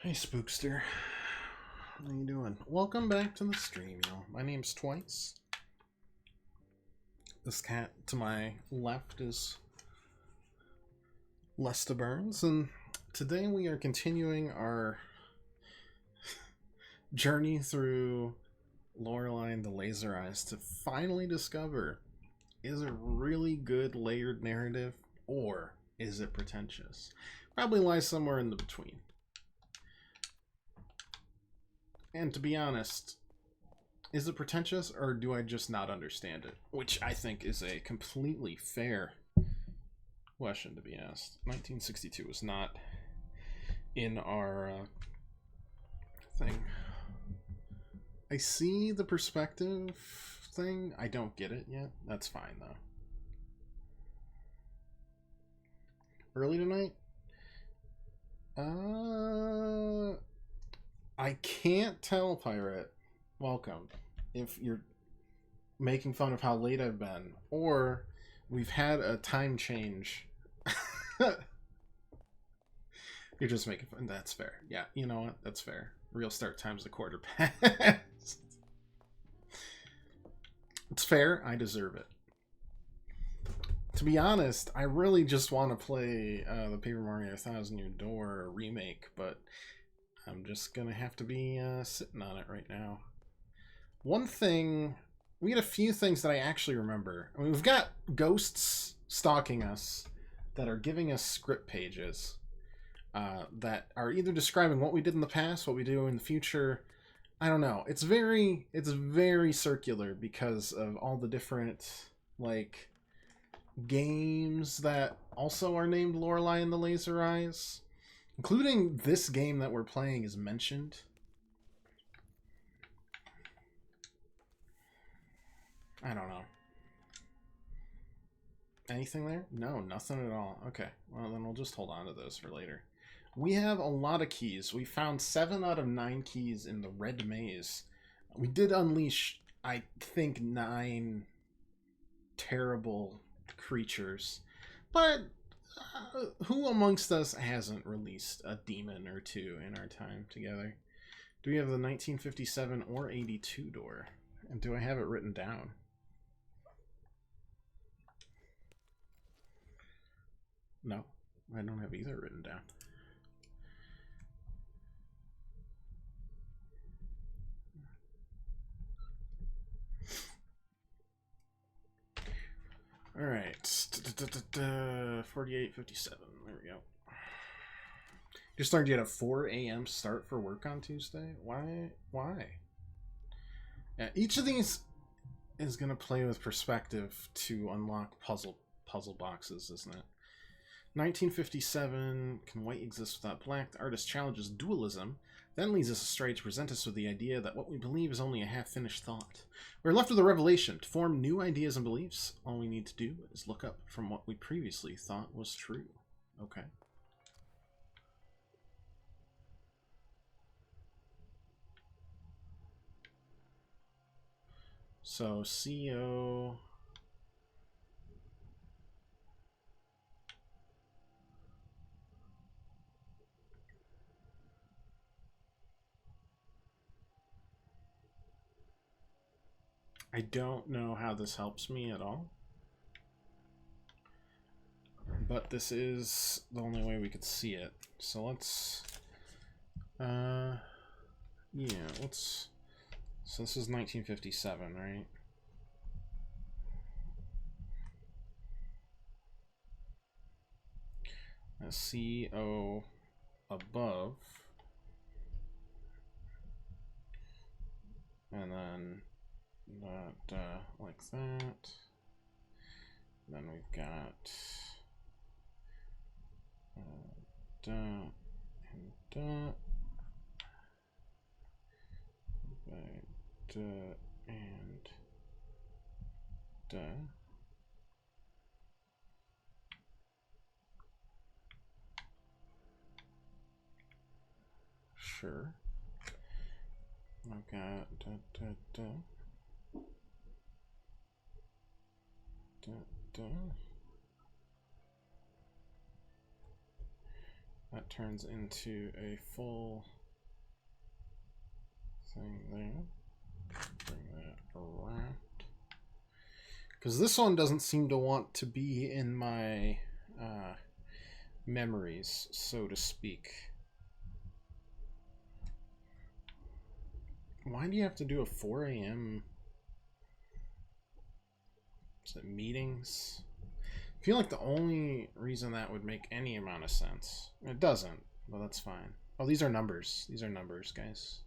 Hey Spookster, how you doing? Welcome back to the stream, y'all. My name's Twice. This cat to my left is Lesta Burns, and today we are continuing our journey through Lorelei and the Laser Eyes to finally discover, is it really good layered narrative, or is it pretentious? Probably lies somewhere in the between. And to be honest, is it pretentious or do I just not understand it? Which I think is a completely fair question to be asked. 1962 is not in our thing. I see the perspective thing. I don't get it yet. That's fine though. Early tonight? I can't tell, Pirate. Welcome. If you're making fun of how late I've been, or we've had a time change. You're just making fun. That's fair. Yeah, you know what? That's fair. Real start time's a quarter past. It's fair. I deserve it. To be honest, I really just want to play the Paper Mario 1000 Year Door remake, but I'm just gonna have to be sitting on it right now. One thing, we had a few things that I actually remember. I mean, we've got ghosts stalking us that are giving us script pages that are either describing what we did in the past, what we do in the future. I don't know. It's very circular because of all the different like games that also are named Lorelei and the Laser Eyes. Including this game that we're playing is mentioned. I don't know. Anything there? No, nothing at all. Okay, well then we'll just hold on to those for later. We have a lot of keys. We found 7 out of 9 keys in the red maze. We did unleash, I think, 9 terrible creatures. But who amongst us hasn't released a demon or two in our time together? Do we have the 1957 or 82 door? And do I have it written down? No, I don't have either written down. All right, 48:57. There we go. Just learned you had a 4 a.m. start for work on Tuesday. Why? Yeah, each of these is gonna play with perspective to unlock puzzle boxes, isn't it? 1957. Can white exist without black? The artist challenges dualism, then leads us astray to present us with the idea that what we believe is only a half-finished thought. We're left with a revelation. To form new ideas and beliefs, all we need to do is look up from what we previously thought was true. Okay. So, CO... I don't know how this helps me at all. But this is the only way we could see it. So let's... yeah, let's... So this is 1957, right? CO above. And then that like that. Then we've got da and da, and da. Sure. I've got that turns into a full thing there. Bring that around. Because this one doesn't seem to want to be in my memories, so to speak. Why do you have to do a 4 a.m. Is it meetings? I feel like the only reason that would make any amount of sense. It doesn't, but that's fine. Oh, these are numbers. These are numbers, guys.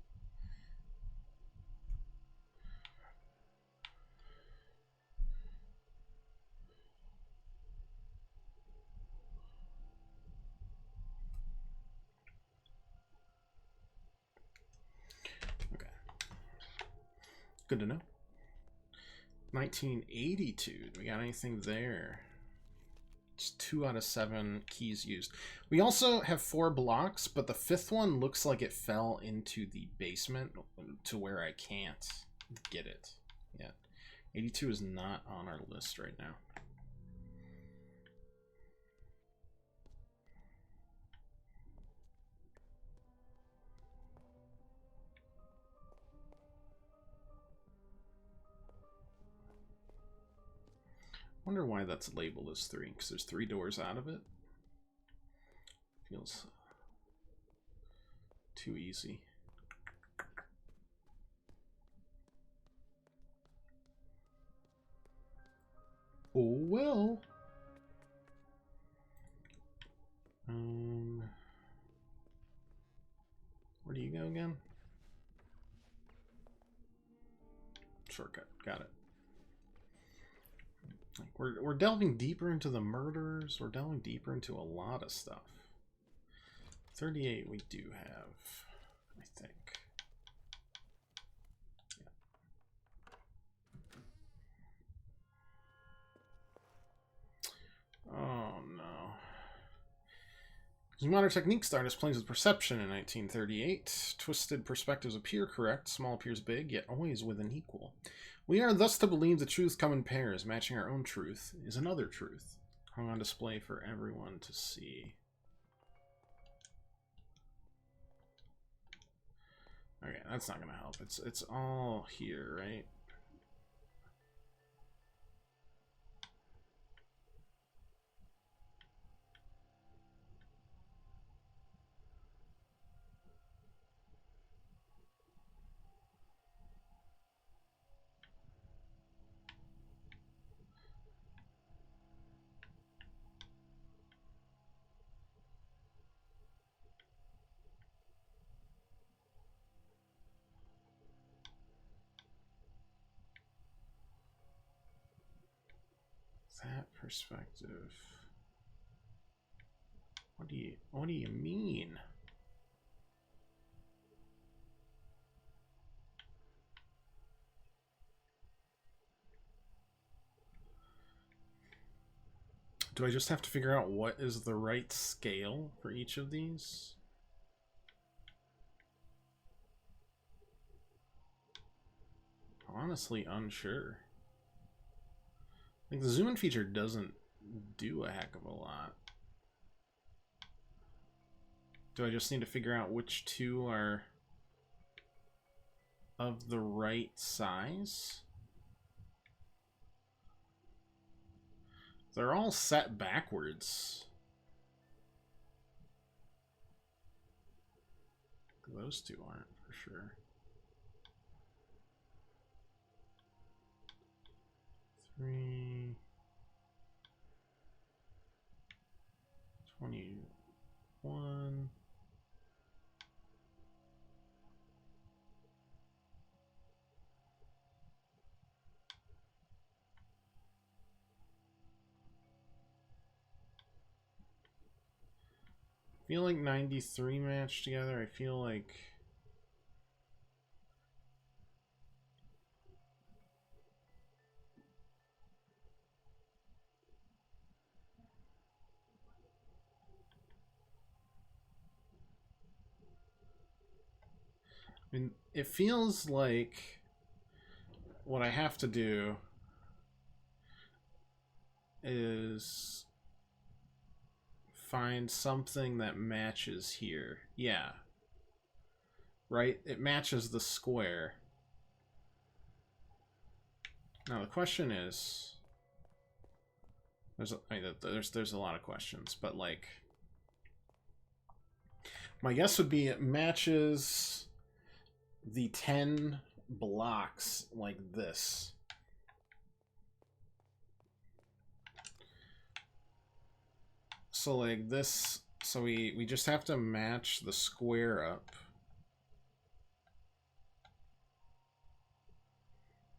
Okay. Good to know. 1982. Do we got anything there? It's 2 out of 7 keys used. We also have 4 blocks, but the 5th one looks like it fell into the basement to where I can't get it yet. 82 is not on our list right now. Wonder why that's labeled as 3, because there's 3 doors out of it. Feels too easy. Oh well. Where do you go again? Shortcut. Got it. Like we're delving deeper into the murders. We're delving deeper into a lot of stuff. 38 we do have, I think. Yeah. Oh no. As modern techniques start, planes with perception in 1938. Twisted perspectives appear correct, small appears big, yet always with an equal. We are thus to believe the truths come in pairs, matching our own truth is another truth, hung on display for everyone to see. Okay, that's not gonna help. It's all here, right? That perspective. What do you mean? Do I just have to figure out what is the right scale for each of these? Honestly, unsure. Like, the zoom in feature doesn't do a heck of a lot. Do I just need to figure out which 2 are of the right size? They're all set backwards. Those 2 aren't, for sure. 3... 21... I feel like 93 matched together. I feel like... I mean, it feels like what I have to do is find something that matches here. Yeah. Right? It matches the square. Now the question is, there's a lot of questions, but like, my guess would be it matches the 10 blocks like this. So like this, so we just have to match the square up.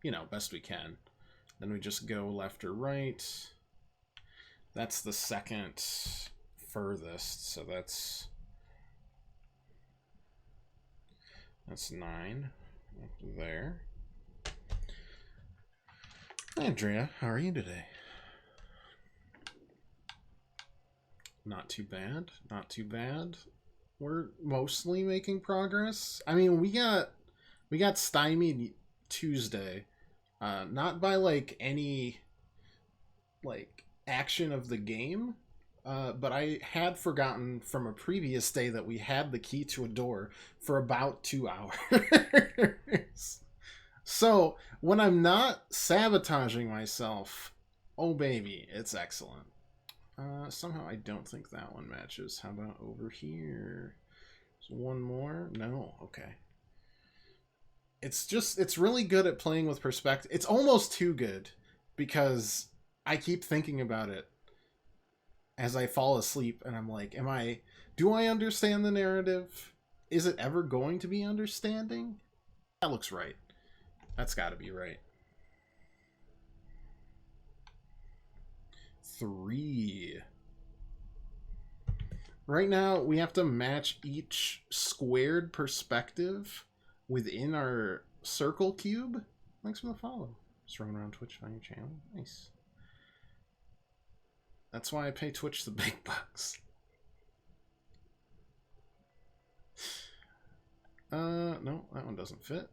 You know, best we can. Then we just go left or right. That's the second furthest, so that's 9 up there. Andrea, how are you today? Not too bad, not too bad. We're mostly making progress. I mean, we got stymied Tuesday, not by like any like action of the game, but I had forgotten from a previous day that we had the key to a door for about 2 hours. So when I'm not sabotaging myself, oh baby, it's excellent. Somehow I don't think that one matches. How about over here? There's one more? No, okay. It's really good at playing with perspective. It's almost too good because I keep thinking about it as I fall asleep and I'm like, do I understand the narrative? Is it ever going to be understanding? That looks right. That's got to be right. 3. Right now, we have to match each squared perspective within our circle cube. Thanks for the follow. Just roaming around Twitch on your channel. Nice. That's why I pay Twitch the big bucks. No, that one doesn't fit.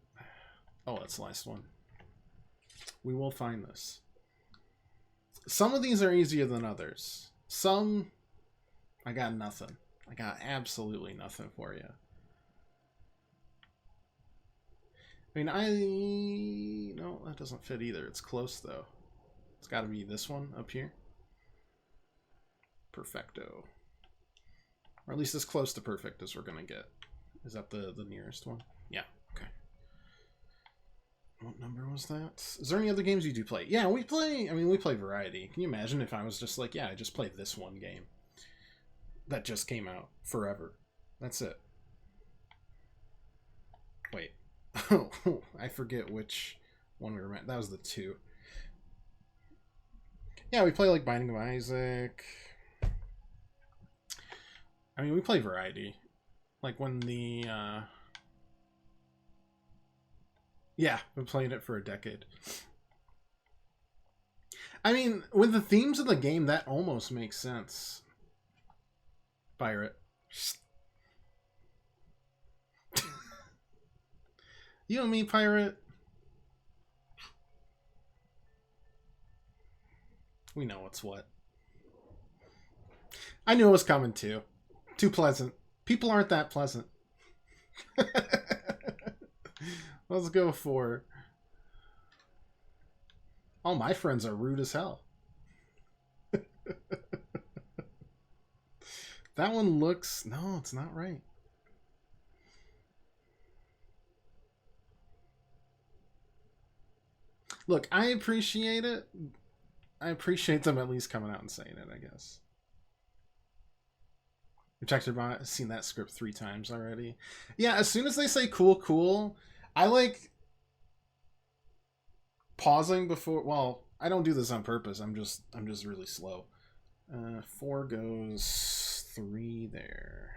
Oh, that's the last one. We will find this. Some of these are easier than others. Some, I got nothing. I got absolutely nothing for you. I mean, no, that doesn't fit either. It's close, though. It's got to be this one up here. Perfecto. Or at least as close to perfect as we're going to get. Is that the nearest one? Yeah, okay. What number was that? Is there any other games you do play? Yeah, we play variety. Can you imagine if I was just like, yeah, I just played this one game that just came out forever. That's it. Wait. Oh, I forget which one we were at. That was the 2. Yeah, we play like Binding of Isaac. I mean, we play variety. Like when the yeah, we played it for a decade. I mean, with the themes of the game, that almost makes sense. Pirate. You and me, Pirate. We know what's what. I knew it was coming too. Too pleasant. People aren't that pleasant. Let's go for... All my friends are rude as hell. That one looks... No, it's not right. Look, I appreciate it. I appreciate them at least coming out and saying it, I guess. I've seen that script 3 times already. Yeah, as soon as they say cool, cool, I like pausing before... Well, I don't do this on purpose. I'm just really slow. 4 goes 3 there.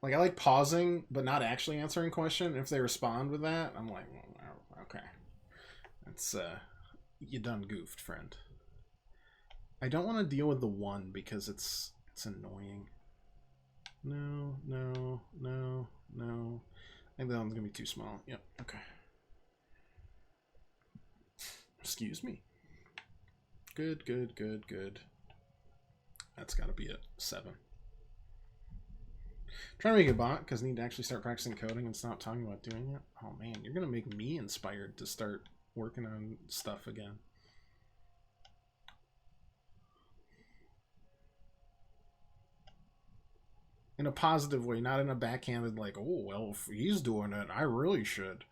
Like, I like pausing, but not actually answering question. If they respond with that, I'm like, oh, okay. That's, you done goofed, friend. I don't want to deal with the 1 because it's annoying. No, no, no, no. I think that one's going to be too small. Yep, okay. Excuse me. Good, good, good, good. That's got to be it. 7. Trying to make a bot because I need to actually start practicing coding and stop talking about doing it. Oh man, you're going to make me inspired to start working on stuff again. In a positive way, not in a backhanded like, oh, well, if he's doing it, I really should.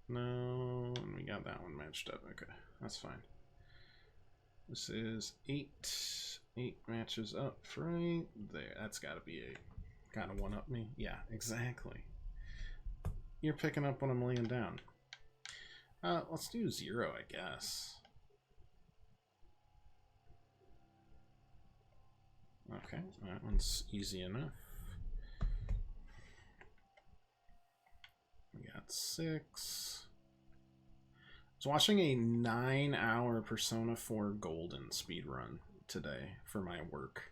No, we got that one matched up. Okay, that's fine. This is 8. 8 matches up right there. That's got to be 8. Kind of one up me. Yeah, exactly. You're picking up when I'm laying down. Let's do 0, I guess. Okay, that one's easy enough. We got 6. I was watching a 9-hour Persona 4 Golden speedrun today for my work.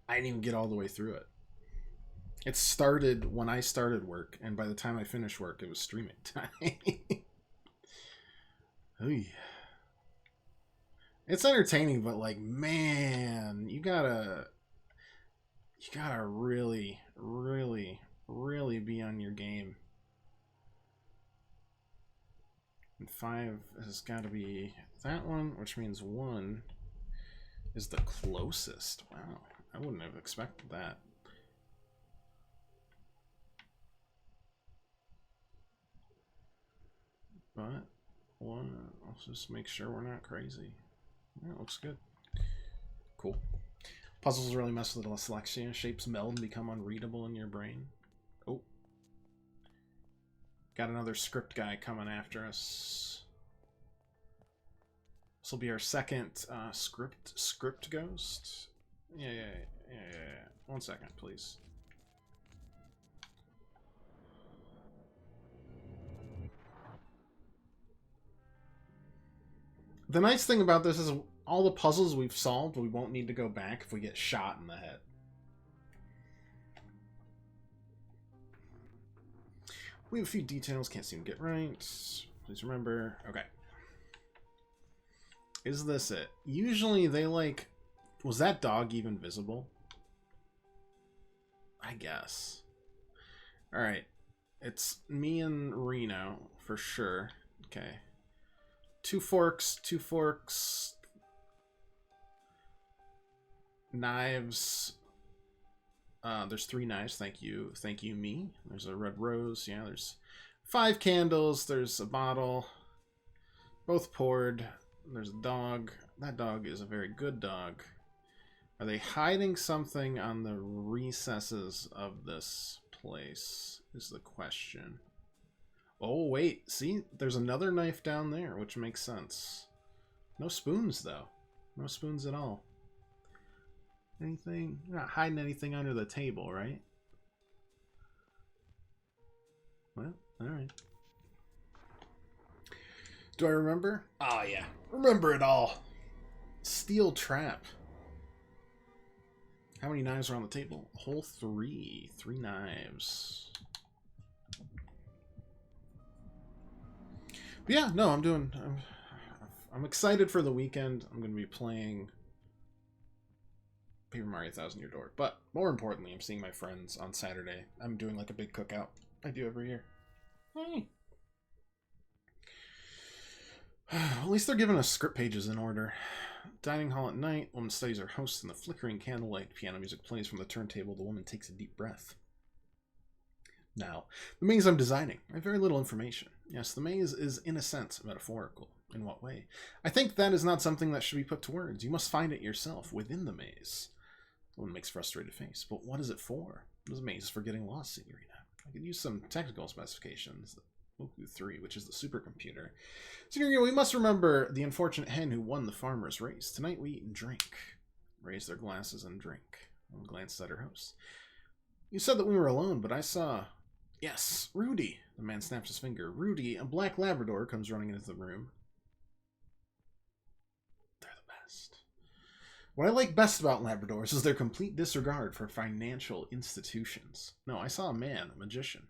I didn't even get all the way through it. It started when I started work, and by the time I finished work, it was streaming time. It's entertaining, but like, man, you gotta really, really, really be on your game. And 5 has got to be that one, which means 1 is the closest. Wow, I wouldn't have expected that. But let's just make sure we're not crazy. Yeah, it looks good. Cool. Puzzles really mess with the dyslexia. Shapes meld and become unreadable in your brain. Oh. Got another script guy coming after us. This will be our second script ghost. Yeah. 1 second, please. The nice thing about this is all the puzzles we've solved, we won't need to go back if we get shot in the head. We have a few details, can't seem to get right. Please remember. Okay. Is this it? Usually they like... Was that dog even visible? I guess. Alright. It's me and Reno, for sure. Okay. 2 forks, 2 forks. Knives. There's 3 knives. Thank you, me. There's a red rose. Yeah, there's 5 candles. There's a bottle. Both poured. There's a dog. That dog is a very good dog. Are they hiding something on the recesses of this place? Is the question. Oh, wait. See? There's another knife down there, which makes sense. No spoons, though. No spoons at all. Anything? You're not hiding anything under the table, right? Well, alright. Do I remember? Ah, yeah. Remember it all. Steel trap. How many knives are on the table? A whole 3. 3 knives. But yeah, no, I'm excited for the weekend. I'm going to be playing Paper Mario Thousand Year Door. But more importantly, I'm seeing my friends on Saturday. I'm doing like a big cookout. I do every year. Hey. At least they're giving us script pages in order. Dining hall at night. Woman studies her host in the flickering candlelight. Piano music plays from the turntable. The woman takes a deep breath. Now, the maze I'm designing. I have very little information. Yes, the maze is, in a sense, metaphorical. In what way? I think that is not something that should be put to words. You must find it yourself, within the maze. The woman makes a frustrated face. But what is it for? The maze is for getting lost, Signorina. I could use some technical specifications. Moku 3, which is the supercomputer. Signorina, we must remember the unfortunate hen who won the farmer's race. Tonight we eat and drink. Raise their glasses and drink. One glances at her host. You said that we were alone, but I saw... Yes, Rudy. The man snaps his finger. Rudy, a black Labrador, comes running into the room. They're the best. What I like best about Labradors is their complete disregard for financial institutions. No, I saw a man, a magician.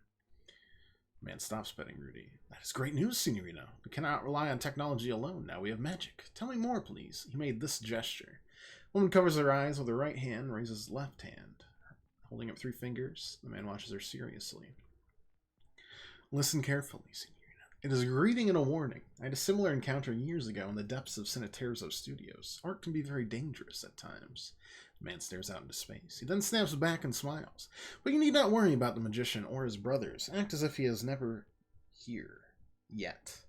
Man stops petting Rudy. That is great news, Signorina. We cannot rely on technology alone. Now we have magic. Tell me more, please. He made this gesture. The woman covers her eyes with her right hand, raises left hand. Holding up 3 fingers, the man watches her seriously. Listen carefully, Signorina. It is a greeting and a warning. I had a similar encounter years ago in the depths of Cineterzo Studios. Art can be very dangerous at times. The man stares out into space. He then snaps back and smiles. But you need not worry about the magician or his brothers. Act as if he is never here. Yet.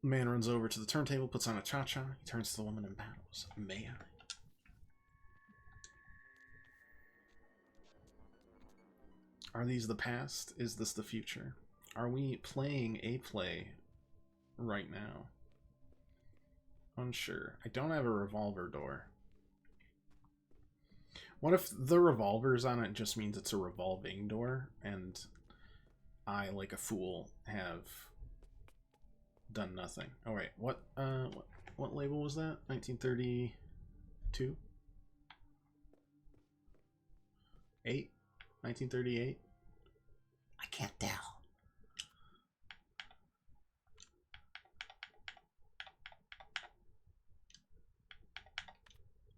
The man runs over to the turntable, puts on a cha-cha. He turns to the woman and bows. May I? Are these the past? Is this the future? Are we playing a play right now? Unsure. I don't have a revolver door. What if the revolvers on it just means it's a revolving door, and I, like a fool, have done nothing? Oh wait, what label was that? 1932? 8? 1938? I can't tell.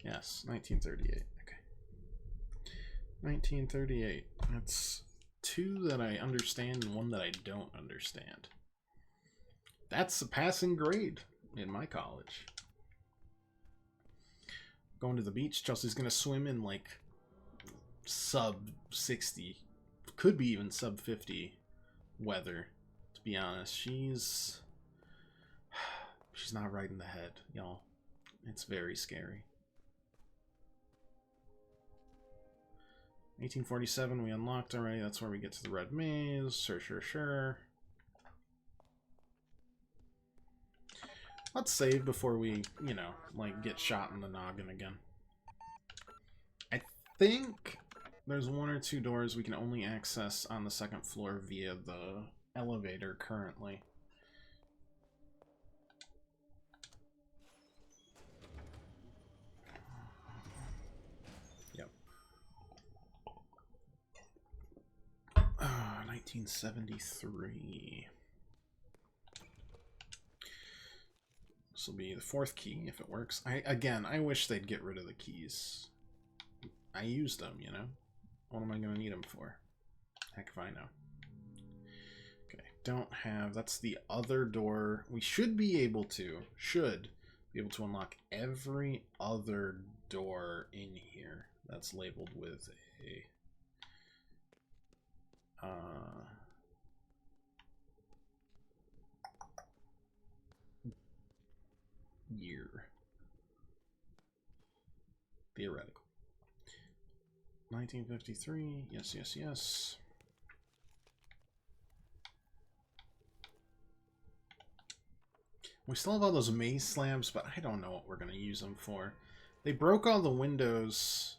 Yes, 1938. Okay. 1938. That's 2 that I understand and 1 that I don't understand. That's a passing grade in my college. Going to the beach. Chelsea's going to swim in like sub 60. Could be even sub 50 weather, to be honest. She's not right in the head, y'all. It's very scary. 1847 we unlocked already. That's where we get to the red maze. Sure. Let's save before we, you know, like get shot in the noggin again. I think there's 1 or 2 doors we can only access on the 2nd floor via the elevator currently. Yep. 1973. This will be the 4th key if it works. I wish they'd get rid of the keys. I used them, you know? What am I going to need them for? Heck if I know. Okay, don't have... That's the other door. We should be able to unlock every other door in here that's labeled with a... year. Theoretical. 1953. Yes. We still have all those maze slabs, but I don't know what we're going to use them for. They broke all the windows,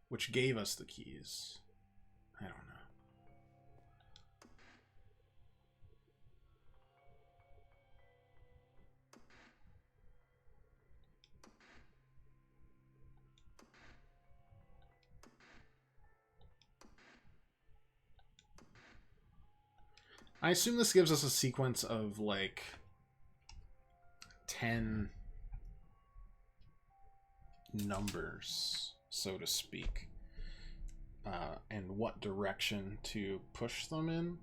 which gave us the keys. I don't know. I assume this gives us a sequence of, like, 10 numbers, so to speak, and what direction to push them in.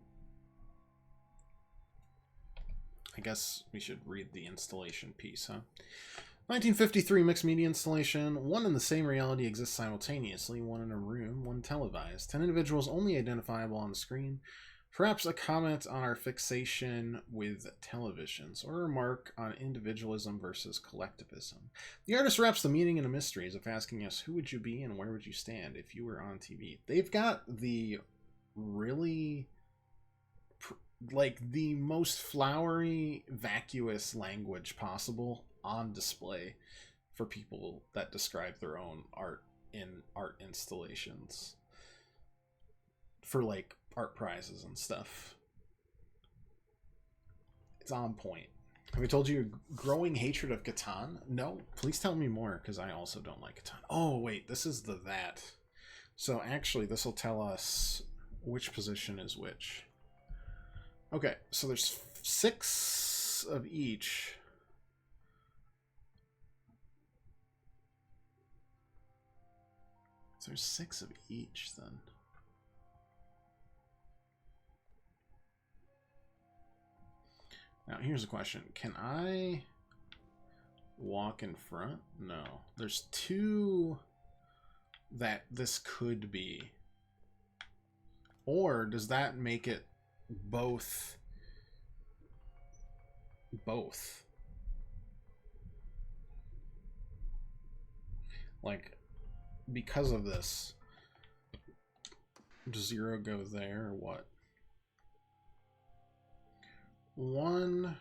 I guess we should read the installation piece, huh? 1953 mixed media installation. 1 and the same reality exists simultaneously. 1 in a room, 1 televised. 10 individuals only identifiable on the screen. Perhaps a comment on our fixation with televisions, or a remark on individualism versus collectivism. The artist wraps the meaning in a mystery as if asking us, who would you be and where would you stand if you were on TV? They've got the really, like, the most flowery, vacuous language possible on display for people that describe their own art in art installations. For, like, art prizes and stuff. It's on point. Have I told you growing hatred of Catan? No, please tell me more, because I also don't like Catan. Oh wait, this is the that. So actually this will tell us which position is which. Okay, so there's 6 of each. So there's 6 of each then. Now here's a question. Can I walk in front? No. There's 2 that this could be. Or does that make it both? Like, because of this, does 0 go there or what? 1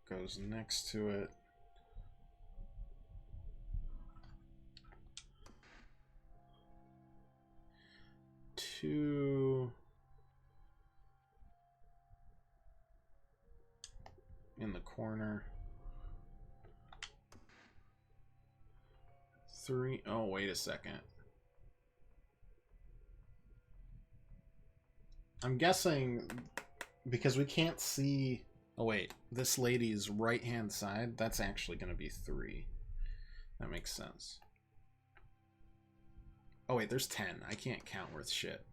goes next to it. 2 in the corner. 3. Oh, wait a second. I'm guessing because we can't see. Oh, wait. This lady's right-hand side, that's actually going to be 3. That makes sense. Oh, wait, there's 10. I can't count worth shit.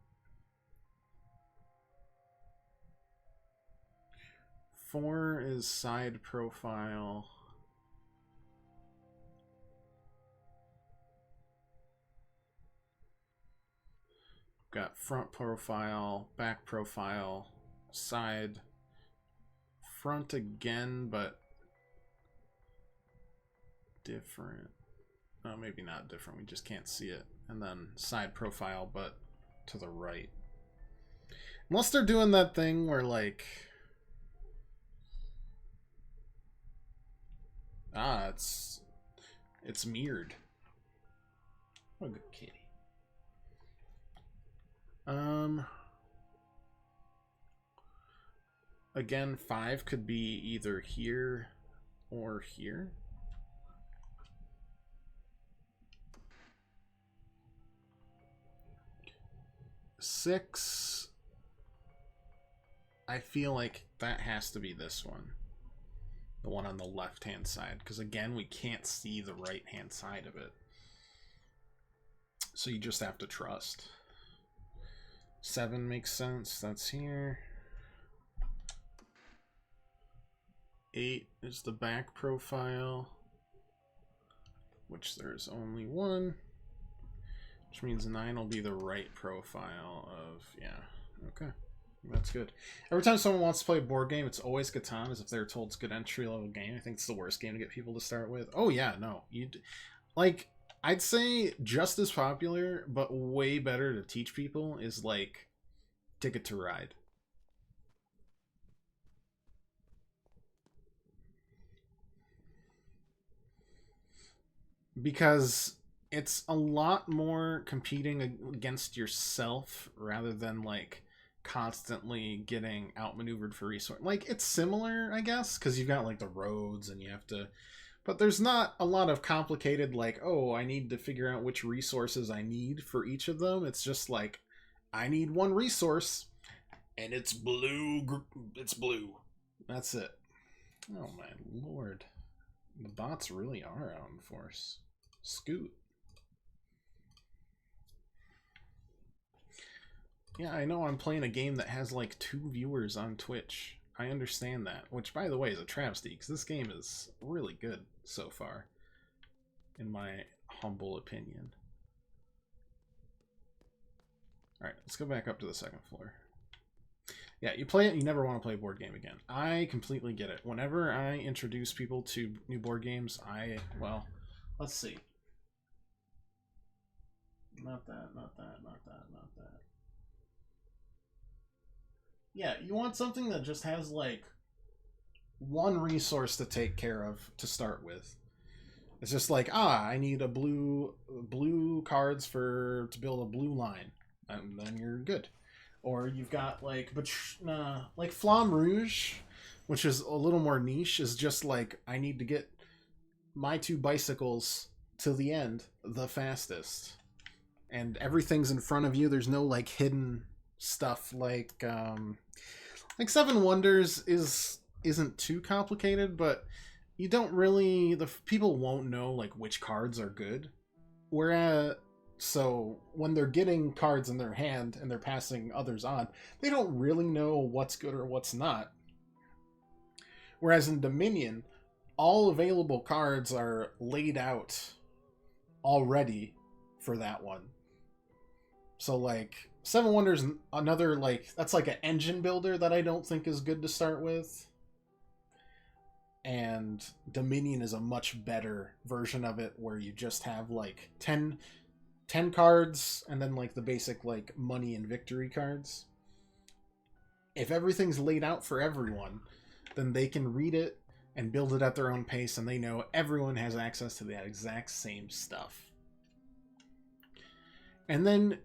4 is side profile. Got front profile, back profile, side, front again, but different. Oh, maybe not different. We just can't see it. And then side profile, but to the right. Unless they're doing that thing where, like... Ah, it's mirrored. What a good kitty. Again, 5 could be either here or here. Six, I feel like that has to be this one. The one on the left-hand side. Because again, we can't see the right-hand side of it. So you just have to trust. 7 makes sense. That's here. 8 is the back profile, which there's only 1, which means 9 will be the right profile of, yeah, okay, that's good. Every time someone wants to play a board game, it's always Catan, as if they're told it's a good entry-level game. I think it's the worst game to get people to start with. Oh yeah, no, like, I'd say just as popular, but way better to teach people is, like, Ticket to Ride. Because it's a lot more competing against yourself rather than, like, constantly getting outmaneuvered for resource. Like, it's similar, I guess, because you've got, like, the roads and you have to... But there's not a lot of complicated, like, oh, I need to figure out which resources I need for each of them. It's just like, I need one resource, and it's blue. It's blue. That's it. Oh, my lord. The bots really are out in force. Scoot. Yeah, I know I'm playing a game that has like 2 viewers on Twitch. I understand that, which by the way is a travesty because this game is really good so far, in my humble opinion. Alright, let's go back up to the 2nd floor. Yeah, you play it, you never want to play a board game again. I completely get it. Whenever I introduce people to new board games, well, let's see. Not that, not that, not that, not that. Yeah, you want something that just has, like, one resource to take care of to start with. It's just like, I need a blue cards to build a blue line. And then you're good. Or you've got, like, like Flamme Rouge, which is a little more niche, is just like, I need to get my 2 bicycles to the end the fastest. and everything's in front of you. There's no like hidden stuff like Seven Wonders isn't too complicated, but you don't really the people won't know like which cards are good. Whereas so when they're getting cards in their hand and they're passing others on, they don't really know what's good or what's not. Whereas in Dominion, all available cards are laid out already for that one. So like Seven Wonders, another like that's like an engine builder that I don't think is good to start with. And Dominion is a much better version of it where you just have like 10 cards and then like the basic like money and victory cards. If everything's laid out for everyone, then they can read it and build it at their own pace, and they know everyone has access to that exact same stuff. And then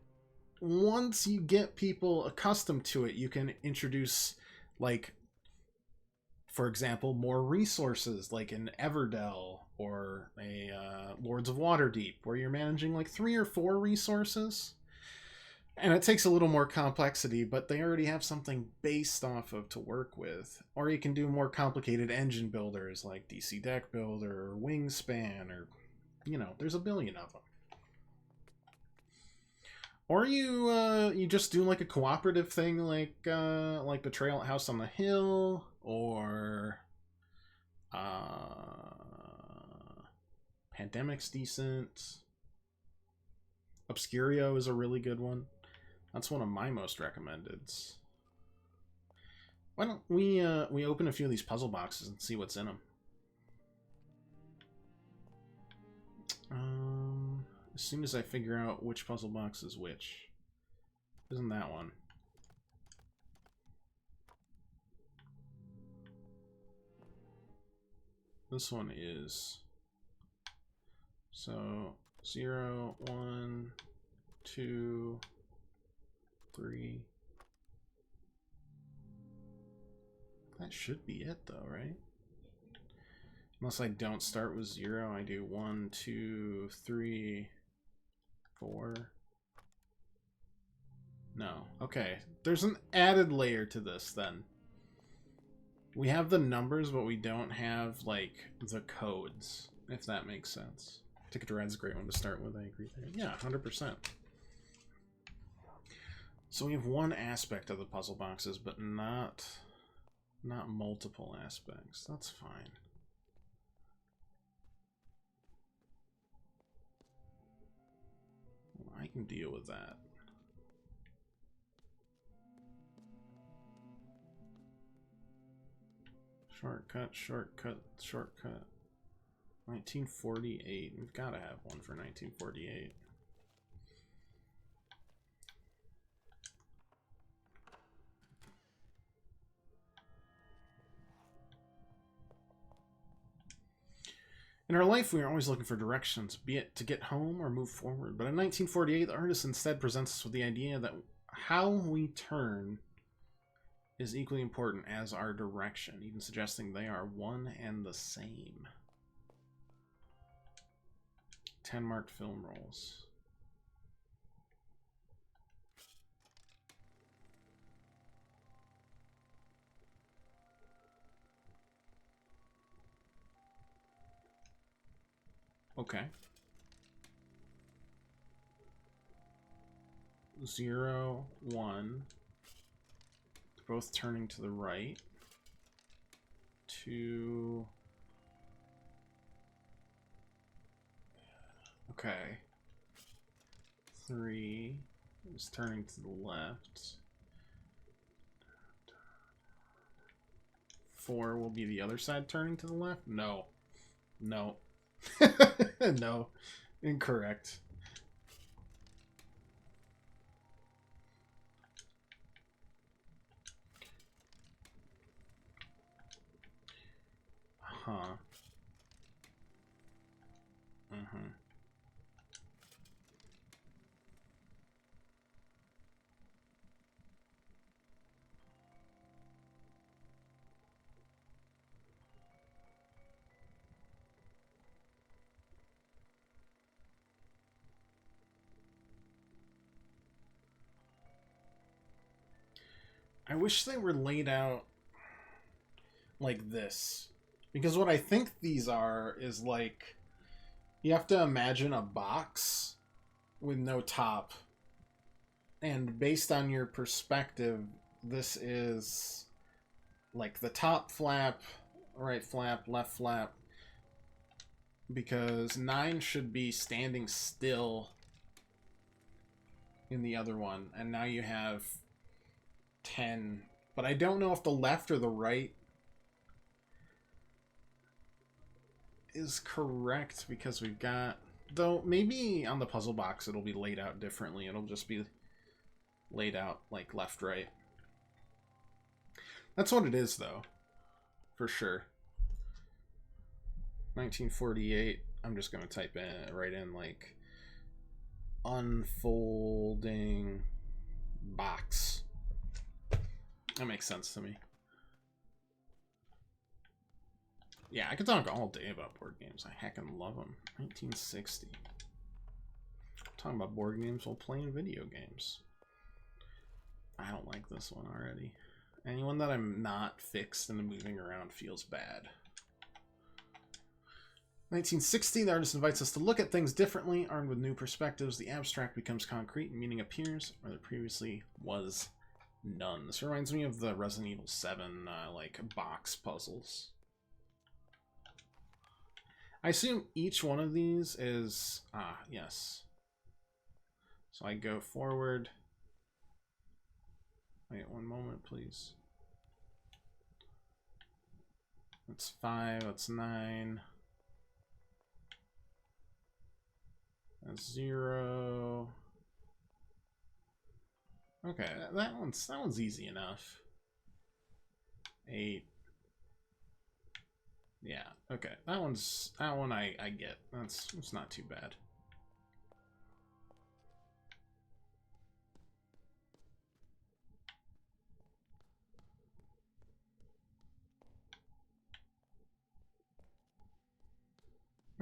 once you get people accustomed to it, you can introduce, like, for example, more resources, like in Everdell or a Lords of Waterdeep, where you're managing like 3 or 4 resources. And it takes a little more complexity, but they already have something based off of to work with. Or you can do more complicated engine builders like DC Deck Builder or Wingspan, or, you know, there's a billion of them. Or you just do like a cooperative thing like Betrayal at House on the Hill, or Pandemic's decent. Obscurio is a really good one. That's one of my most recommendeds. Why don't we open a few of these puzzle boxes and see what's in them? As soon as I figure out which puzzle box is which. Isn't that one? This one is. So 0, 1, 2, 3. That should be it though, right? Unless I don't start with 0, I do 1, 2, 3, 4. No. Okay. There's an added layer to this then. We have the numbers, but we don't have, like, the codes, if that makes sense. Ticket to Ride's a great one to start with, I agree there. Yeah, 100%. So we have one aspect of the puzzle boxes, but not multiple aspects. That's fine. I can deal with that. Shortcut, shortcut, shortcut. 1948. We've got to have one for 1948. In our life, we are always looking for directions, be it to get home or move forward. But in 1948, the artist instead presents us with the idea that how we turn is equally important as our direction, even suggesting they are one and the same. 10 marked film rolls. Okay. 0, 1. Both turning to the right. 2. Okay. 3 is turning to the left. 4 will be the other side turning to the left? No. No. No. Incorrect. Huh. Mm-hmm. I wish they were laid out like this. Because what I think these are is like, you have to imagine a box with no top. And based on your perspective, this is like the top flap, right flap, left flap. Because 9 should be standing still in the other one. And now you have 10. But I don't know if the left or the right is correct, because we've got... Though, maybe on the puzzle box it'll be laid out differently. It'll just be laid out like left, right. That's what it is, though. For sure. 1948. I'm just going to type in, right in, like, unfolding box. That makes sense to me. Yeah, I could talk all day about board games. I heckin' love them. 1960. Talking about board games while playing video games. I don't like this one already. Anyone that I'm not fixed and moving around feels bad. 1960, the artist invites us to look at things differently. Armed with new perspectives, the abstract becomes concrete and meaning appears where there previously was none. This reminds me of the Resident Evil 7 like box puzzles. I assume each one of these is... Ah, yes. So I go forward. Wait, one moment, please. That's 5, that's 9. That's 0. Okay, that one's easy enough. 8. Yeah, okay. That one I get. It's not too bad.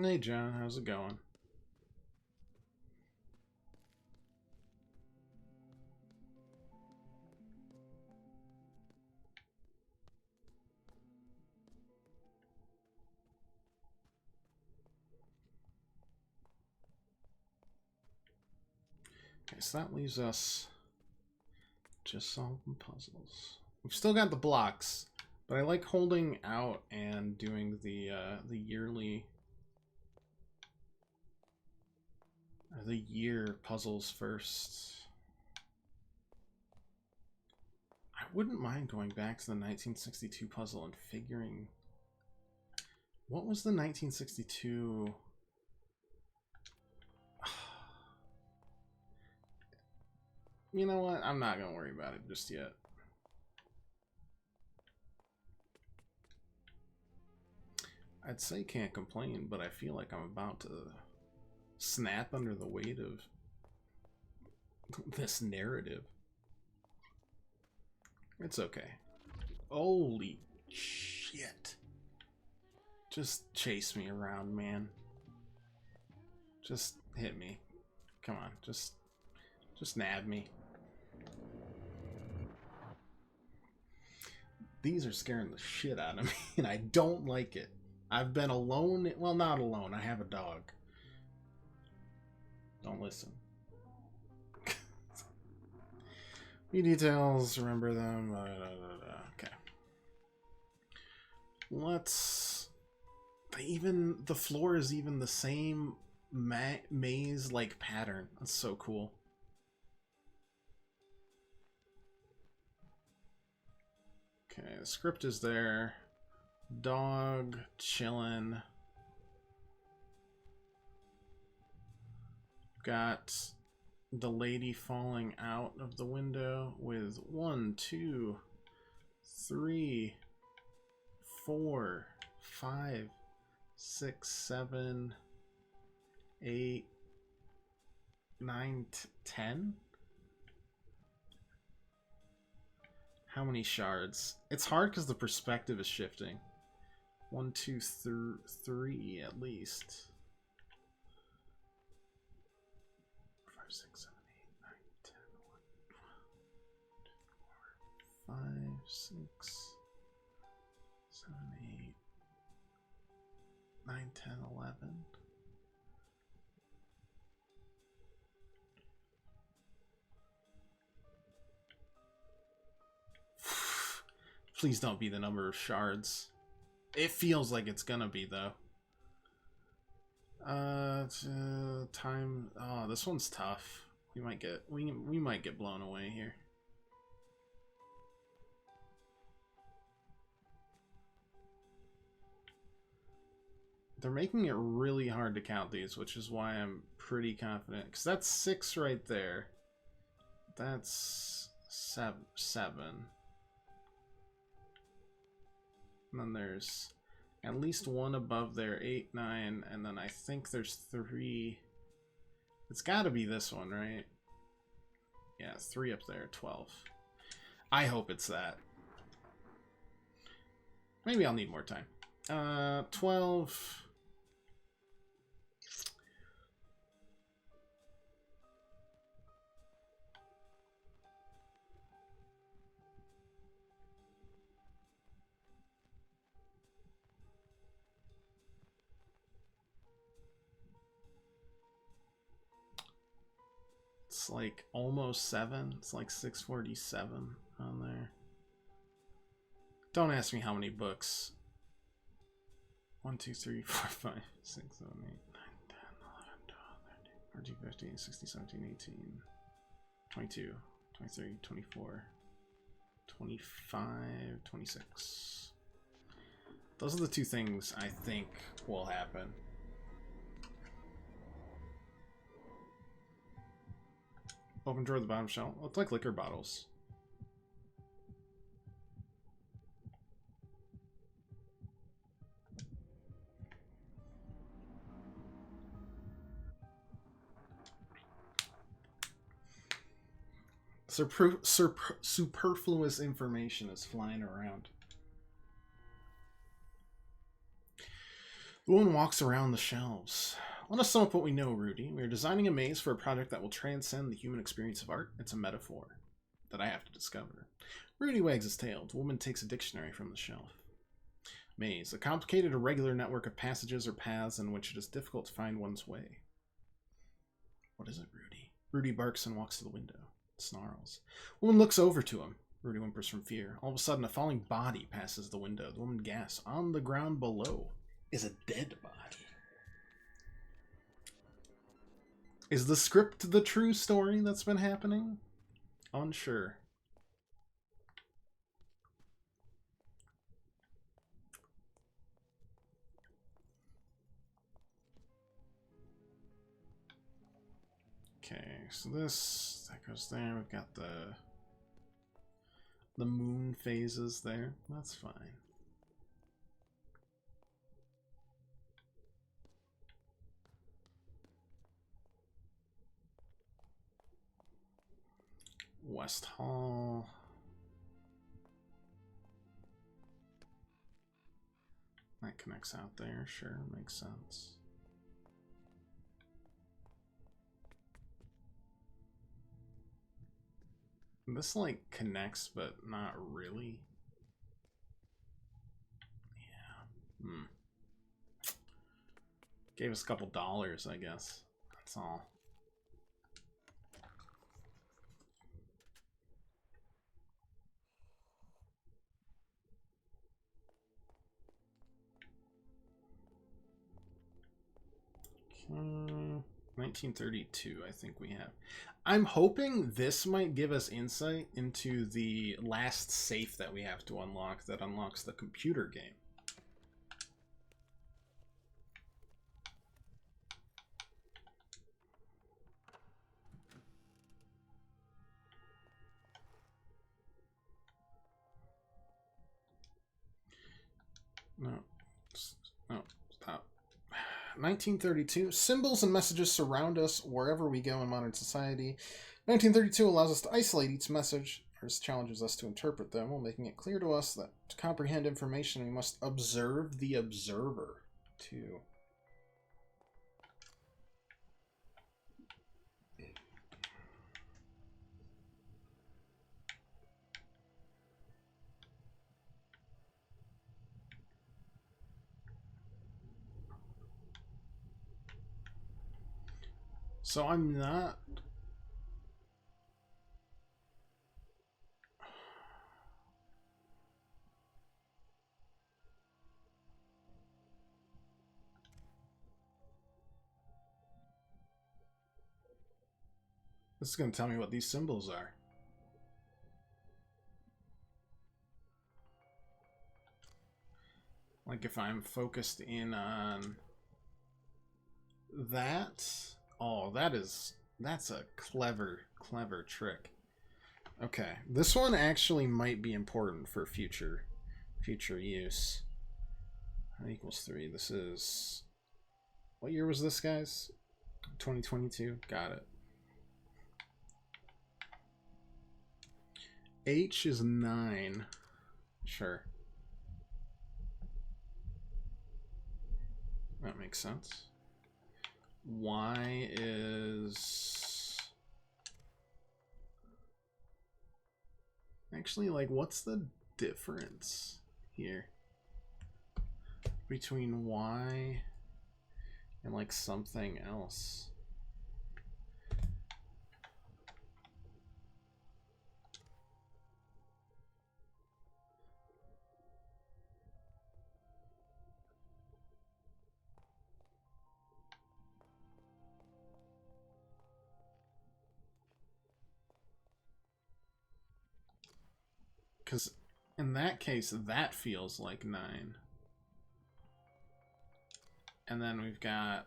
Hey John, how's it going? Okay, so that leaves us just solving puzzles. We've still got the blocks, but I like holding out and doing the yearly... the year puzzles first. I wouldn't mind going back to the 1962 puzzle and figuring... What was the 1962... You know what? I'm not going to worry about it just yet. I'd say can't complain, but I feel like I'm about to snap under the weight of this narrative. It's okay. Holy shit. Just chase me around, man. Just hit me. Come on, just nab me. These are scaring the shit out of me, and I don't like it. I've been alone. Well, not alone. I have a dog. Don't listen. New details, remember them. Okay. Let's... Even the floor is even the same maze-like pattern. That's so cool. Okay, the script is there. Dog chillin'. Got the lady falling out of the window with 1, 2, 3, 4, 5, 6, 7, 8, 9, 10. How many shards? It's hard because the perspective is shifting. 1, 2, 3 at least. 5, 6, 7, 8, 9, 10, 11, 12, 13, 14, 15, 6, 7, 8, 9, 10, 11. Please don't be the number of shards. It feels like it's gonna be though. Time. Oh, this one's tough. We might get blown away here. They're making it really hard to count these, which is why I'm pretty confident. Because that's 6 right there. That's 7. And then there's at least one above there, 8, 9, and then I think there's 3. It's got to be this one, right? Yeah, 3 up there, 12. I hope it's that. Maybe I'll need more time. 12. It's like almost 7. It's like 647 on there. Don't ask me how many books. 1, 2, 3, 4, 5, 6, 7, 8, 9, 10, 11, 12, 13, 14, 15, 16, 17, 18, 22, 23, 24, 25, 26. Those are the 2 things I think will happen. Open drawer at the bottom shelf. Look like liquor bottles. Superfluous information is flying around. The woman walks around the shelves. Let us sum up what we know, Rudy. We are designing a maze for a project that will transcend the human experience of art. It's a metaphor that I have to discover. Rudy wags his tail. The woman takes a dictionary from the shelf. Maze. A complicated, irregular network of passages or paths in which it is difficult to find one's way. What is it, Rudy? Rudy barks and walks to the window. Snarls. Woman looks over to him. Rudy whimpers from fear. All of a sudden, a falling body passes the window. The woman gasps. On the ground below is a dead body. Is the script the true story that's been happening? Unsure. Okay, so that goes there. We've got the moon phases there. That's fine. West Hall. That connects out there. Sure, makes sense. This, like, connects, but not really. Yeah. Gave us a couple dollars, I guess. That's all. Okay. 1932, I think we have. I'm hoping this might give us insight into the last safe that we have to unlock that unlocks the computer game. No, stop. 1932. Symbols and messages surround us wherever we go in modern society. 1932 allows us to isolate each message, or challenges us to interpret them, while making it clear to us that to comprehend information, we must observe the observer, too. So I'm not... This is going to tell me what these symbols are. Like if I'm focused in on that. Oh, that's a clever trick. Okay, this one actually might be important for future use. I equals 3. This is... What year was this, guys? 2022? Got it. H is 9. Sure. That makes sense. Y is... Actually, like, what's the difference here between Y and, like, something else? Because in that case, that feels like 9. And then we've got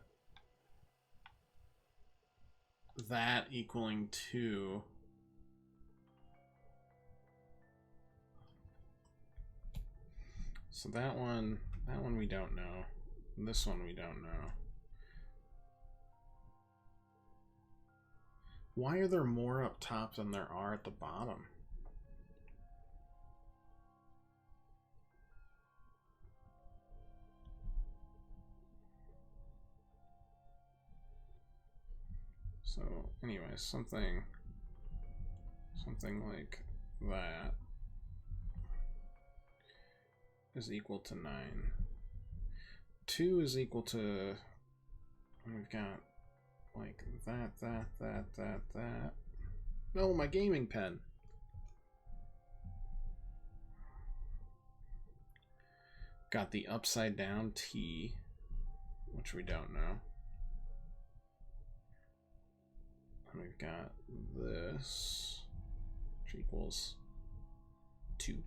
that equaling 2. So that one we don't know. This one we don't know. Why are there more up top than there are at the bottom? So anyway, something like that is equal to 9. 2 is equal to, we've got like that. No, my gaming pen. Got the upside down T, which we don't know. And we've got this, which equals 2.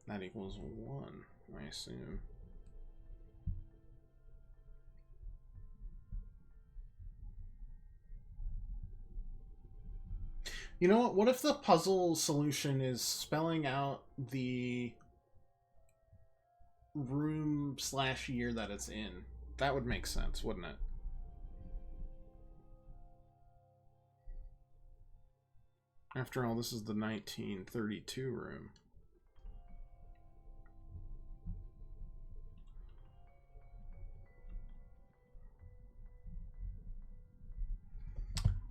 That equals 1, I assume. You know what? What if the puzzle solution is spelling out the room/year that it's in? That would make sense, wouldn't it? After all, this is the 1932 room.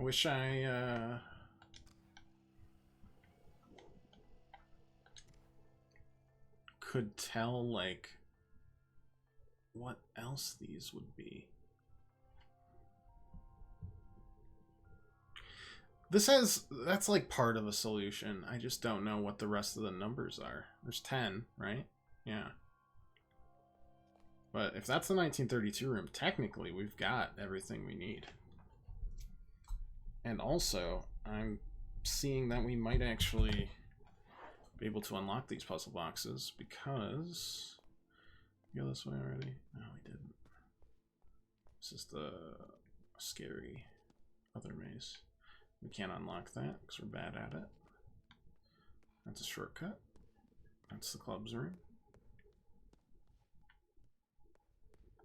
I wish I could tell, like, what else these would be. That's like part of a solution. I just don't know what the rest of the numbers are. There's 10, right? Yeah. But if that's the 1932 room, technically we've got everything we need. And also, I'm seeing that we might actually be able to unlock these puzzle boxes because... You go this way already? No, we didn't. This is the scary other maze. We can't unlock that because we're bad at it. That's a shortcut. That's the club's room.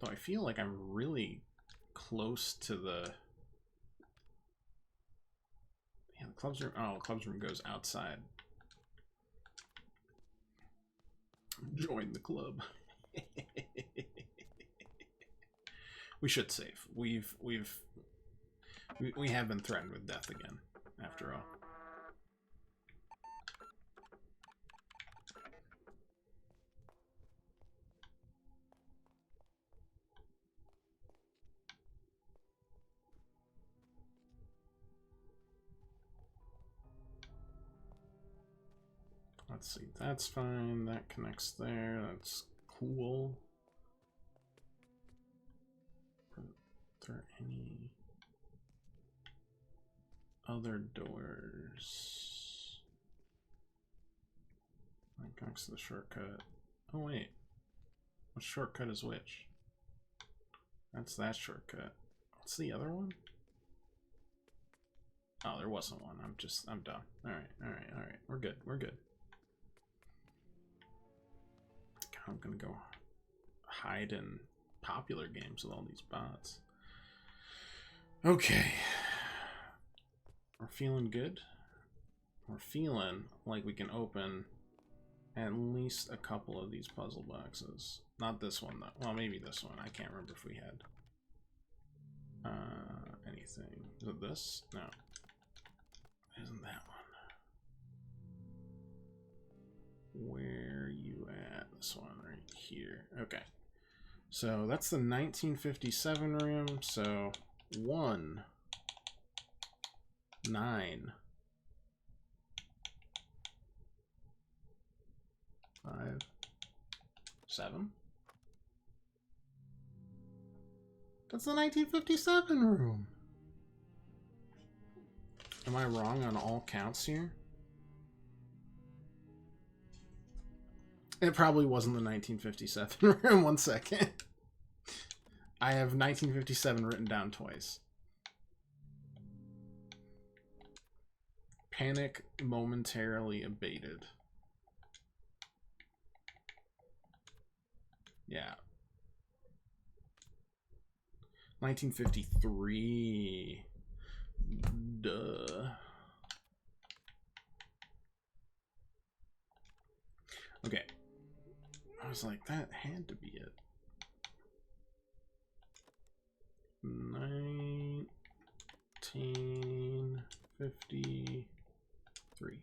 Though I feel like I'm really close to the... Yeah, the club's room... Oh, the club's room goes outside. Join the club. We should save. We've We have been threatened with death again, after all. Let's see, that's fine. That connects there. That's cool. Are there any other doors? That connects to the shortcut. Oh, wait. What shortcut is which? That's that shortcut. What's the other one? Oh, there wasn't one. I'm done. Alright. We're good. I'm gonna go hide in popular games with all these bots. Okay. We're feeling good. We're feeling like we can open at least a couple of these puzzle boxes. Not this one, though. Well, maybe this one. I can't remember if we had anything. Is it this? No. It isn't that one. Where you at? This one right here. Okay. So that's the 1957 room. So 1, 9, 5, 7. That's the 1957 room. Am I wrong on all counts here? It probably wasn't the 1957 room. 1 second. I have 1957 written down twice. Panic momentarily abated. Yeah. 1953. Duh. Okay. I was like, that had to be it. 1953.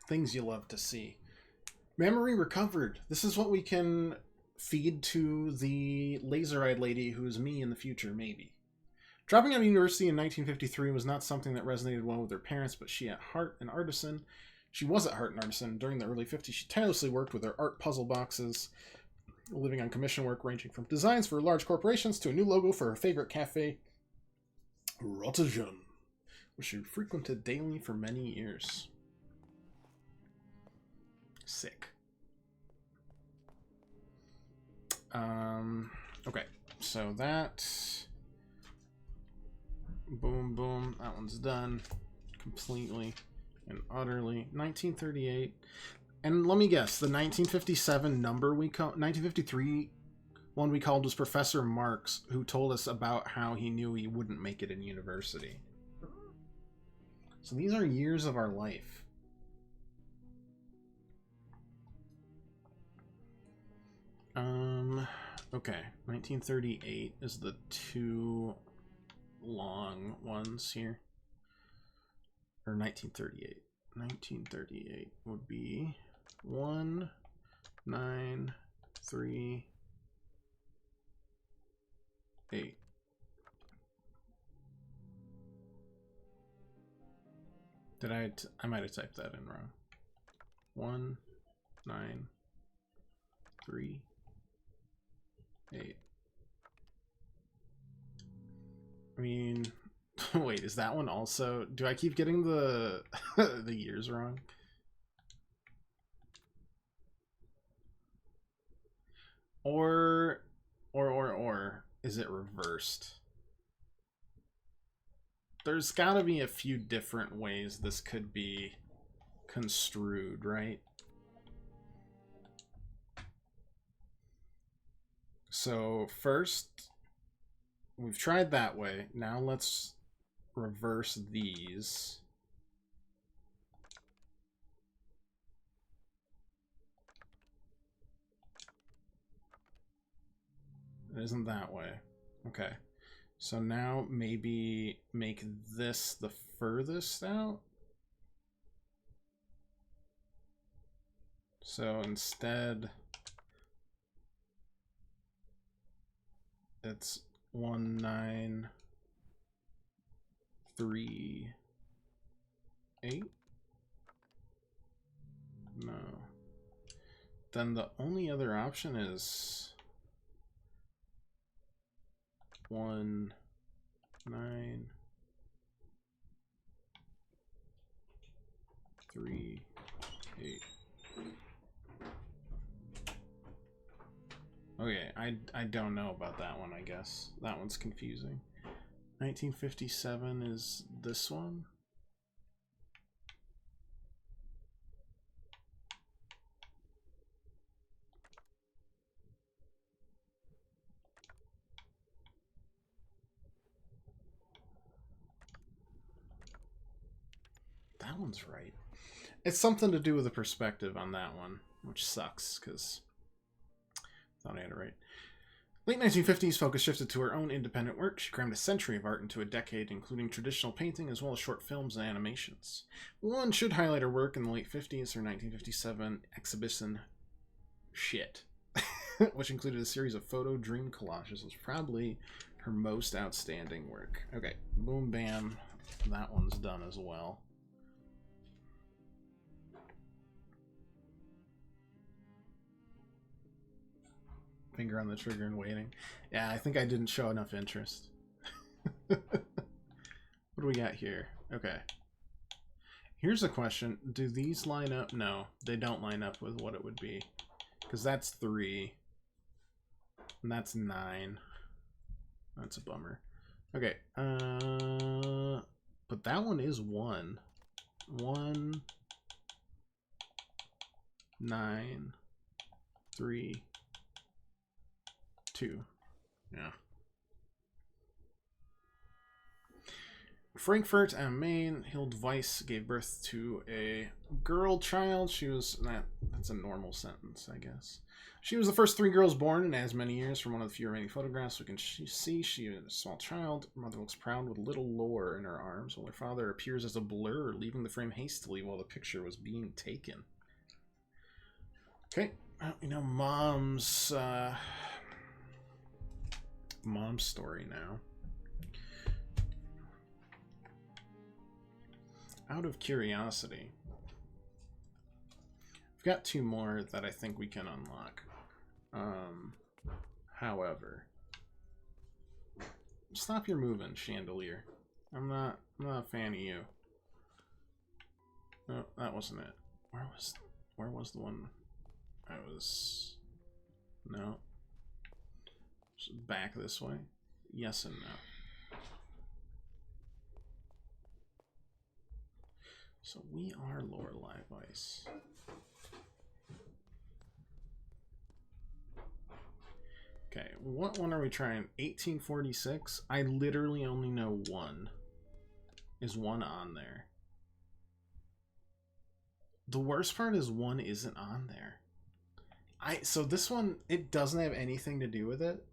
Things you love to see. Memory recovered. This is what we can feed to the laser-eyed lady who is me in the future, maybe. Dropping out of university in 1953 was not something that resonated well with her parents, but she was at heart an artisan. During the early 50s, she tirelessly worked with her art puzzle boxes, living on commission work ranging from designs for large corporations to a new logo for her favorite cafe, Rotterdam, which she frequented daily for many years. Sick. Okay, so that... Boom, boom. That one's done completely and utterly. 1938. And let me guess, the 1957 number we call 1953 one we called was Professor Marx, who told us about how he knew he wouldn't make it in university. So these are years of our life. Okay. 1938 is the 2 long ones here. Or 1938. 1938 would be 1, 9, 3, 8. I might have typed that in wrong. 1, 9, 3, 8. I mean, wait, is that one also? Do I keep getting the the years wrong? Or is it reversed? There's gotta be a few different ways this could be construed, right? So first, we've tried that way. Now let's reverse these. It isn't that way. Okay. So now maybe make this the furthest out. So instead, it's 1938. No. Then the only other option is 1938. Okay, I don't know about that one, I guess. That one's confusing. 1957 is this one? That one's right. It's something to do with the perspective on that one, which sucks, because I thought I had it right. Late 1950s, focus shifted to her own independent work. She crammed a century of art into a decade, including traditional painting as well as short films and animations. One should highlight her work in the late 50s, her 1957 exhibition Shit, which included a series of photo dream collages, was probably her most outstanding work. Okay, boom, bam, that one's done as well. Finger on the trigger and waiting. Yeah, I think I didn't show enough interest. What do we got here? Okay. Here's a question. Do these line up? No, they don't line up with what it would be. Because that's 3. And that's 9. That's a bummer. Okay. But that one is 1. 1, 9, 3, 2. Yeah. Frankfurt am Main, Hild Weiss gave birth to a girl child. She was that's a normal sentence, I guess. She was the first 3 girls born in as many years. From one of the few remaining photographs we can see she is a small child. Her mother looks proud with little Lore in her arms, while her father appears as a blur, leaving the frame hastily while the picture was being taken. Okay, mom's story now. Out of curiosity, I've got 2 more that I think we can unlock. However, stop your moving, Chandelier. I'm not a fan of you. No, that wasn't it. Where was the one I was? No. Back this way. Yes and no. So we are Lorelei Weiss. Okay, what one are we trying? 1846? I literally only know 1. Is 1 on there? The worst part is 1 isn't on there. So this one, it doesn't have anything to do with it.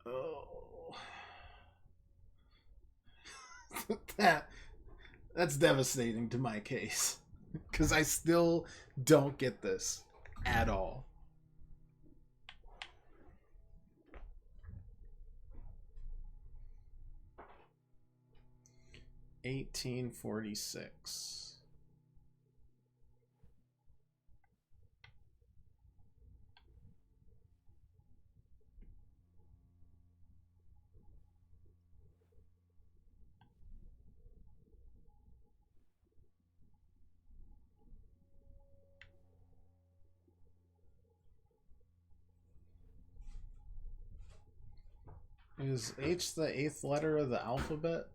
Oh. That's devastating to my case. Because I still don't get this at all. $1846. Is H the 8th letter of the alphabet?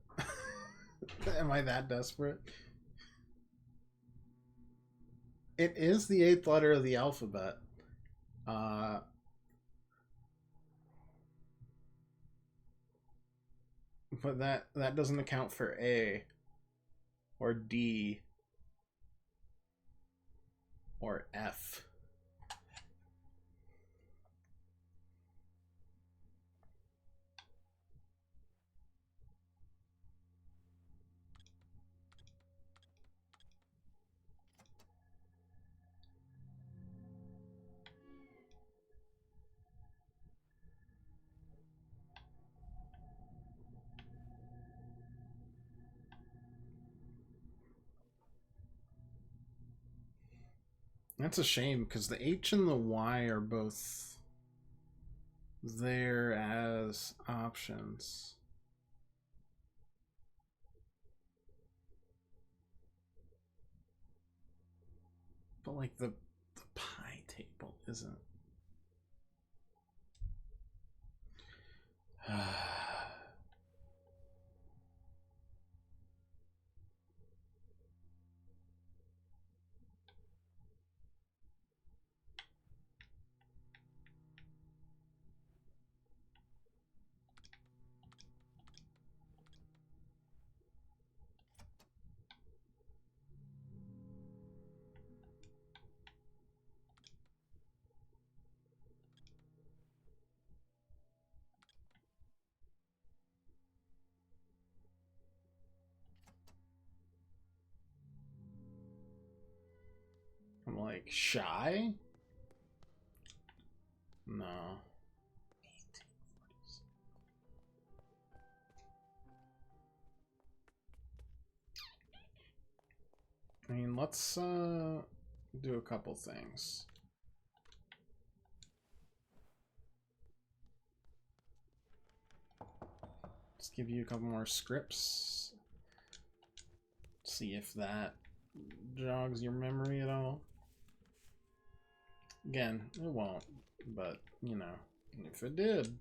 Am I that desperate? It is the 8th letter of the alphabet. But that doesn't account for A or D or F. That's a shame, because the H and the Y are both there as options. But like the pie table isn't. I'm like, shy? No. I mean, let's do a couple things. Let's give you a couple more scripts. See if that jogs your memory at all. Again, it won't, but you know, if it did,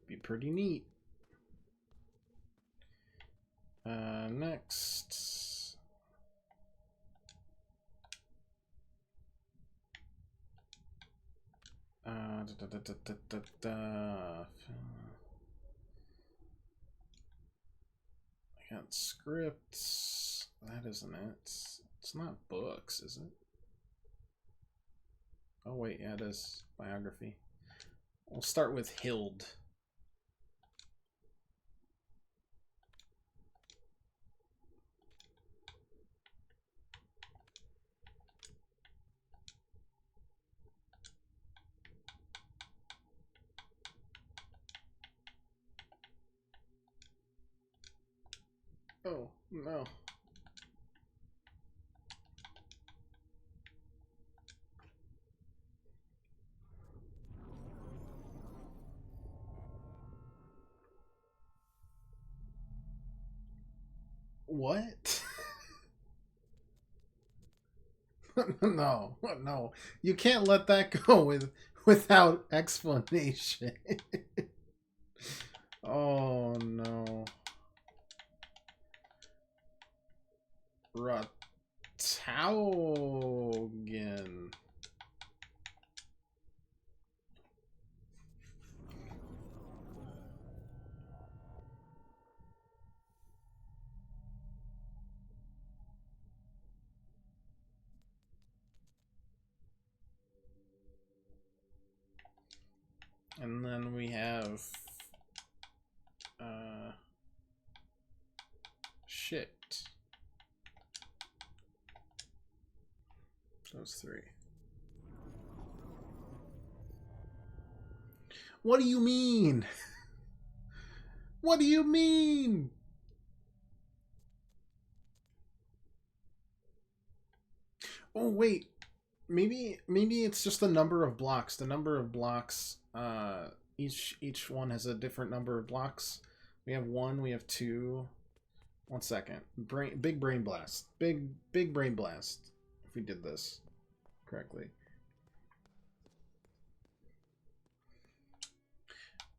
be pretty neat. Next. I got scripts. That isn't it. It's not books, is it? Oh wait, yeah, it is. Biography. We'll start with Hild. Oh, no. What? No, no. You can't let that go without explanation. Oh, no. Rataugen. And then we have shit. Those three. What do you mean? What do you mean? Oh wait. Maybe it's just the number of blocks. The number of blocks each one has a different number of blocks. We have 1, we have 2. 1 second. Big brain blast. Big brain blast. If we did this correctly.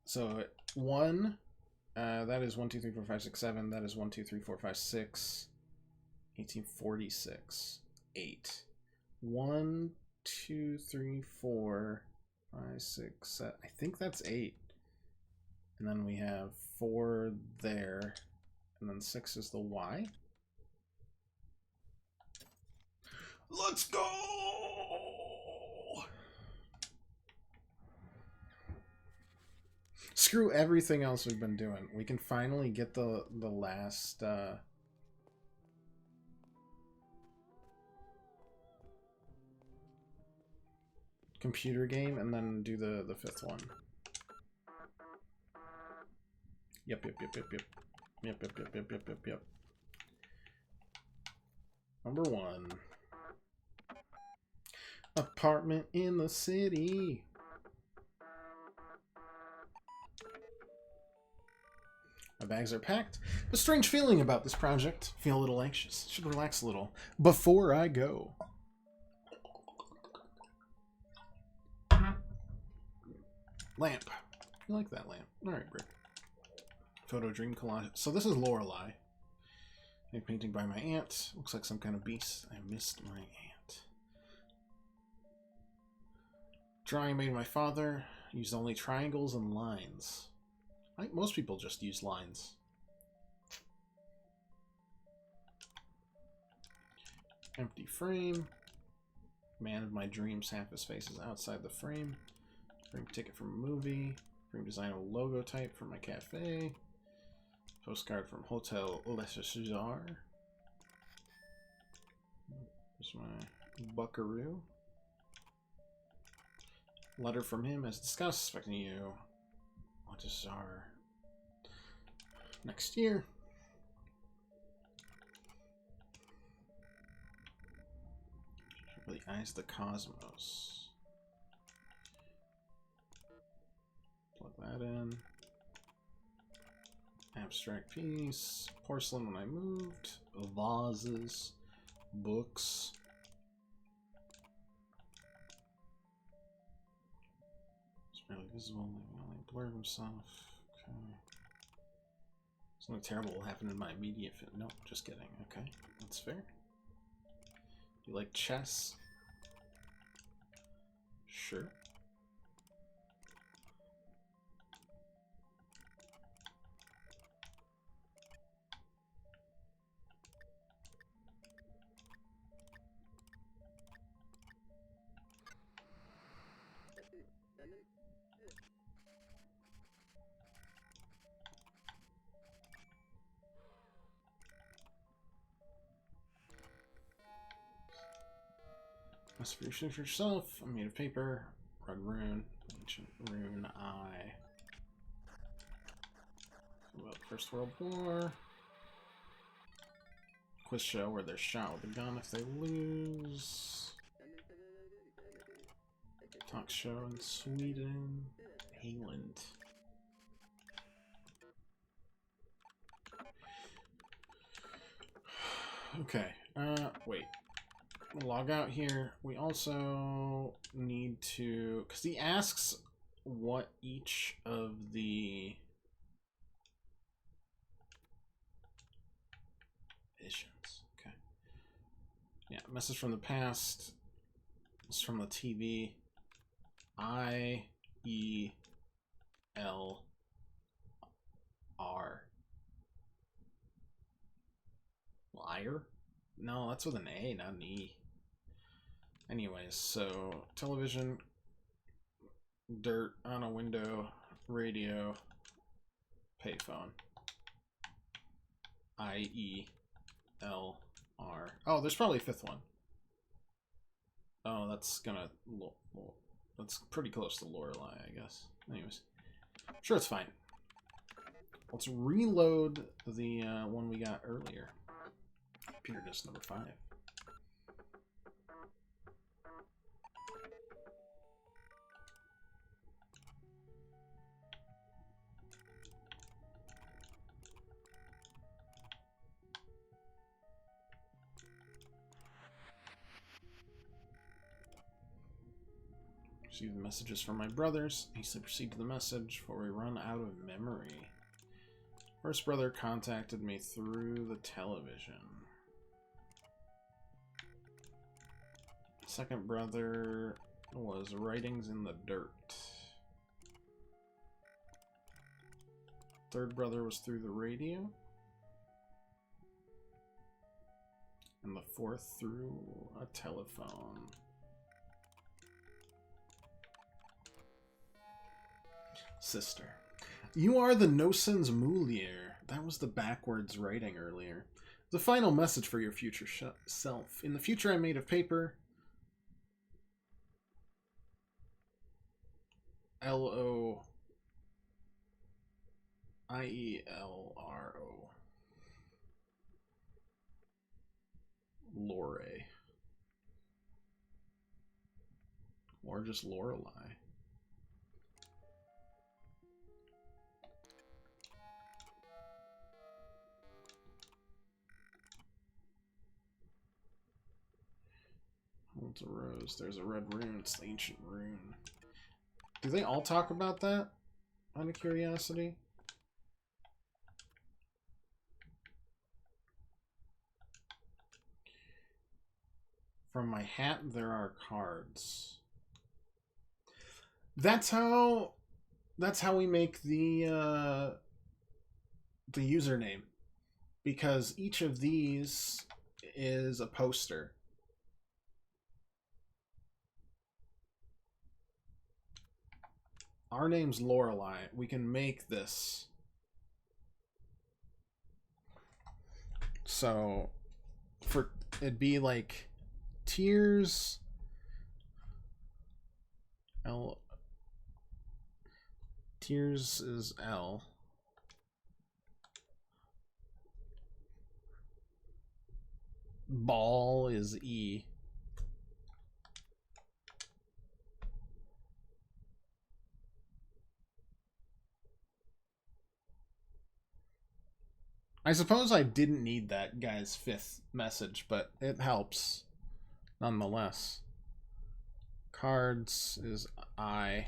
So 1, that is 1, 2, 3, 4, 5, 6, 7. That is 1, 2, 3, 4, 5, 6. 1846. 8. 1, 2, 3, 4, 5, 6, 7. I think that's 8. And then we have 4 there. And then 6 is the Y. Let's go! Screw everything else we've been doing. We can finally get the last computer game and then do the 5th one. Yep. Number 1. Apartment in the city. My bags are packed. A strange feeling about this project. Feel a little anxious. Should relax a little before I go. Lamp. You like that lamp? Alright, Brick. Photo dream collage. So this is Lorelei. A painting by my aunt. Looks like some kind of beast. I missed my aunt. Drawing made my father. Used only triangles and lines. I think most people just use lines. Empty frame. Man of my dreams, half his face is outside the frame. Frame ticket from a movie. Frame design a logo type for my cafe. Postcard from Hotel Les César. There's my buckaroo. Letter from him as discussed. Expecting you. What is our next year? The eyes of the cosmos. Plug that in. Abstract piece. Porcelain when I moved. Vases. Books. It's barely visible. Only blur himself. Okay. Something terrible will happen in my immediate fit. Nope, just kidding. Okay, that's fair. You like chess? Sure. Inspiration for yourself. I'm made of paper. Red rune. Ancient rune eye. About First World War. Quiz show where they're shot with a gun if they lose. Talk show in Sweden. England. Okay. Wait. Log out here. We also need to, because he asks what each of the visions. Okay. Yeah, message from the past. It's from the TV. I-E-L-R. Liar? No, that's with an A, not an E. Anyways, so television, dirt on a window, radio, payphone. I-E-L-R. Oh, there's probably a fifth one. Oh, that's gonna... That's pretty close to Lorelei, I guess. Anyways. Sure, it's fine. Let's reload the one we got earlier. Computer disk number 5. Receive the messages from my brothers. Hastily proceed to the message before we run out of memory. First brother contacted me through the television. Second brother was writings in the dirt. Third brother was through the radio. And the fourth through a telephone. Sister. You are the Nosens Mulier. That was the backwards writing earlier. The final message for your future self. In the future I made of paper. L-O-I-E-L-R-O. Lorelei. just Lorelei. What's a rose? There's a red rune. It's the ancient rune. Do they all talk about that? Out of curiosity? From my hat, there are cards. That's how we make the username, because each of these is a poster. Our name's Lorelei. We can make this. So it'd be like Tears L. Tears is L. Ball is E. I suppose I didn't need that guy's 5th message, but it helps nonetheless. Cards is I.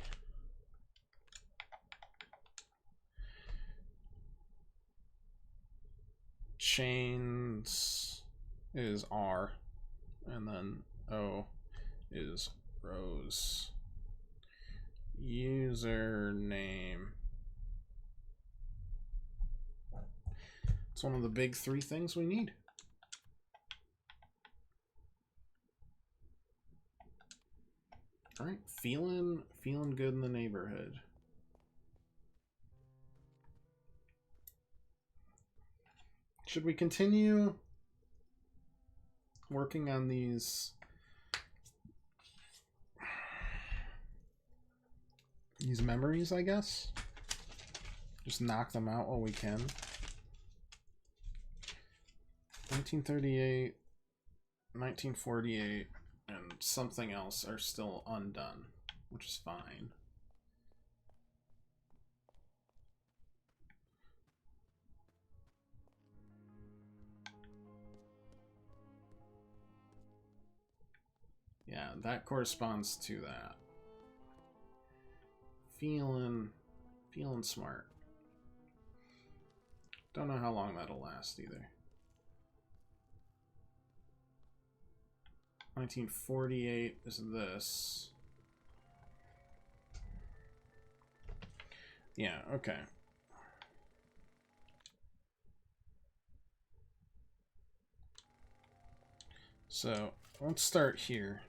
Chains is R. And then O is Rose. Username. It's one of the big 3 things we need. All right, feeling good in the neighborhood. Should we continue working on these memories, I guess? Just knock them out while we can. 1938, 1948, and something else are still undone, which is fine. Yeah, that corresponds to that. Feeling smart. Don't know how long that'll last either. 1948 is this. Yeah, okay. So let's start here.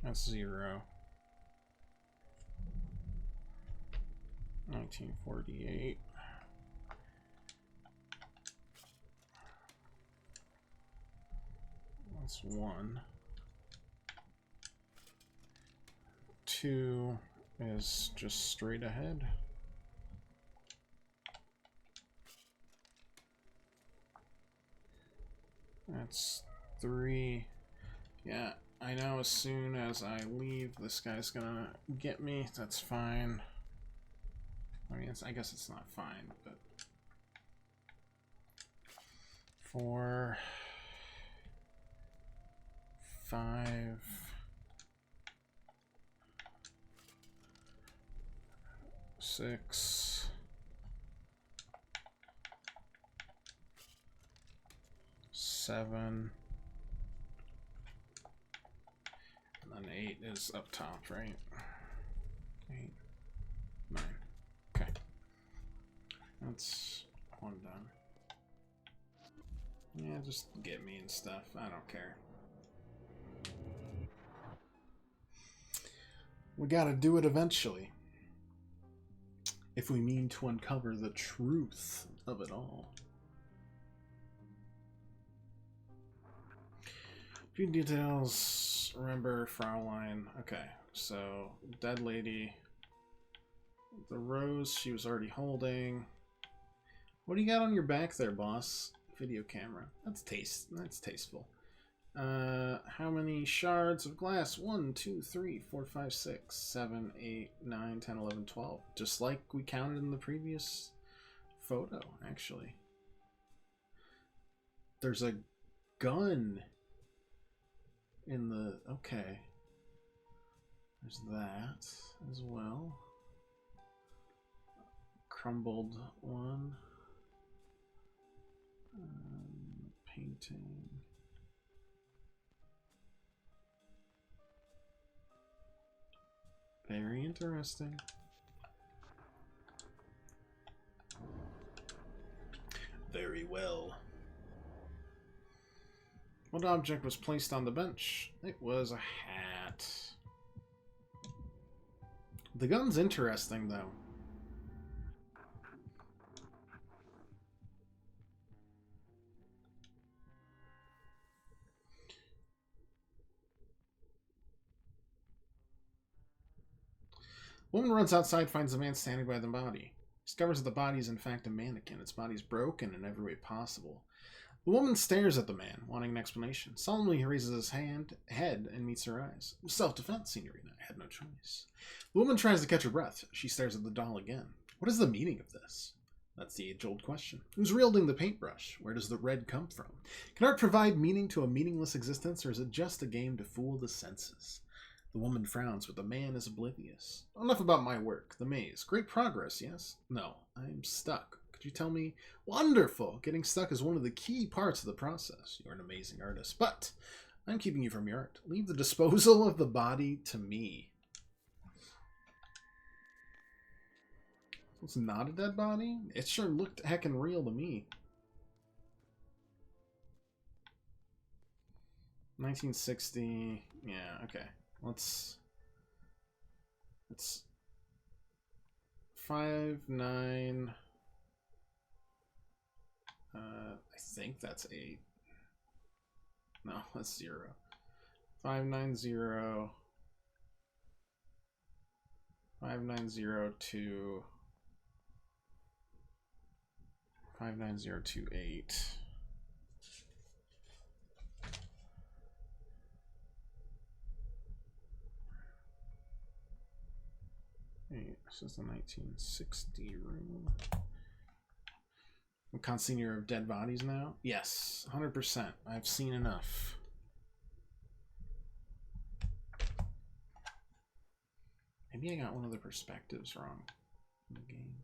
That's 0. 1948. That's 1. 2 is just straight ahead. That's 3. Yeah, I know as soon as I leave, this guy's gonna get me. That's fine. I mean, I guess it's not fine, but 4, 5, 6, 7, and then 8 is up top, right? 8, 9. Okay. That's 1 done. Yeah, just get me and stuff. I don't care. We gotta do it eventually. If we mean to uncover the truth of it all. Few details. Remember Fraulein. Okay, so dead lady. The rose she was already holding. What do you got on your back there, boss? Video camera. That's tasteful. How many shards of glass? 1, 2, 3, 4, 5, 6, 7, 8, 9, 10, 11, 12. Just like we counted in the previous photo, actually. There's a gun in the... Okay. There's that as well. Crumbled one. Painting. Very interesting. Very well. What object was placed on the bench? It was a hat. The gun's interesting, though. Woman runs outside, finds a man standing by the body. Discovers that the body is in fact a mannequin. Its body is broken in every way possible. The woman stares at the man, wanting an explanation. Solemnly, he raises his head and meets her eyes. Self-defense, Signorina. I had no choice. The woman tries to catch her breath. She stares at the doll again. What is the meaning of this? That's the age-old question. Who's wielding the paintbrush? Where does the red come from? Can art provide meaning to a meaningless existence, or is it just a game to fool the senses? The woman frowns, but the man is oblivious. Enough about my work. The maze. Great progress, yes? No, I'm stuck. Could you tell me? Wonderful! Getting stuck is one of the key parts of the process. You're an amazing artist, but I'm keeping you from your art. Leave the disposal of the body to me. It's not a dead body? It sure looked heckin' real to me. 1960. Yeah, okay. Let's 5-9. I think that's 8. No, that's 0. 590. 5902. 59028. Hey, this is the 1960 room. I'm consignor of dead bodies now? Yes, 100%. I've seen enough. Maybe I got one of the perspectives wrong in the game.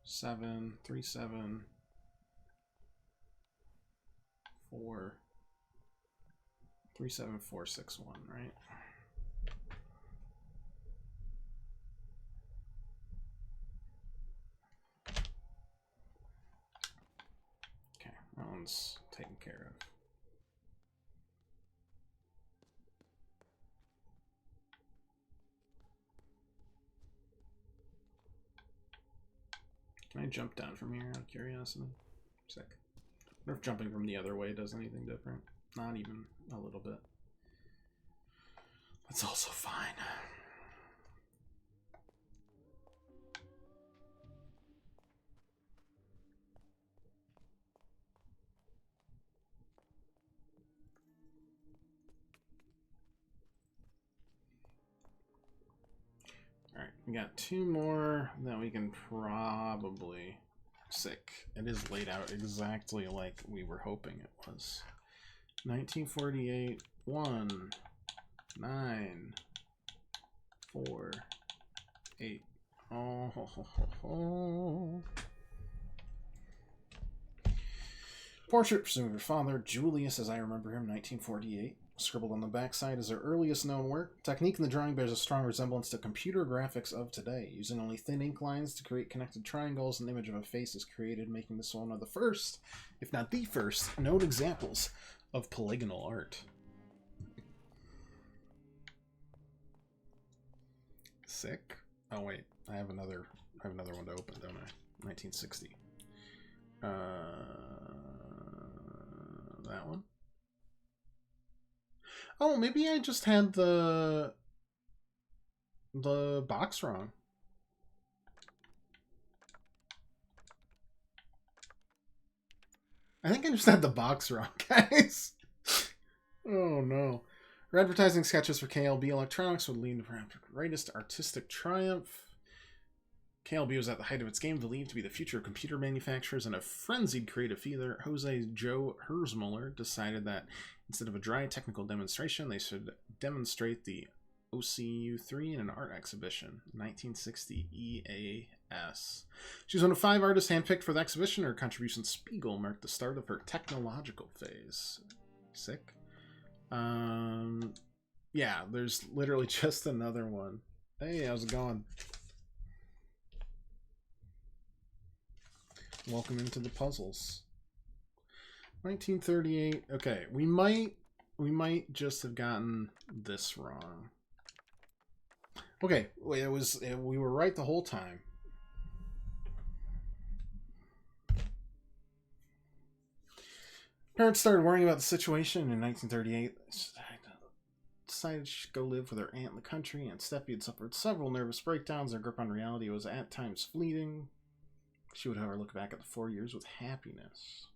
7, 3, 7, 4, 3, 7, 4, 6, 1, right? Okay, that one's taken care of. Can I jump down from here out of curiosity? Sick. I wonder if jumping from the other way does anything different. Not even a little bit. That's also fine. Alright, we got 2 more that we can probably... Sick. It is laid out exactly like we were hoping it was. 1948, 1, 9, 4, 8. Oh, ho, ho, ho, ho. Portrait presumed her father, Julius, as I remember him, 1948. Scribbled on the backside is her earliest known work. Technique in the drawing bears a strong resemblance to computer graphics of today. Using only thin ink lines to create connected triangles, an image of a face is created, making this one of the first, if not the first, known examples of polygonal art. Sick. Oh wait, I have another one to open, don't I? 1960. That one. Oh, maybe I just had the box wrong. I think I just had the box wrong, guys. Oh no. Her advertising sketches for KLB Electronics would lead to perhaps her greatest artistic triumph. KLB was at the height of its game, believed to be the future of computer manufacturers, and a frenzied creative leader, Jose Joe Herzmuller, decided that instead of a dry technical demonstration, they should demonstrate the OCU3 in an art exhibition, 1960 EAS. She was one of 5 artists handpicked for the exhibition. Her contribution, Spiegel, marked the start of her technological phase. Sick. Yeah, there's literally just another one. Hey, how's it going? Welcome into the puzzles. 1938. Okay, we might just have gotten this wrong. Okay, we were right the whole time. Parents started worrying about the situation in 1938. Decided she should go live with her aunt in the country. Aunt Steffi had suffered several nervous breakdowns. Her grip on reality was at times fleeting. She would, however, look back at the 4 years with happiness.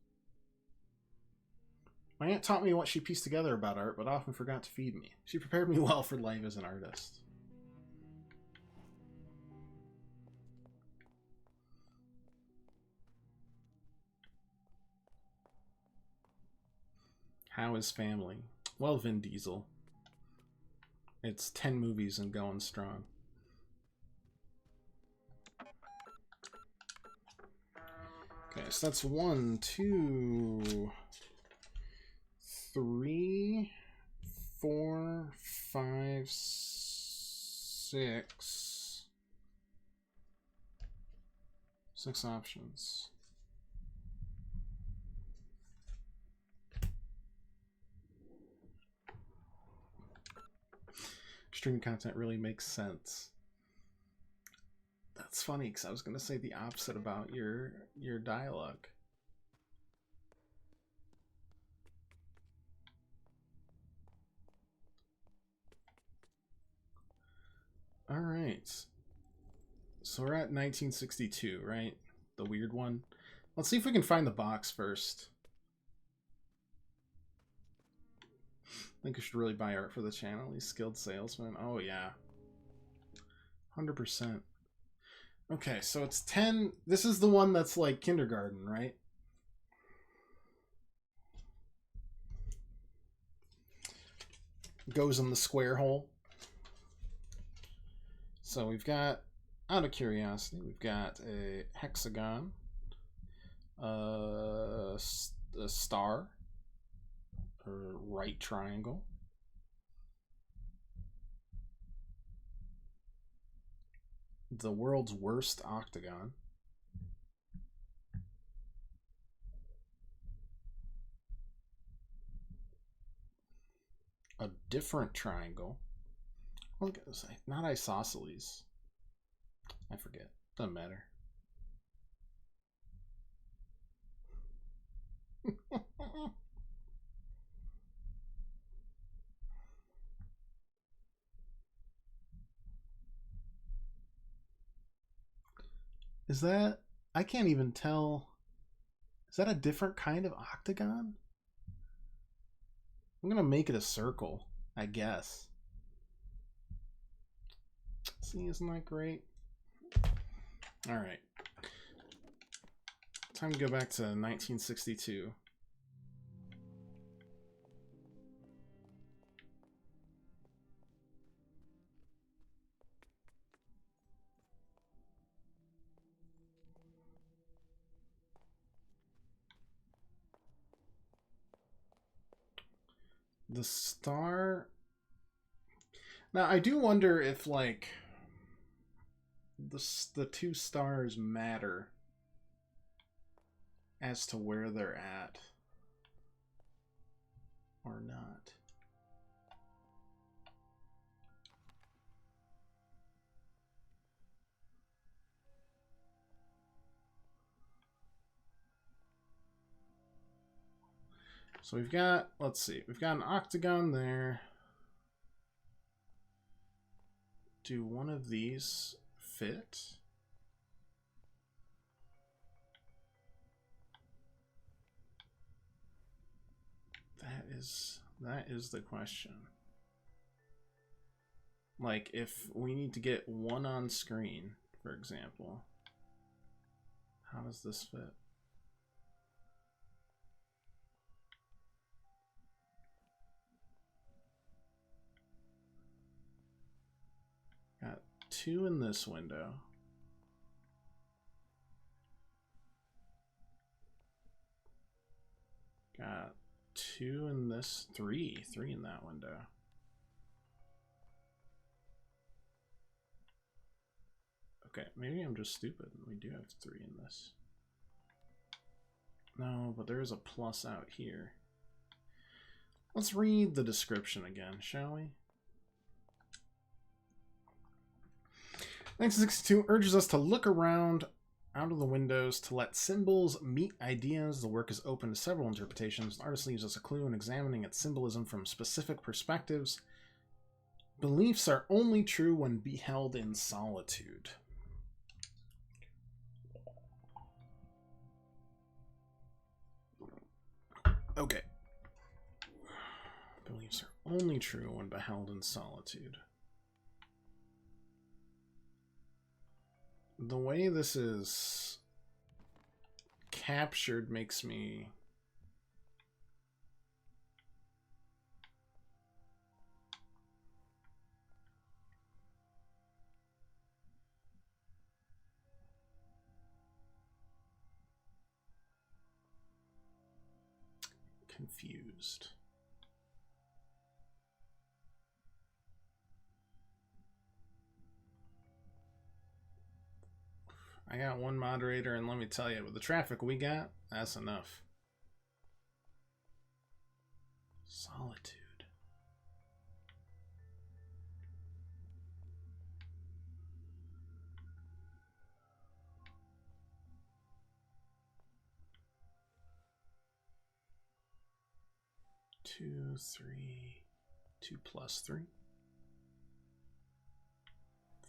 My aunt taught me what she pieced together about art, but often forgot to feed me. She prepared me well for life as an artist. How is family? Well, Vin Diesel. It's 10 movies and going strong. Okay, so that's 1, 2, 3, 4, 5, 6. 6 options. Streaming content really makes sense. That's funny, because I was going to say the opposite about your dialogue. All right. So we're at 1962, right? The weird one. Let's see if we can find the box first. I think we should really buy art for the channel. He's skilled salesman. Oh, yeah. 100%. Okay, so it's 10. This is the one that's like kindergarten, right? Goes in the square hole. So we've got, out of curiosity, we've got a hexagon, a star, a right triangle, the world's worst octagon, a different triangle. Look at this, not isosceles. I forget. Doesn't matter. Is that... I can't even tell. Is that a different kind of octagon? I'm gonna make it a circle, I guess. See, isn't that great? Alright. Time to go back to 1962. The star... Now, I do wonder if, like, the 2 stars matter as to where they're at or not. So we've got, let's see, we've got an octagon there. Do one of these fit? is the question. Like, if we need to get one on screen, for example, how does this fit? Got 2 in this window. Got 2 in this, 3 in that window. Okay, maybe I'm just stupid. We do have 3 in this. No, but there is a plus out here. Let's read the description again, shall we? 1962 urges us to look around out of the windows to let symbols meet ideas. The work is open to several interpretations. The artist leaves us a clue in examining its symbolism from specific perspectives. Beliefs are only true when beheld in solitude. Okay. Beliefs are only true when beheld in solitude. The way this is captured makes me confused. I got one moderator, and let me tell you, with the traffic we got, that's enough. Solitude. Two, 3, 2 plus 3.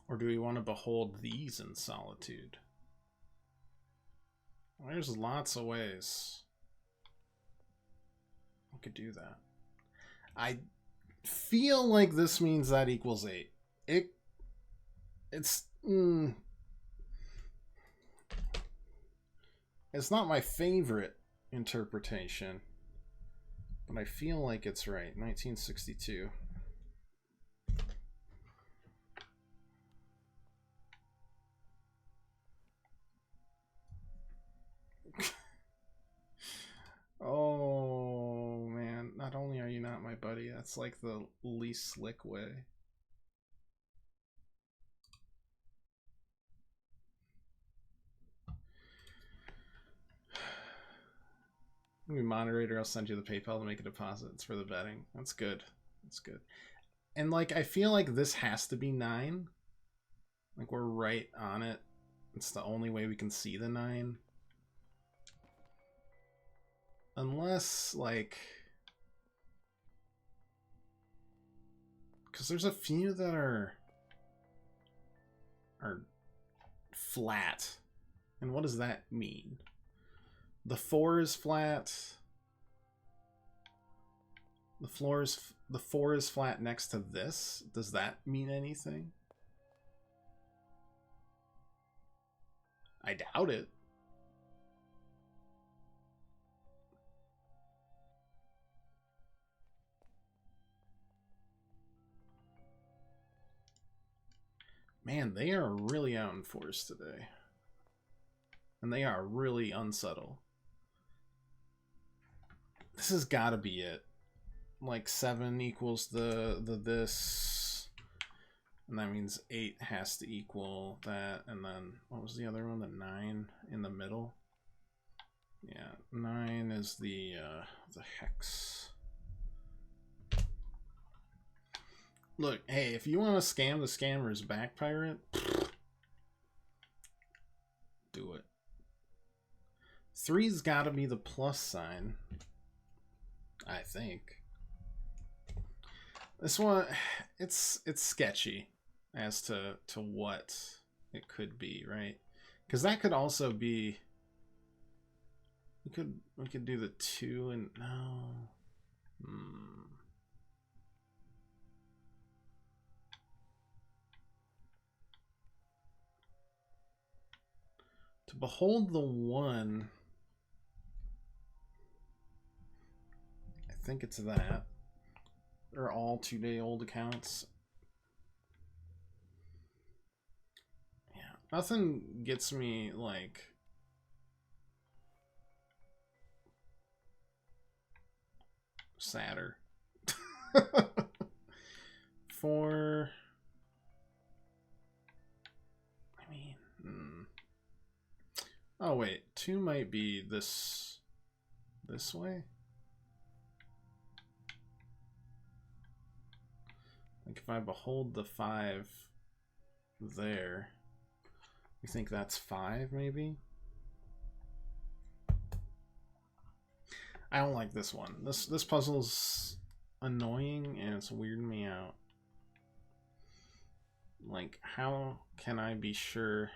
Or do we want to behold these in solitude? Well, there's lots of ways we could do that. I feel like this means that equals 8. It's not my favorite interpretation, but I feel like it's right. 1962. Oh, man. Not only are you not my buddy, that's like the least slick way. Maybe moderator, I'll send you the PayPal to make a deposit. It's for the betting. That's good. That's good. And like, I feel like this has to be 9. Like, we're right on it. It's the only way we can see the 9. Unless, like... Because there's a few that are flat. And what does that mean? The 4 is flat. The 4 is flat next to this. Does that mean anything? I doubt it. Man, they are really out in force today. And they are really unsubtle. This has got to be it. Like 7 equals the this. And that means 8 has to equal that. And then, what was the other one? The 9 in the middle? Yeah, 9 is the hex. Look, hey, if you want to scam the scammer's back, pirate, do it. 3's got to be the plus sign, I think. This one, it's sketchy as to what it could be, right? Because that could also be. We could do the 2 and no. To behold the one, I think it's that. They're all 2-day-old accounts. Yeah, nothing gets me like sadder. For, I mean, oh wait, 2 might be this way. Like if I behold the 5 there, you think that's 5 maybe? I don't like this one. This puzzle's annoying and it's weirding me out. Like, how can I be sure?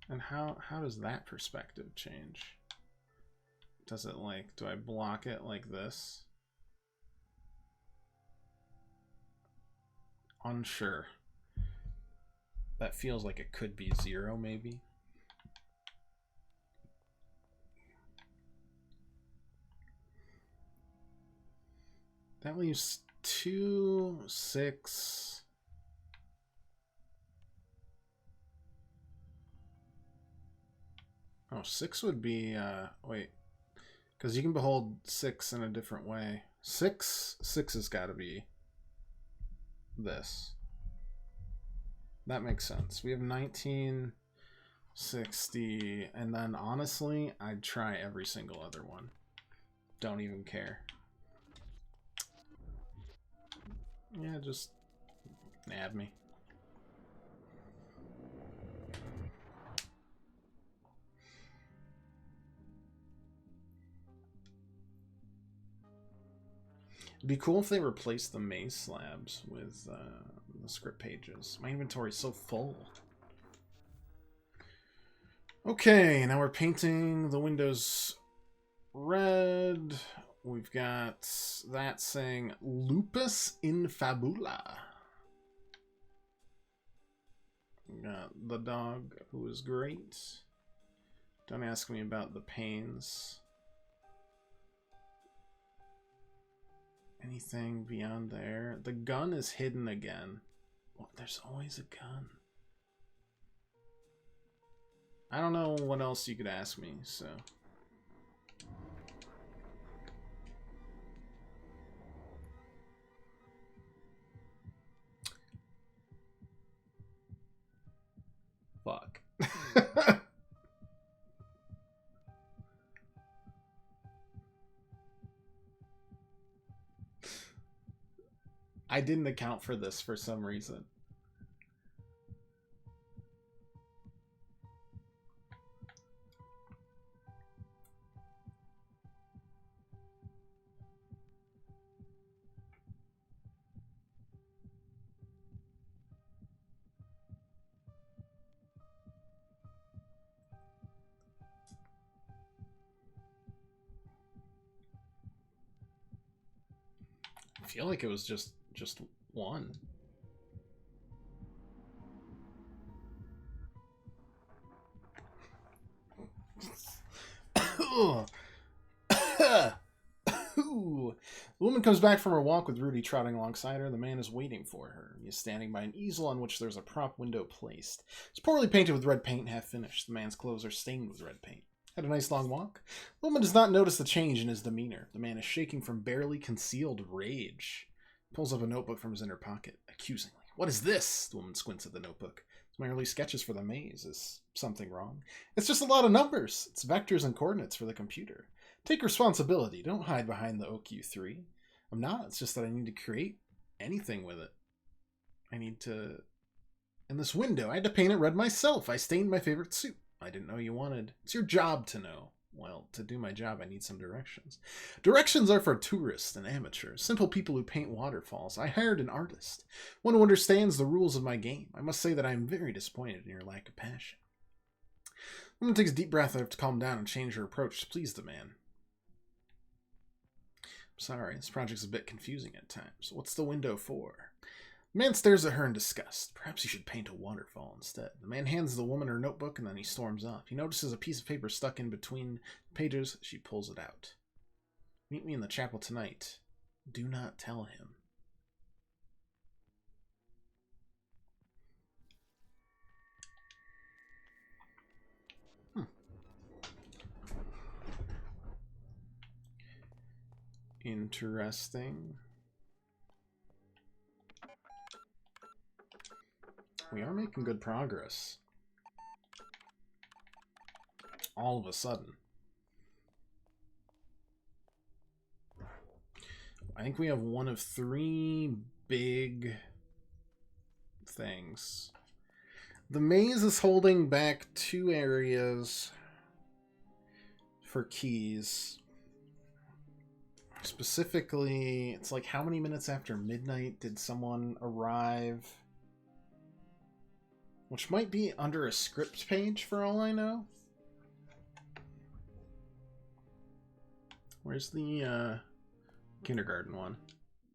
And how does that perspective change? Does it like, do I block it like this? Unsure. That feels like it could be 0 maybe. That leaves 2, 6. Oh, 6 would be, wait. Because you can behold 6 in a different way. 6 has got to be this. That makes sense. We have 19, 60, and then honestly, I'd try every single other one. Don't even care. Yeah, just add me. It'd be cool if they replaced the maze slabs with the script pages. My inventory's so full. Okay, now we're painting the windows red. We've got that saying Lupus in Fabula. We got the dog, who is great. Don't ask me about the pains. Anything beyond there? The gun is hidden again. Well, there's always a gun. I don't know what else you could ask me, so. Fuck. I didn't account for this for some reason. I feel like it was just one. The woman comes back from her walk with Rudy trotting alongside her. The man is waiting for her. He is standing by an easel on which there's a prop window placed. It's poorly painted with red paint, half finished. The man's clothes are stained with red paint. Had a nice long walk. The woman does not notice the change in his demeanor. The man is shaking from barely concealed rage. He pulls up a notebook from his inner pocket, accusingly. What is this? The woman squints at the notebook. It's my early sketches for the maze. Is something wrong? It's just a lot of numbers. It's vectors and coordinates for the computer. Take responsibility. Don't hide behind the OQ3. I'm not. It's just that I need to create anything with it. I need to... In this window, I had to paint it red myself. I stained my favorite suit. I didn't know you wanted. It's your job to know. Well, to do my job, I need some directions. Directions are for tourists and amateurs, simple people who paint waterfalls. I hired an artist, one who understands the rules of my game. I must say that I am very disappointed in your lack of passion. Woman takes a deep breath to calm down and change her approach to please the man. Sorry, this project's a bit confusing at times. What's the window for? The man stares at her in disgust. Perhaps he should paint a waterfall instead. The man hands the woman her notebook and then he storms off. He notices a piece of paper stuck in between pages. She pulls it out. Meet me in the chapel tonight. Do not tell him. Interesting. We are making good progress. All of a sudden. I think we have one of 3 big things. The maze is holding back 2 areas for keys. Specifically, it's like how many minutes after midnight did someone arrive? Which might be under a script page for all I know. Where's the kindergarten one?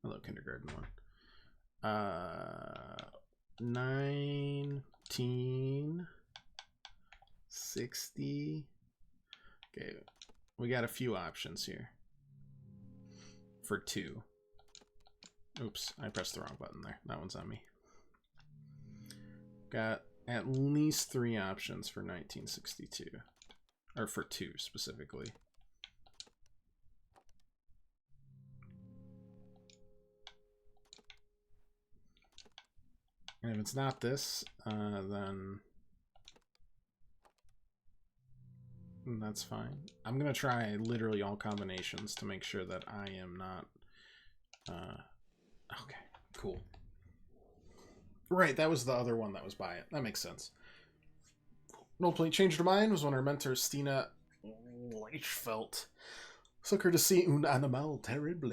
Hello, kindergarten one. 1960. Okay, we got a few options here. For 2. Oops, I pressed the wrong button there. That one's on me. Got at least 3 options for 1962. Or for 2 specifically. And if it's not this, then that's fine. I'm going to try literally all combinations to make sure that I am not... okay, cool. Right, that was the other one that was by it. That makes sense. Roleplay changed her mind was when her mentor, Stina Leichfeld, took her to see Un Animal Terrible.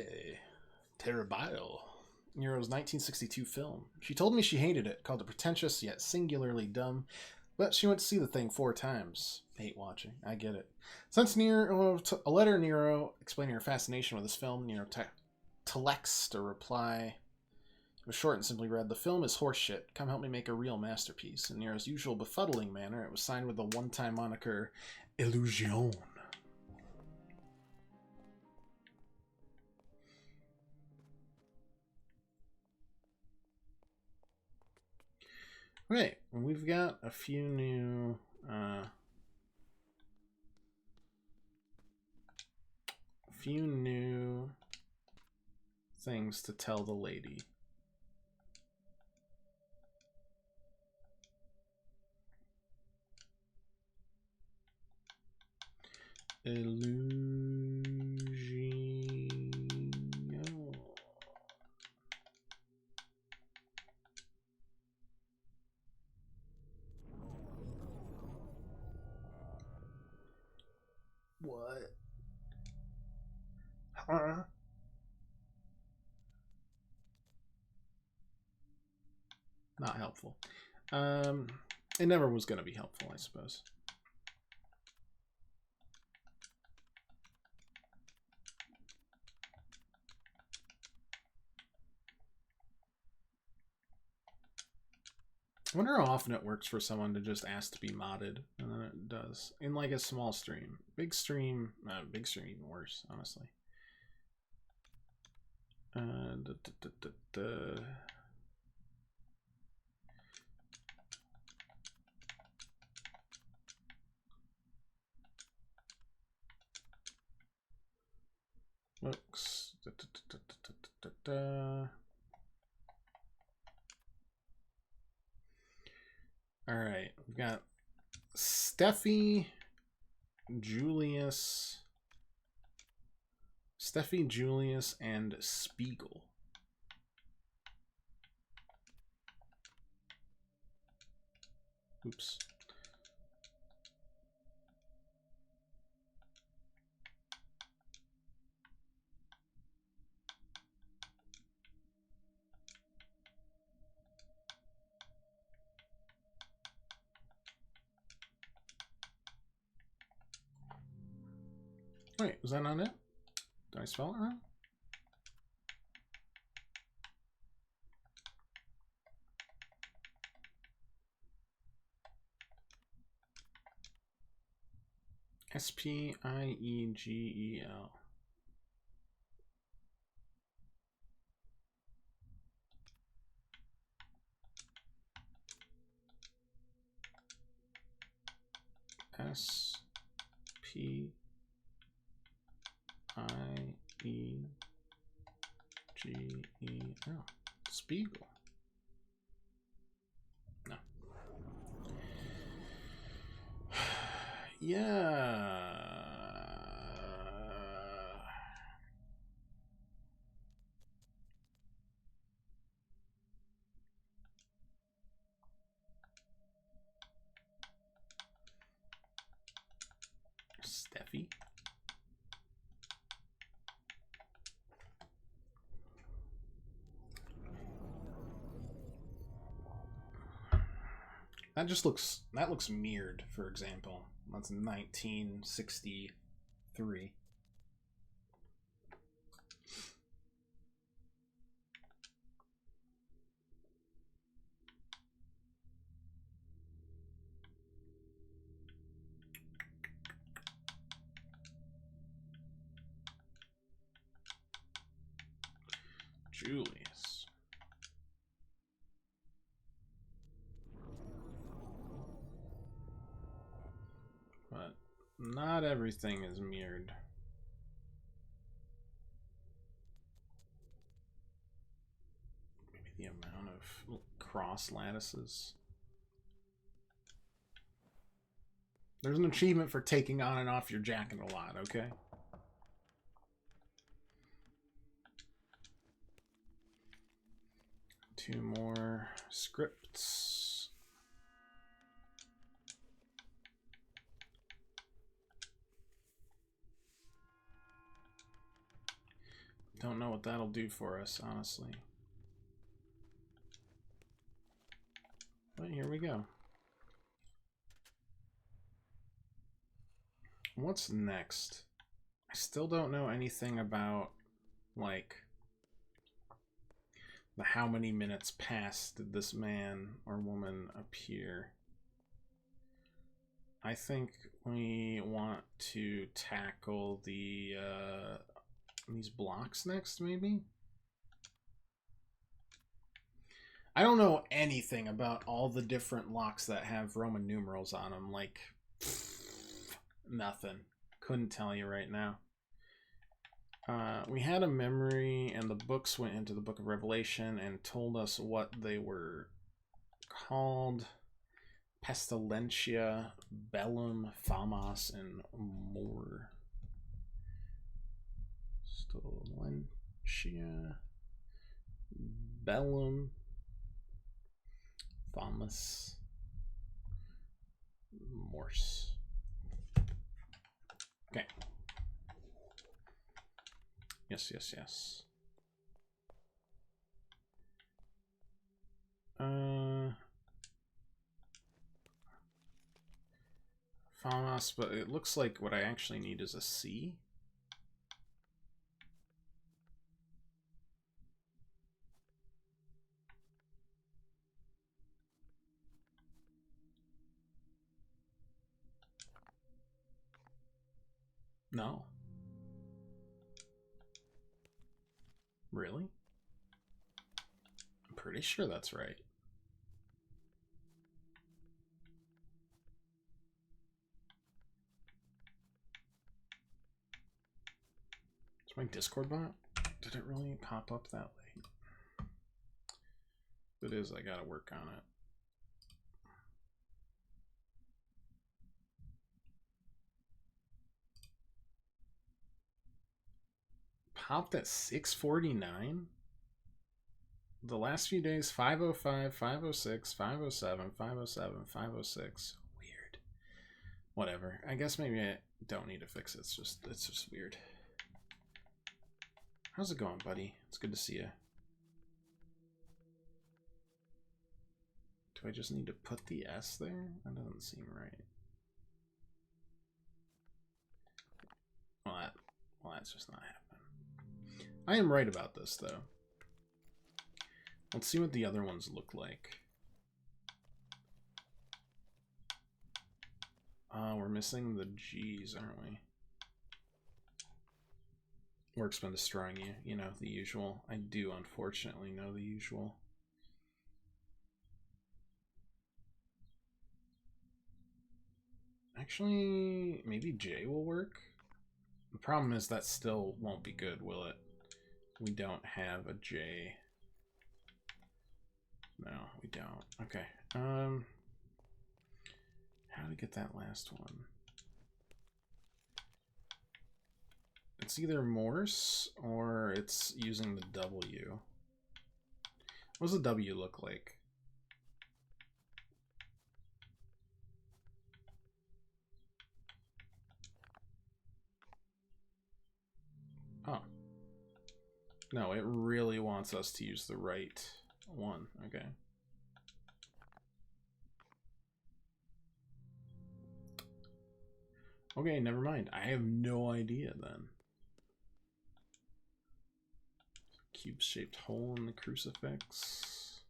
Nero's 1962 film. She told me she hated it, called it pretentious yet singularly dumb, but she went to see the thing 4 times. Hate watching. I get it. Since Nero, a letter Nero explaining her fascination with this film, Nero telexed a reply. It was short and simply read, "The film is horseshit. Come help me make a real masterpiece." In Nero's usual befuddling manner, it was signed with the one-time moniker, Illusion. Okay, we've got a few new things to tell the lady. Illusion. What? Huh? Not helpful. It never was going to be helpful, I suppose. I wonder how often it works for someone to just ask to be modded, and then it does. In like a small stream. Big stream even worse, honestly. Looks. All right, we've got Steffi Julius, and Spiegel. Oops. Wait, was that not it? Did I spell it wrong? Spiegel. Spiegel. Spiegel. No. Yeah. Steffi. That looks mirrored, for example. That's 1963. Julius. But not everything is mirrored. Maybe the amount of cross lattices. There's an achievement for taking on and off your jacket a lot, okay? Two more scripts. Don't know what that'll do for us, honestly. But here we go. What's next? I still don't know anything about, like, the how many minutes past did this man or woman appear. I think we want to tackle the these blocks next, maybe? I don't know anything about all the different locks that have Roman numerals on them. Like, nothing. Couldn't tell you right now. We had a memory, and the books went into the Book of Revelation and told us what they were called. Pestilentia, Bellum, Famas, and more. Pestilentia, Bellum, Famas, Morse. Okay. Yes, yes, yes. Famas, but it looks like what I actually need is a C. No. Really? I'm pretty sure that's right. Is my Discord bot? Did it really pop up that late? If it is, I gotta work on it. Popped at 6:49? The last few days, 5:05, 5:06, 5:07, 5:07, 5:06. Weird. Whatever. I guess maybe I don't need to fix it. It's just weird. How's it going, buddy? It's good to see you. Do I just need to put the S there? That doesn't seem right. Well, that's just not happening. I am right about this, though. Let's see what the other ones look like. We're missing the G's, aren't we? Work's been destroying you. You know, the usual. I do, unfortunately, know the usual. Actually, maybe J will work. The problem is that still won't be good, will it? We don't have a J. No, we don't. Okay. How to get that last one? It's either Morse or it's using the W. What does the W look like? Oh. No, it really wants us to use the right one. Okay. Okay, never mind. I have no idea then. Cube-shaped hole in the crucifix.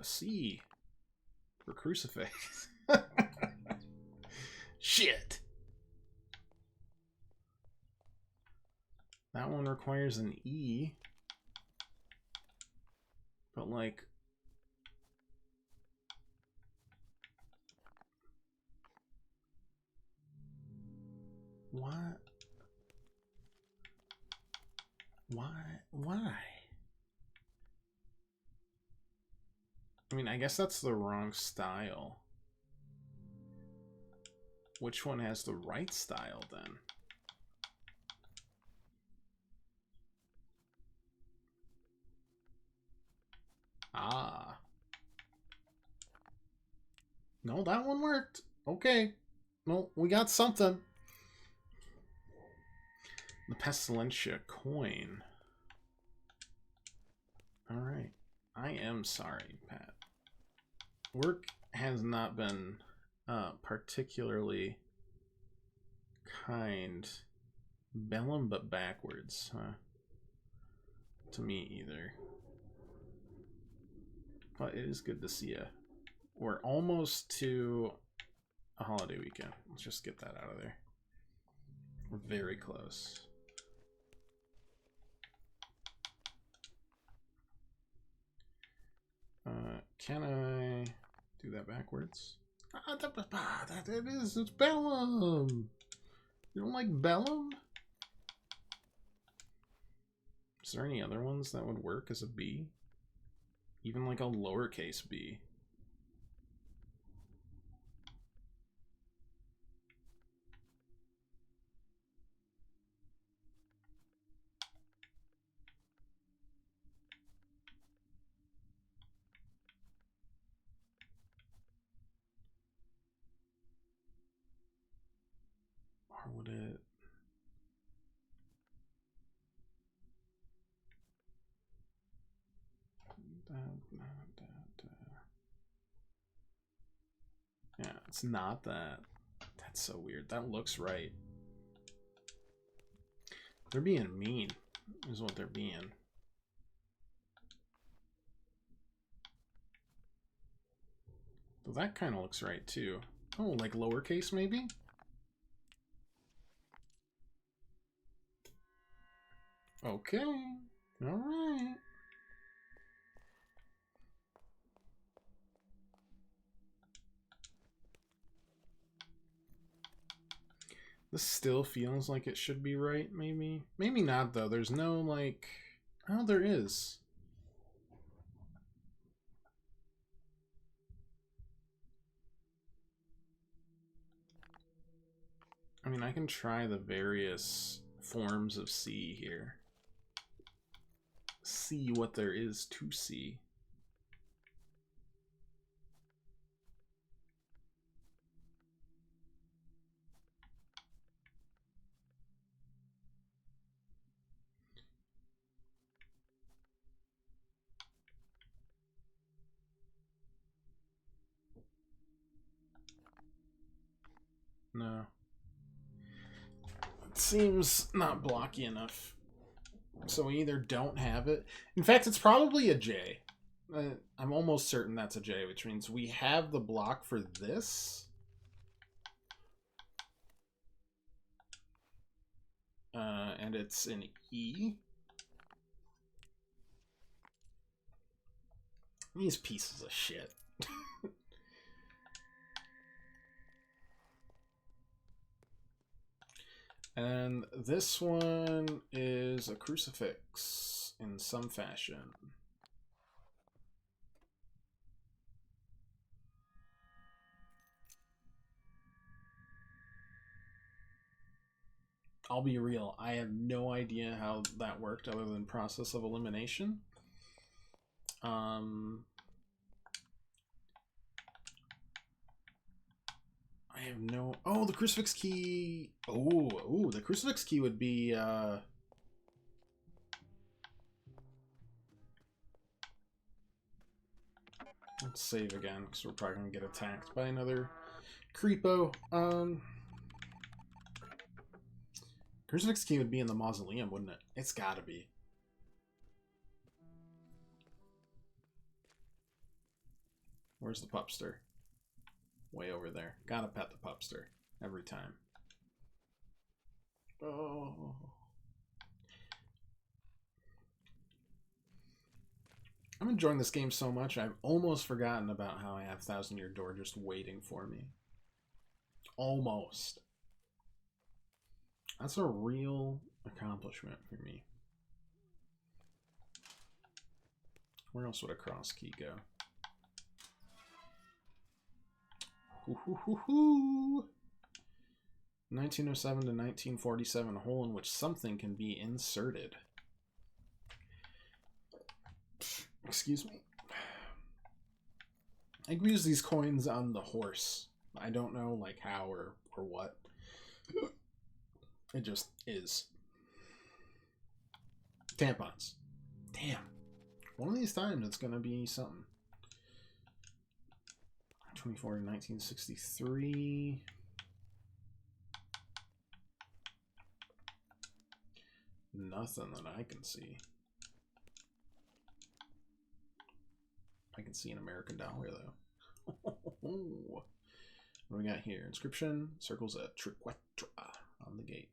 C for crucifix. Shit. That one requires an E. But like, what? Why? I mean, I guess that's the wrong style. Which one has the right style then? Ah. No, that one worked. Okay. Well, we got something. The Pestilentia coin. Alright. I am sorry, Pat. Work has not been particularly kind. Bellum but backwards, huh? To me either. But it is good to see you. We're almost to a holiday weekend. Let's just get that out of there. We're very close. Can I do that backwards? That it is. It's Bellum. You don't like Bellum? Is there any other ones that would work as a B? Even like a lowercase b. Or would it... Yeah, it's not that. That's so weird. That looks right. They're being mean, is what they're being. So that kind of looks right too. Oh, like lowercase maybe? Okay. Alright. This still feels like it should be right, maybe? Maybe not, though. There's no, like... Oh, there is. I mean, I can try the various forms of C here. See what there is to see. No. It seems not blocky enough. So we either don't have it. In fact, it's probably a J. I'm almost certain that's a J, which means we have the block for this. And it's an E. These pieces of shit. And this one is a crucifix in some fashion. I'll be real, I have no idea how that worked other than process of elimination. I have no... Oh, the crucifix key... Oh, the crucifix key would be... Let's save again, because we're probably going to get attacked by another creepo. Crucifix key would be in the mausoleum, wouldn't it? It's gotta be. Where's the pupster? Way over there. Gotta pet the pupster. Every time. Oh. I'm enjoying this game so much, I've almost forgotten about how I have Thousand Year Door just waiting for me. Almost. That's a real accomplishment for me. Where else would a cross key go? 1907 to 1947, a hole in which something can be inserted. Excuse me. I can use these coins on the horse. I don't know like how or what. It just is. Tampons. Damn. One of these times it's gonna be something. 24 in 1963. Nothing that I can see. I can see an American dollar though. What do we got here? Inscription circles a triquetra on the gate.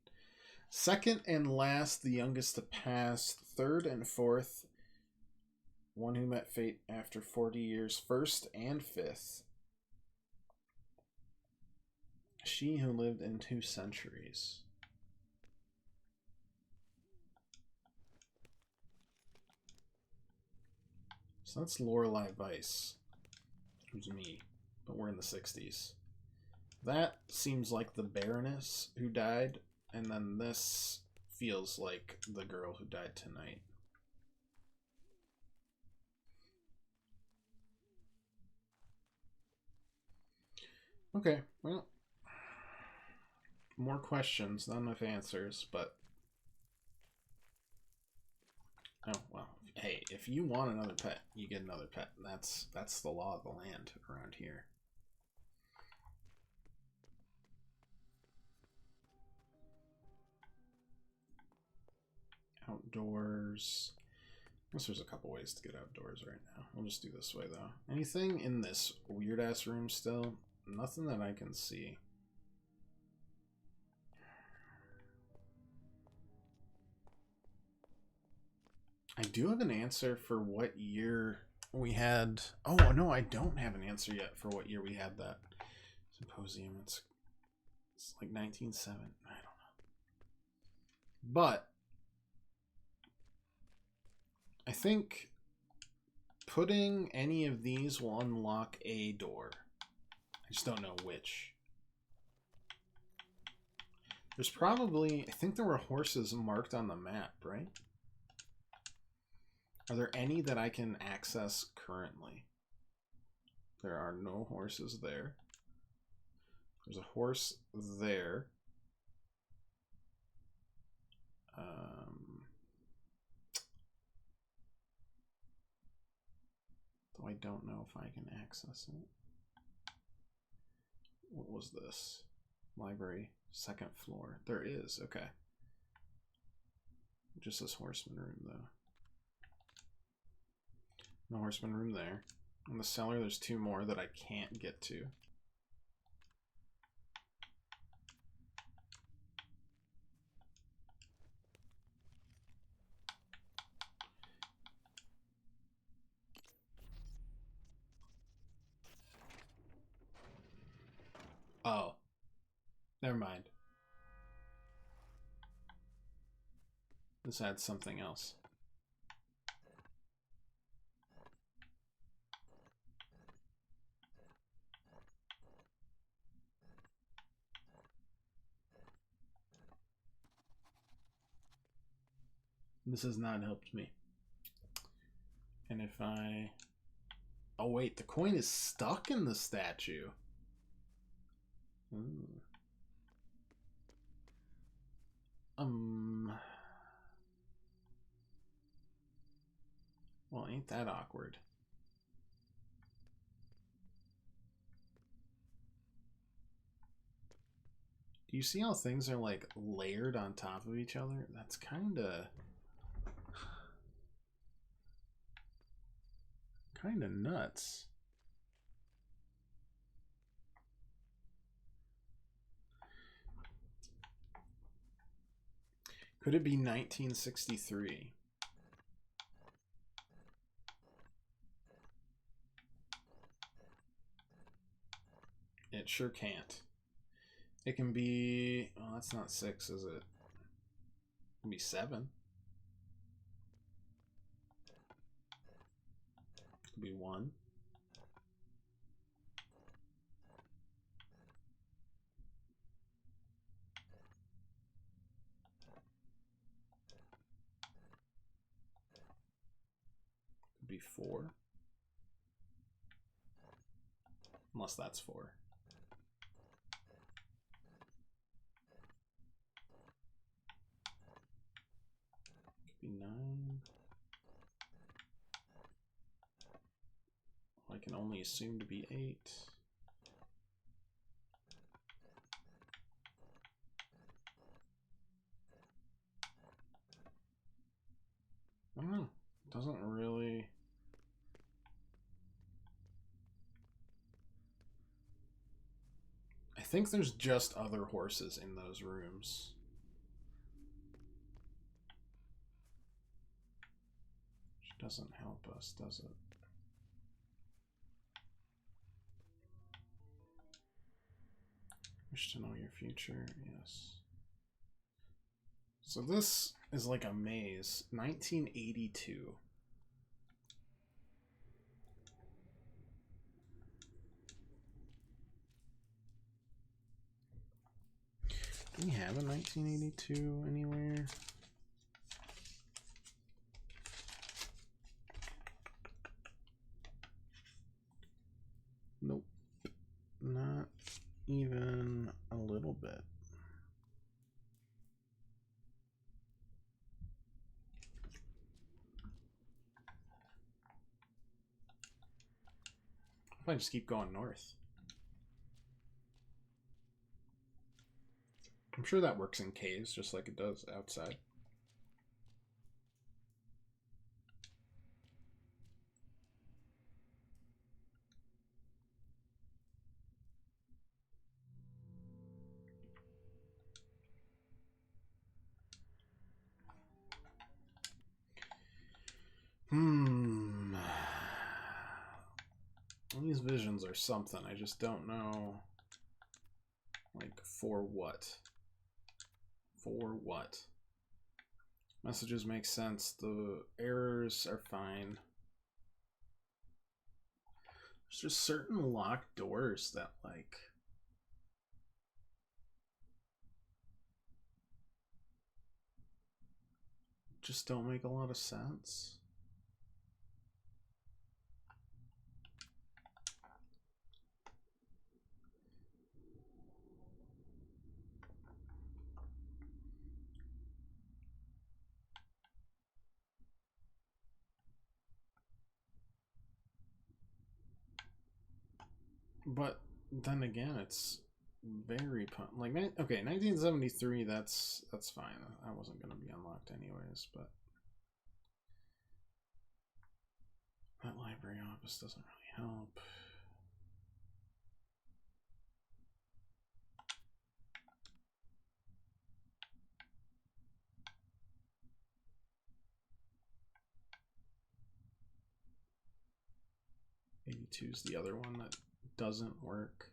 Second and last, the youngest to pass. Third and fourth, one who met fate after 40 years. First and fifth, she who lived in 2 centuries. So that's Lorelei Weiss, who's me, but we're in the 60s. That seems like the Baroness who died, and then this feels like the girl who died tonight. Okay, well, more questions, not enough answers, but... Oh, well, hey, if you want another pet, you get another pet. That's the law of the land around here. Outdoors. I guess there's a couple ways to get outdoors right now. We'll just do this way, though. Anything in this weird-ass room still? Nothing that I can see. I do have an answer for what year we had... Oh, no, I don't have an answer yet for what year we had that symposium. It's like 1907. I don't know. But I think putting any of these will unlock a door. I just don't know which. There's probably... I think there were horses marked on the map, right? Are there any that I can access currently? There are no horses there. There's a horse there. Though I don't know if I can access it. What was this? Library, second floor. There is, okay. Just this horseman room, though. No horseman room there. In the cellar, there's two more that I can't get to. Oh. Never mind. This adds something else. This has not helped me. And if I... Oh wait, the coin is stuck in the statue. Ooh. Well, ain't that awkward. Do you see how things are like layered on top of each other? That's kind of nuts. Could it be 1963? It sure can't. It can be... Oh, that's not 6, is it? It can be 7. It could be 1. It could be 4. Unless that's 4. Could be 9. I can only assume to be 8. I don't know. It doesn't really... I think there's just other horses in those rooms. Which doesn't help us, does it? Wish to know your future, yes. So this is like a maze. 1982. Do we have a 1982 anywhere? Nope. Not even a little bit. I just keep going north. I'm sure that works in caves just like it does outside. These visions are something. I just don't know. Like, for what? For what? Messages make sense. The errors are fine. There's just certain locked doors that, like... just don't make a lot of sense. But then again, it's very like okay, 1973. That's fine. I wasn't gonna be unlocked anyways, but that library office doesn't really help. '82 is the other one that doesn't work.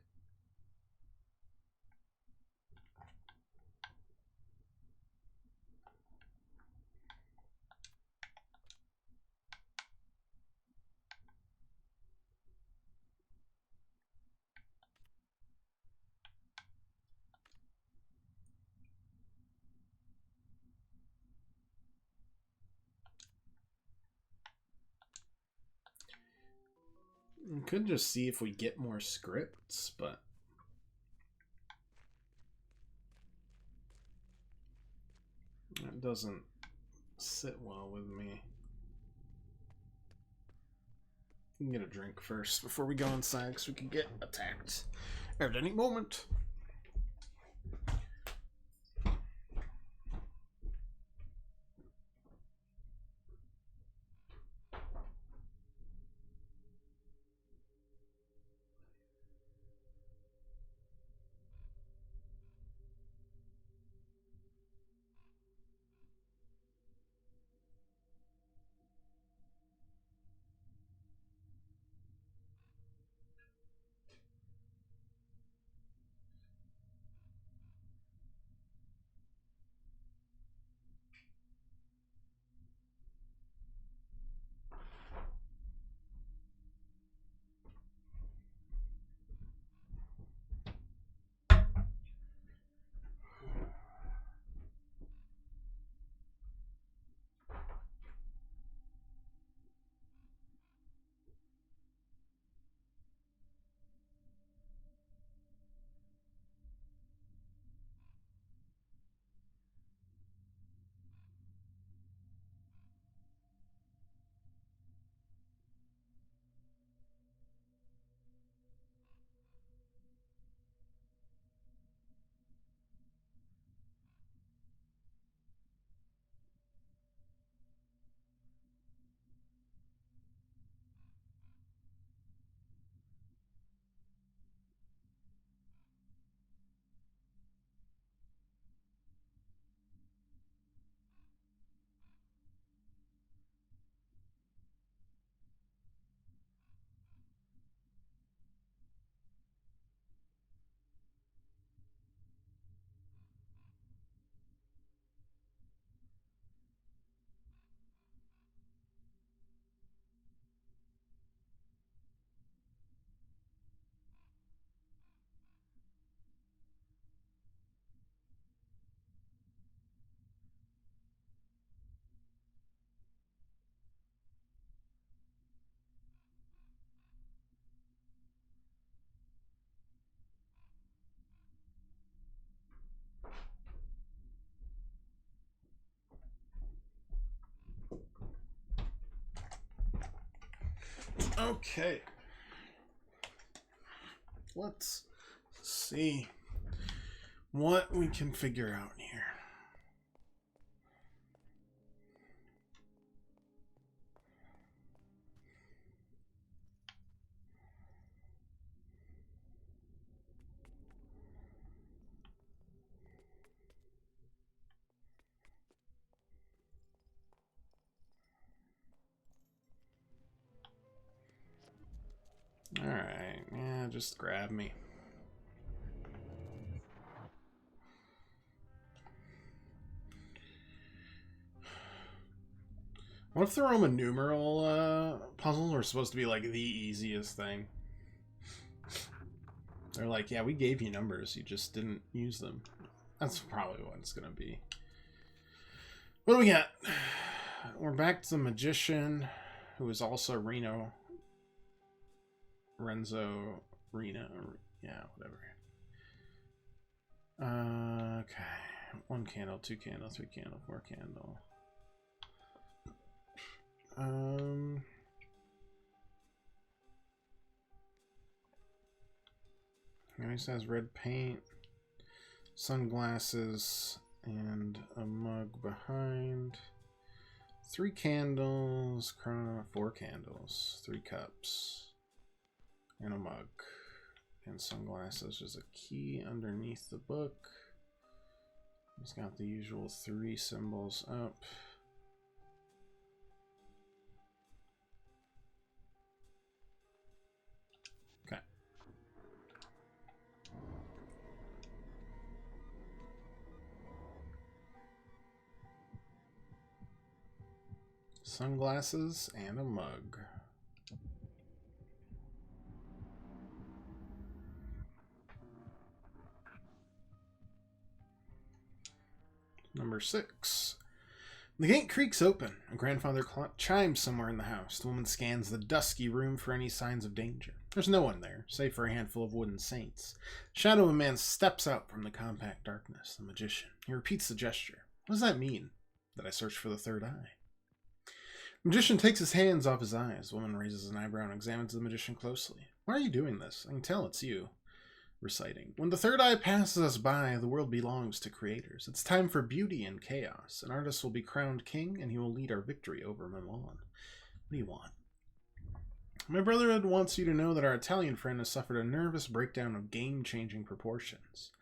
We could just see if we get more scripts, but it doesn't sit well with me. We can get a drink first before we go inside because we can get attacked at any moment. Okay. Let's see what we can figure out here. Alright, yeah, just grab me. What if the Roman numeral puzzles were supposed to be like the easiest thing? They're like, yeah, we gave you numbers, you just didn't use them. That's probably what it's gonna be. What do we got? We're back to the magician, who is also Renzo, yeah, whatever. Okay. 1 candle, 2 candle, 3 candle, 4 candle. He always has red paint, sunglasses, and a mug behind. 3 candles, 4 candles, 3 cups, and a mug, and sunglasses. There's a key underneath the book. He's got the usual 3 symbols up. Okay. Sunglasses and a mug. Number 6. The gate creaks open. A grandfather chimes somewhere in the house. The woman scans the dusky room for any signs of danger. There's no one there, save for a handful of wooden saints. The shadow of a man steps out from the compact darkness. The magician. He repeats the gesture. What does that mean? That I search for the third eye. The magician takes his hands off his eyes. The woman raises an eyebrow and examines the magician closely. Why are you doing this? I can tell it's you. Reciting. When the third eye passes us by, the world belongs to creators. It's time for beauty and chaos. An artist will be crowned king, and he will lead our victory over Milan. What do you want? My brotherhood wants you to know that our Italian friend has suffered a nervous breakdown of game-changing proportions.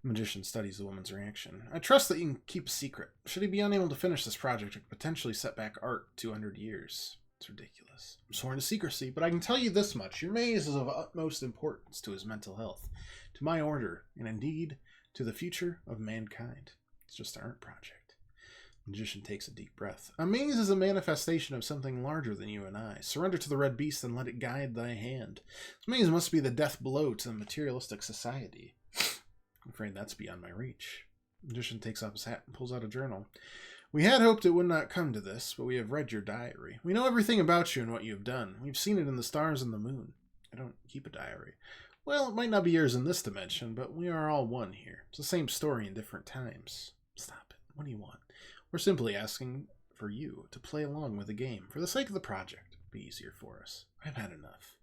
The magician studies the woman's reaction. I trust that you can keep a secret. Should he be unable to finish this project, it could potentially set back art 200 years. It's ridiculous. I'm sworn to secrecy, but I can tell you this much. Your maze is of utmost importance to his mental health, to my order, and indeed to the future of mankind. It's just an art project. The magician takes a deep breath. A maze is a manifestation of something larger than you and I. Surrender to the red beast and let it guide thy hand. This maze must be the death blow to the materialistic society. I'm afraid that's beyond my reach. The magician takes off his hat and pulls out a journal. We had hoped it would not come to this, but we have read your diary. We know everything about you and what you have done. We've seen it in the stars and the moon. I don't keep a diary. Well, it might not be yours in this dimension, but we are all one here. It's the same story in different times. Stop it. What do you want? We're simply asking for you to play along with the game. For the sake of the project, it'll be easier for us. I've had enough.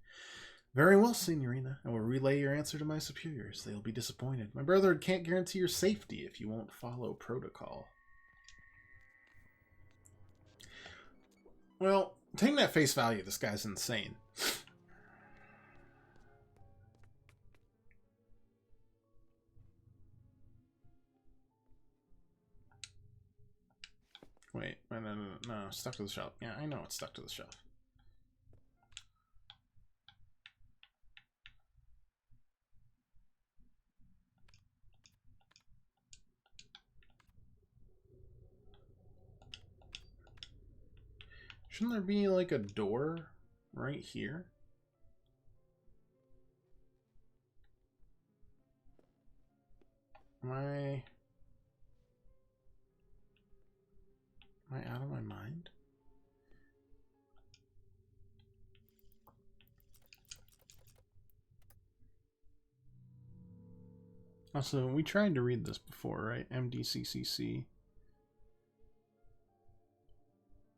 Very well, Signorina. I will relay your answer to my superiors. They'll be disappointed. My brother can't guarantee your safety if you won't follow protocol. Well, taking that face value, this guy's insane. Wait, no, stuck to the shelf. Yeah, I know it's stuck to the shelf. Shouldn't there be like a door right here? Am I out of my mind? Also, we tried to read this before, right? MDCCC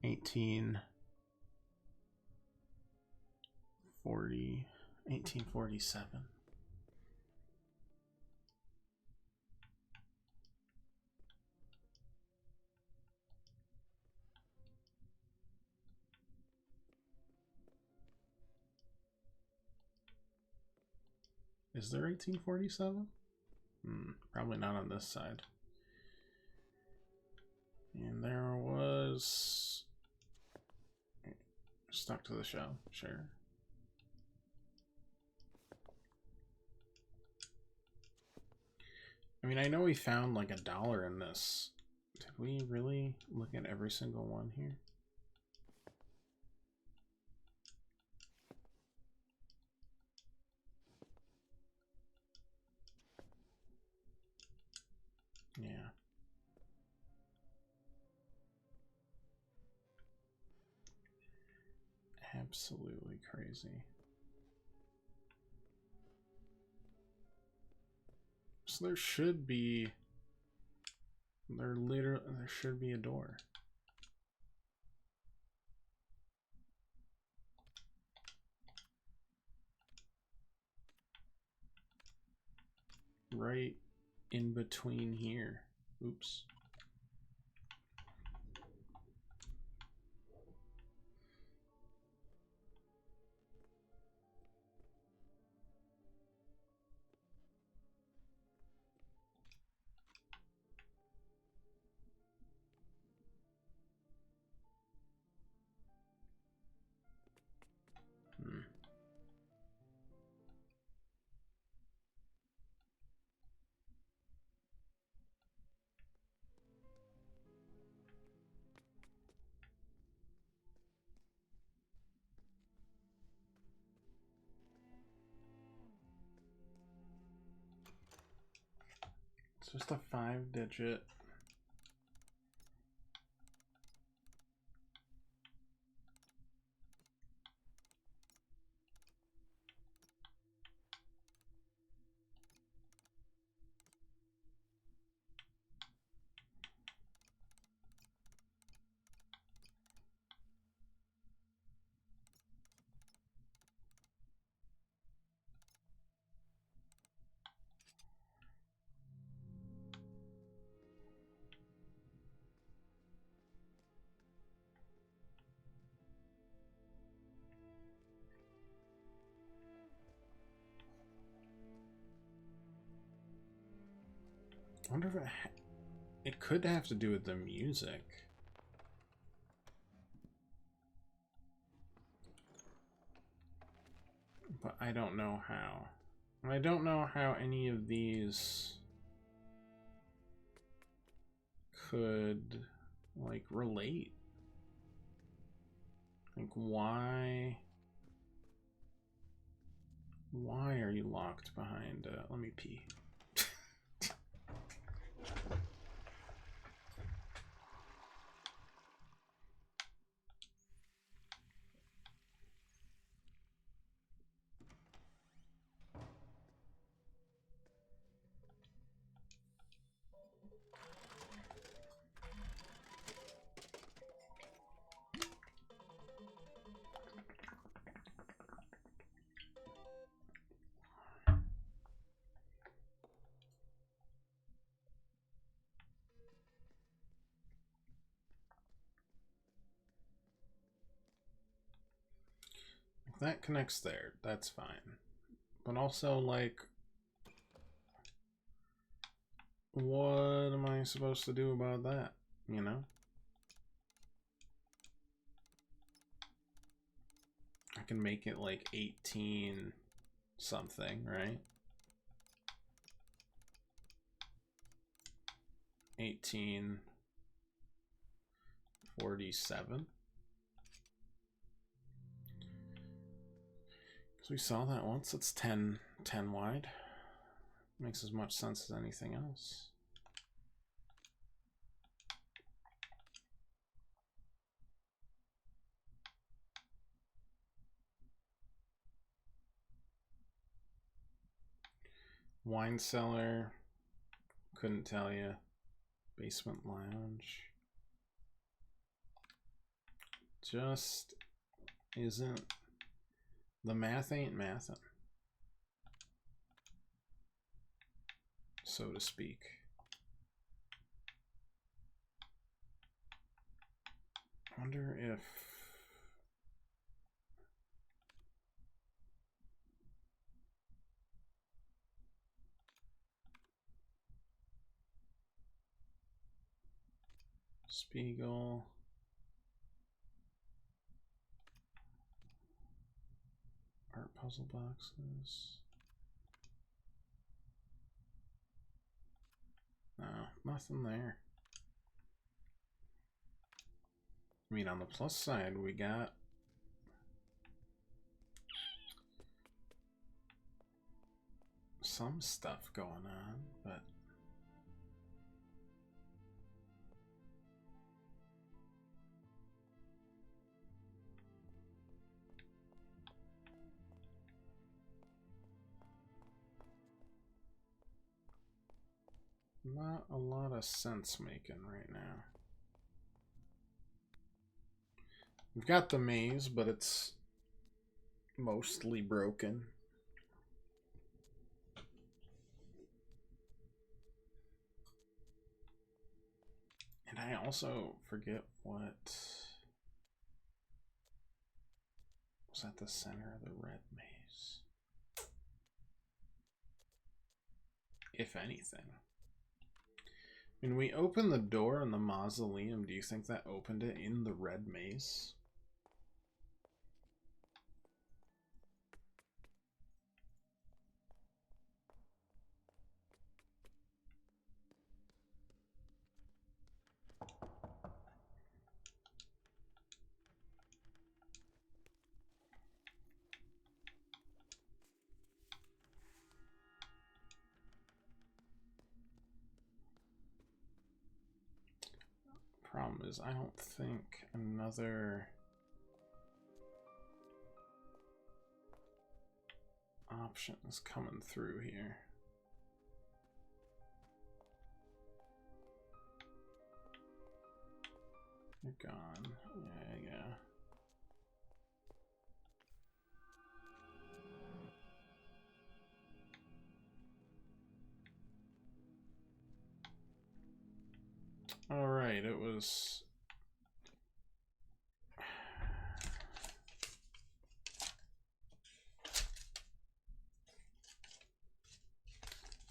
1847. Is there 1847? Probably not on this side. And there was... Stuck to the shelf, sure. I mean, I know we found like $1 in this. Did we really look at every single one here? Yeah. Absolutely crazy. So there should be... there should be a door. right in between here. Oops. It's just a 5-digit. I wonder if it could have to do with the music. But I don't know how. And I don't know how any of these could, like, relate. Like, why are you locked behind, let me pee. That connects there, that's fine. But also, like, what am I supposed to do about that, you know? I can make it like 18 something, right? 1847. Because we saw that once. It's 10 wide. Makes as much sense as anything else. Wine cellar. Couldn't tell you. Basement lounge. Just isn't. The math ain't mathin', so to speak. I wonder if Spiegel. Art puzzle boxes. No, nothing there. I mean, on the plus side, we got some stuff going on, but not a lot of sense making right now. We've got the maze, but it's mostly broken. And I also forget what was at the center of the red maze. If anything. When we opened the door in the mausoleum, do you think that opened it in the red maze? Problem is, I don't think another option is coming through here. You're gone. Yeah. Alright, it was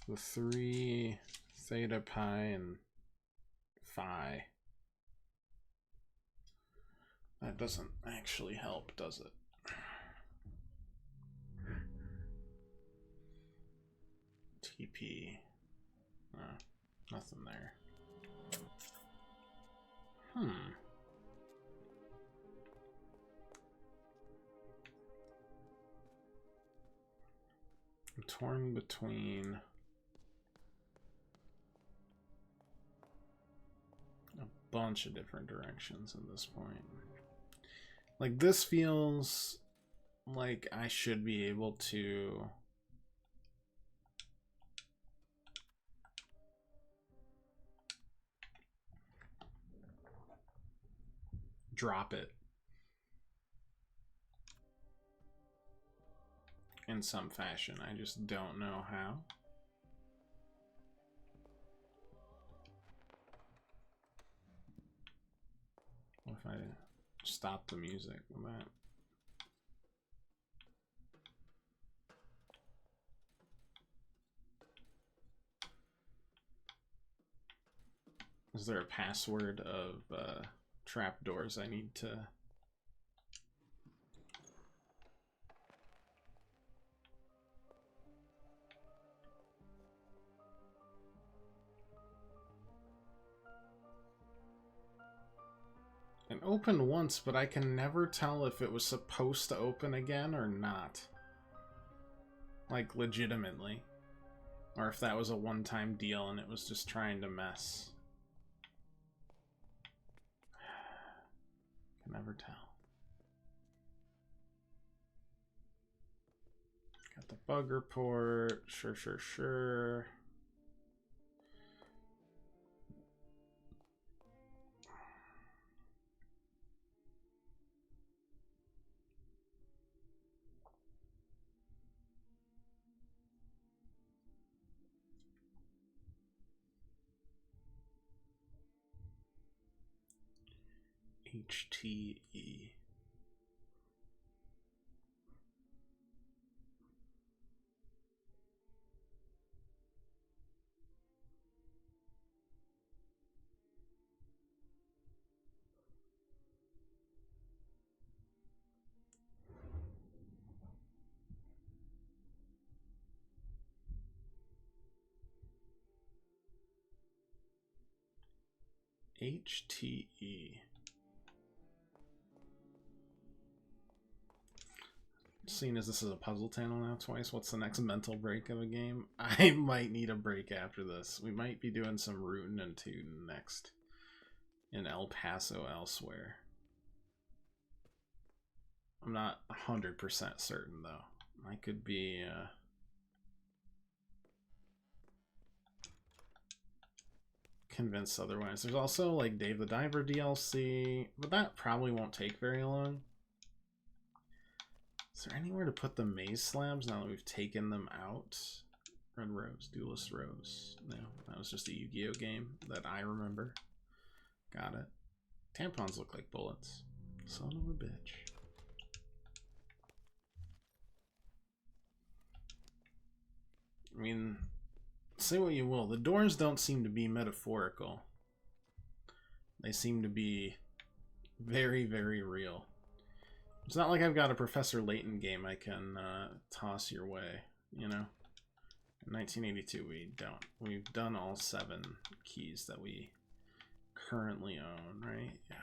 the 3 theta pi and phi. That doesn't actually help, does it? TP. Nothing there. I'm torn between a bunch of different directions at this point. Like, this feels like I should be able to drop it in some fashion. I just don't know how. What if I stop the music with that? Is there a password of trapdoors I need to... It opened once, but I can never tell if it was supposed to open again or not. Like, legitimately. Or if that was a one-time deal and it was just trying to mess. Can never tell. Got the bug report. Sure. HTE. HTE. Seeing as this is a puzzle channel now twice, what's the next mental break of a game? I might need a break after this. We might be doing some rootin' and tootin' next. In El Paso elsewhere. I'm not 100% certain though. I could be convinced otherwise. There's also like Dave the Diver DLC, but that probably won't take very long. Is there anywhere to put the maze slabs now that we've taken them out? Red Rose, Duelist Rose. No, that was just a Yu-Gi-Oh game that I remember. Got it. Tampons look like bullets. Son of a bitch. I mean, say what you will. The doors don't seem to be metaphorical. They seem to be very, very real. It's not like I've got a Professor Layton game I can toss your way, you know? In 1982, we don't. We've done all 7 keys that we currently own, right? Yeah.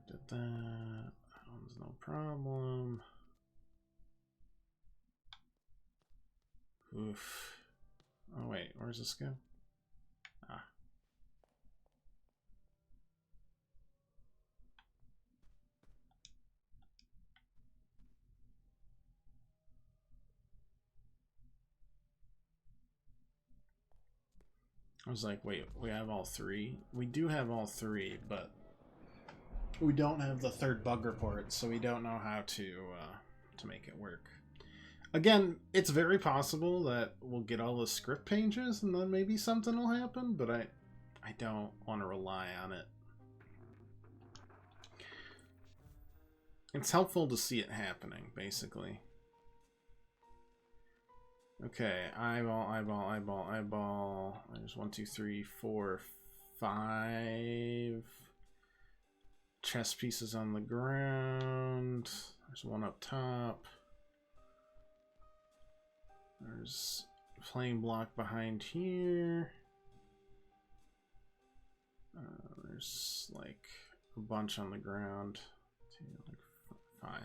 Did that. That one's no problem. Oof. Oh, wait. Where's this go? Ah. I was like, wait, we have all 3? We do have all 3, but we don't have the 3rd bug report, so we don't know how to make it work. Again, it's very possible that we'll get all the script pages and then maybe something will happen, but I don't want to rely on it. It's helpful to see it happening, basically. Okay, eyeball, eyeball, eyeball, eyeball. There's 1, 2, 3, 4, 5 chess pieces on the ground. There's one up top. There's a plain block behind here. There's like a bunch on the ground. 2, like 5.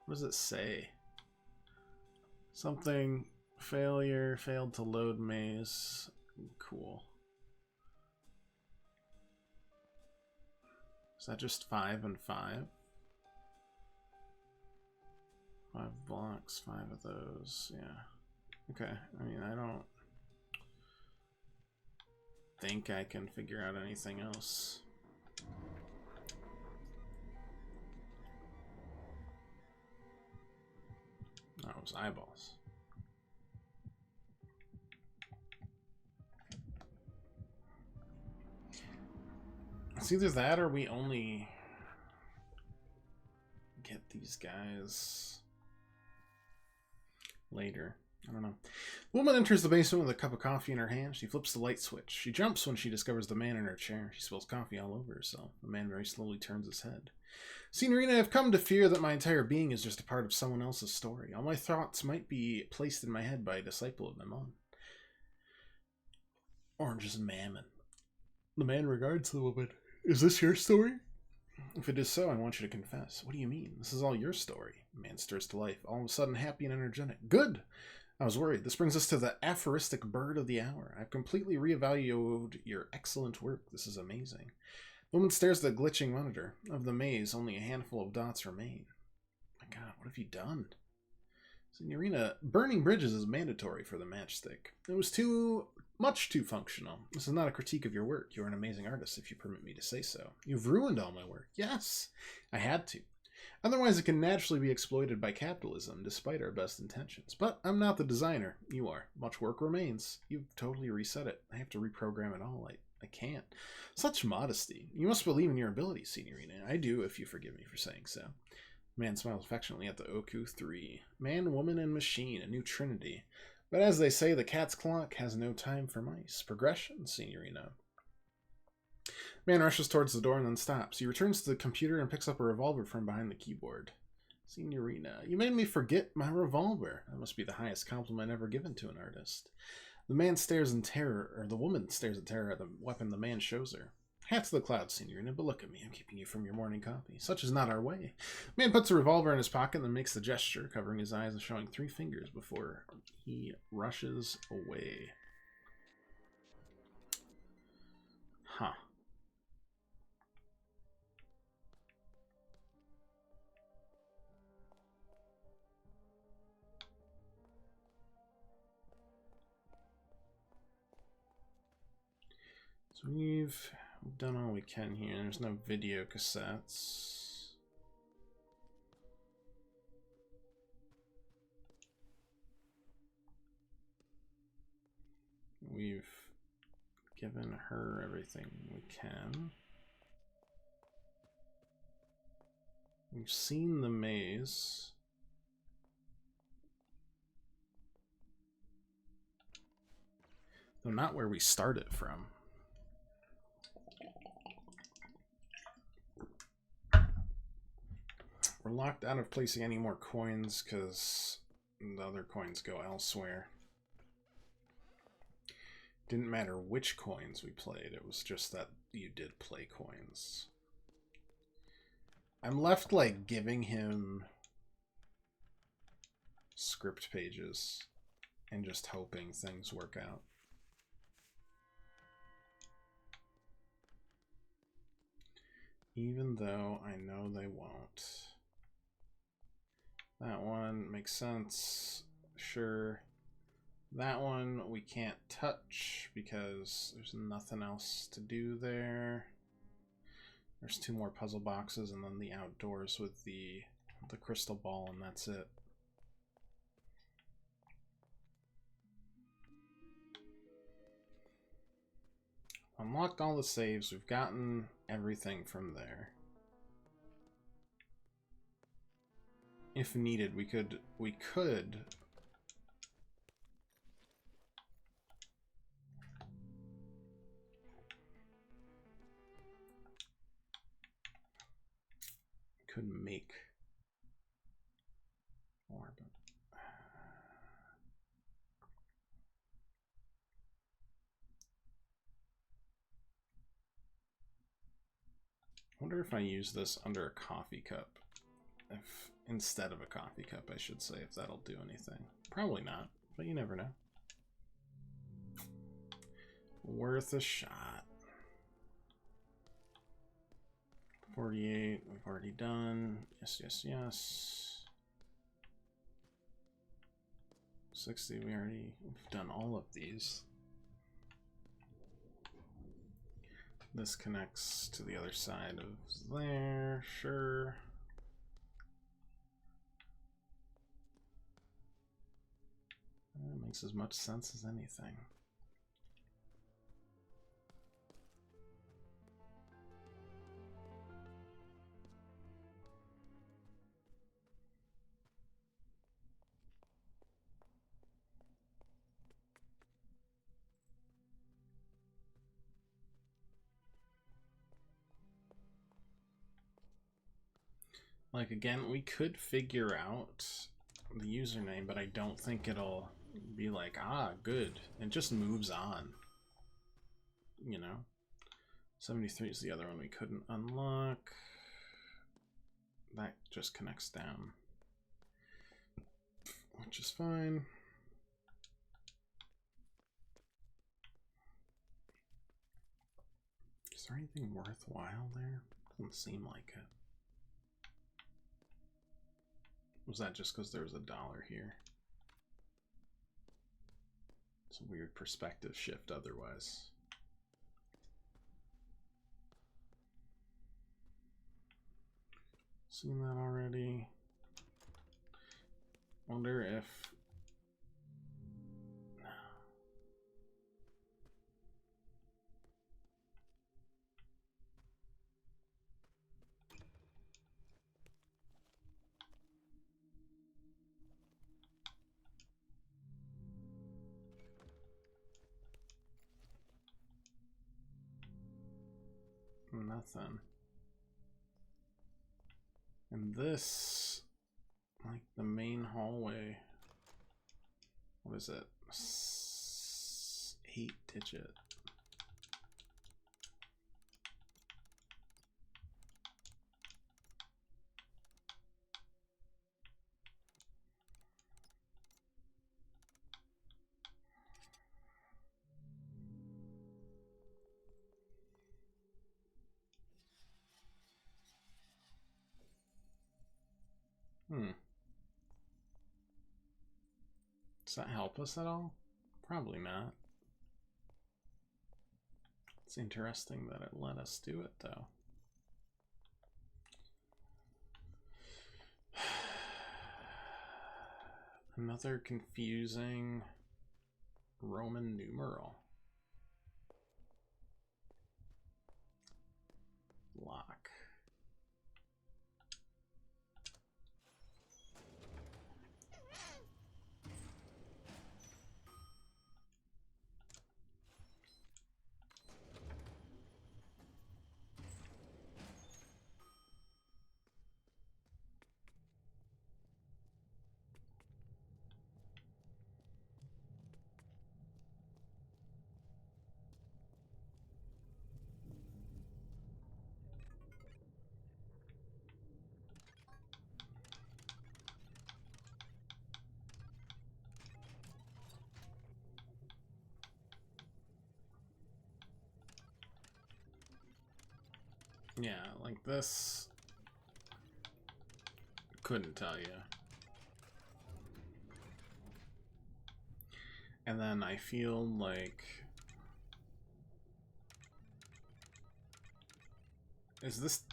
What does it say? Something failure, failed to load maze. Cool. Is that just 5 and 5? 5 blocks, 5 of those, yeah. Okay, I mean, I don't think I can figure out anything else. That was eyeballs. It's either that or we only get these guys later. I don't know. The woman enters the basement with a cup of coffee in her hand. She flips the light switch. She jumps when she discovers the man in her chair. She spills coffee all over herself. The man very slowly turns his head. Signorina, I've come to fear that my entire being is just a part of someone else's story. All my thoughts might be placed in my head by a disciple of Mammon. Or just Mammon. The man regards the woman. Is this your story? If it is so, I want you to confess. What do you mean? This is all your story. The man stirs to life, all of a sudden happy and energetic. Good! I was worried. This brings us to the aphoristic bird of the hour. I've completely reevaluated your excellent work. This is amazing. The woman stares at the glitching monitor. Of the maze, only a handful of dots remain. My God, what have you done? Signorina, burning bridges is mandatory for the matchstick. It was much too functional. This is not a critique of your work. You're an amazing artist, if you permit me to say so. You've ruined all my work. Yes, I had to. Otherwise, it can naturally be exploited by capitalism, despite our best intentions. But I'm not the designer. You are. Much work remains. You've totally reset it. I have to reprogram it all. I can't. Such modesty. You must believe in your abilities, Signorina. I do, if you forgive me for saying so. Man smiles affectionately at the Oku 3. Man, woman, and machine, a new trinity. But as they say, the cat's clock has no time for mice. Progression, Signorina. Man rushes towards the door and then stops. He returns to the computer and picks up a revolver from behind the keyboard. Signorina, you made me forget my revolver. That must be the highest compliment ever given to an artist. The man stares in terror, or the woman stares in terror at the weapon the man shows her. Hat to the clouds, Signorina, but look at me. I'm keeping you from your morning coffee. Such is not our way. Man puts a revolver in his pocket and then makes the gesture, covering his eyes and showing 3 fingers before he rushes away. Huh. So we've done all we can here. There's no video cassettes. We've given her everything we can. We've seen the maze. Though not where we started from. We're locked out of placing any more coins because the other coins go elsewhere. Didn't matter which coins we played, it was just that you did play coins. I'm left like giving him script pages and just hoping things work out. Even though I know they won't. That one makes sense. Sure. That one we can't touch because there's nothing else to do there. There's 2 more puzzle boxes and then the outdoors with the crystal ball, and that's it. Unlocked all the saves. We've gotten everything from there. If needed, we could make more, but I wonder if I use this under a coffee cup. If instead of a coffee cup, I should say, if that'll do anything. Probably not, but you never know. Worth a shot. 48, we've already done. Yes, yes, yes. 60, we've done all of these. This connects to the other side of there, sure. That makes as much sense as anything. Like, again, we could figure out the username, but I don't think it'll be like, ah, good. It just moves on. You know? 73 is the other one we couldn't unlock. That just connects down. Which is fine. Is there anything worthwhile there? Doesn't seem like it. Was that just because there was $1 here? It's a weird perspective shift otherwise. Seen that already. Wonder if... Nothing. And this, like the main hallway, what is it? 8-digit. Does that help us at all? Probably not. It's interesting that it let us do it, though. Another confusing Roman numeral. Yeah, like this. Couldn't tell you. And then I feel like... Is this...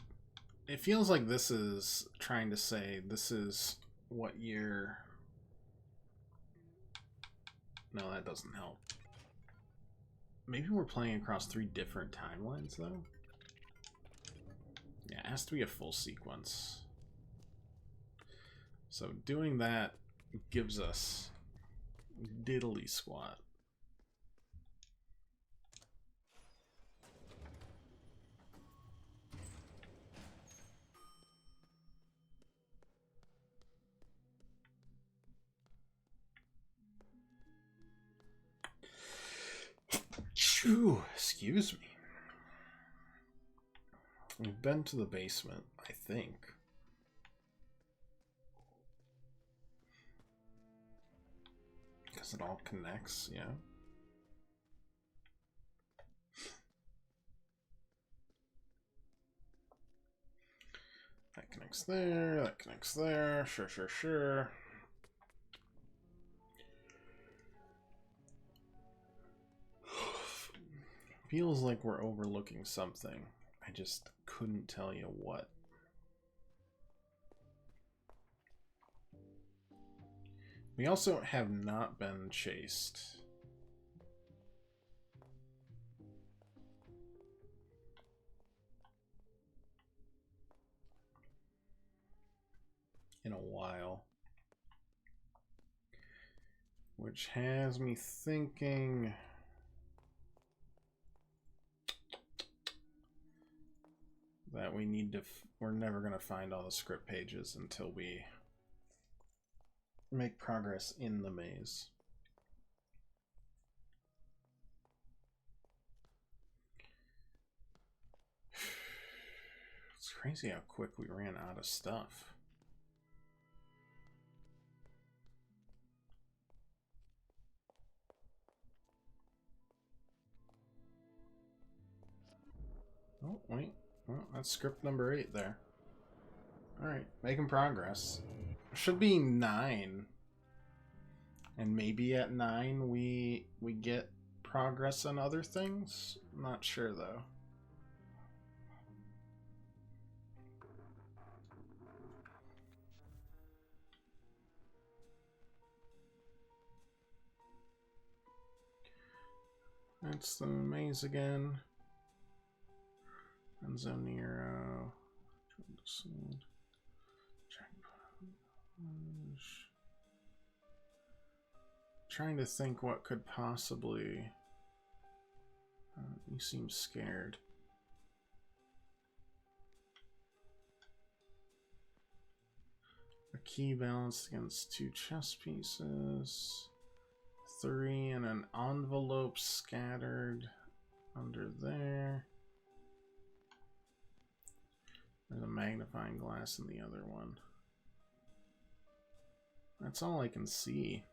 It feels like this is trying to say this is what year... No, that doesn't help. Maybe we're playing across 3 different timelines, though? Yeah, it has to be a full sequence. So doing that gives us diddly squat. Phew, excuse me. We've been to the basement, I think. Because it all connects, yeah. That connects there, that connects there. Sure, sure, sure. Feels like we're overlooking something. I just couldn't tell you what. We also have not been chased. In a while. Which has me thinking... that we need to... we're never going to find all the script pages until we make progress in the maze. It's crazy how quick we ran out of stuff. Oh, wait. Well, that's script number 8 there. Alright, making progress. Should be 9. And maybe at 9 we get progress on other things? Not sure though. That's the maze again. Enzo Nero. Trying to think what could possibly... you seem scared. A key balanced against 2 chess pieces. 3 and an envelope scattered under there. There's a magnifying glass in the other one. That's all I can see.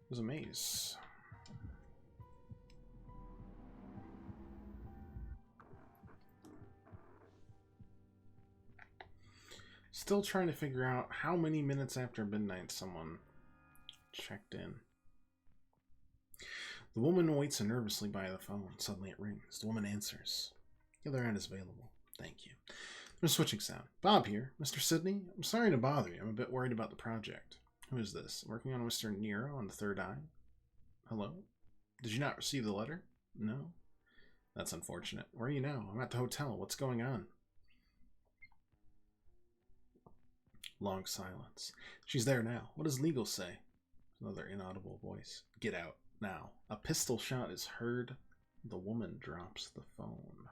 It was a maze. Still trying to figure out how many minutes after midnight someone checked in. The woman waits nervously by the phone. Suddenly it rings. The woman answers. The other end is available. Thank you. There's a switching sound. Bob here. Mr. Sidney? I'm sorry to bother you. I'm a bit worried about the project. Who is this? Working on Mr. Nero on the third eye? Hello? Did you not receive the letter? No? That's unfortunate. Where are you now? I'm at the hotel. What's going on? Long silence. She's there now. What does legal say? Another inaudible voice. Get out. Now. A pistol shot is heard. The woman drops the phone.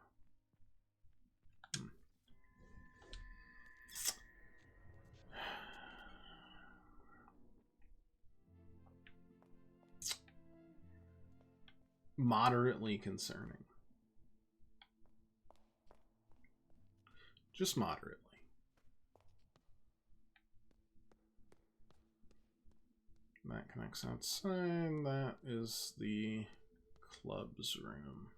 Moderately concerning. Just moderately. That connects outside. That is the club's room.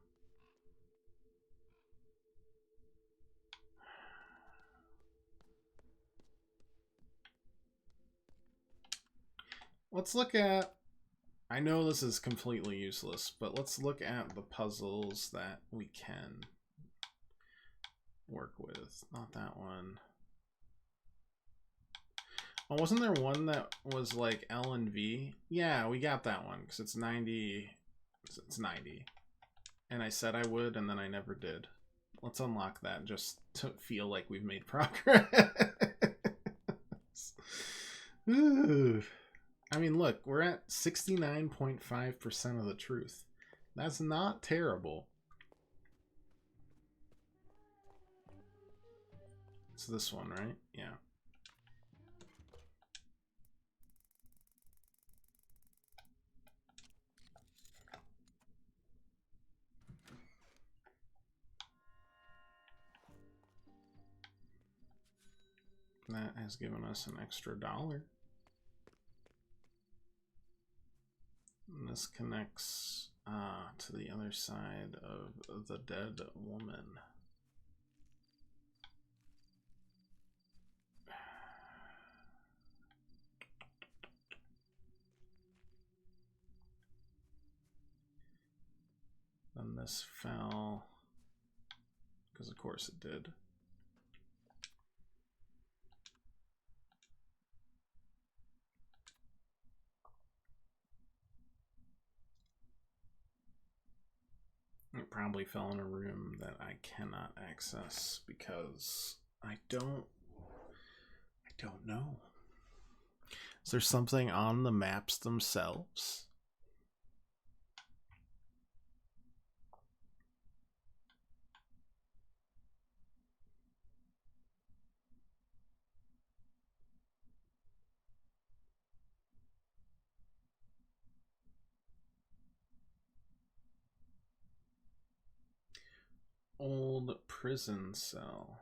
Let's look at, I know this is completely useless, but let's look at the puzzles that we can work with. Not that one. Oh, wasn't there one that was like L and V? Yeah, we got that one because it's 90. It's 90. And I said I would, and then I never did. Let's unlock that just to feel like we've made progress. Ooh. I mean, look, we're at 69.5% of the truth. That's not terrible. It's this one, right? Yeah. That has given us an extra $1. And this connects to the other side of the dead woman. Then this fell, because of course it did. It probably fell in a room that I cannot access because I don't know. Is there something on the maps themselves? Old prison cell.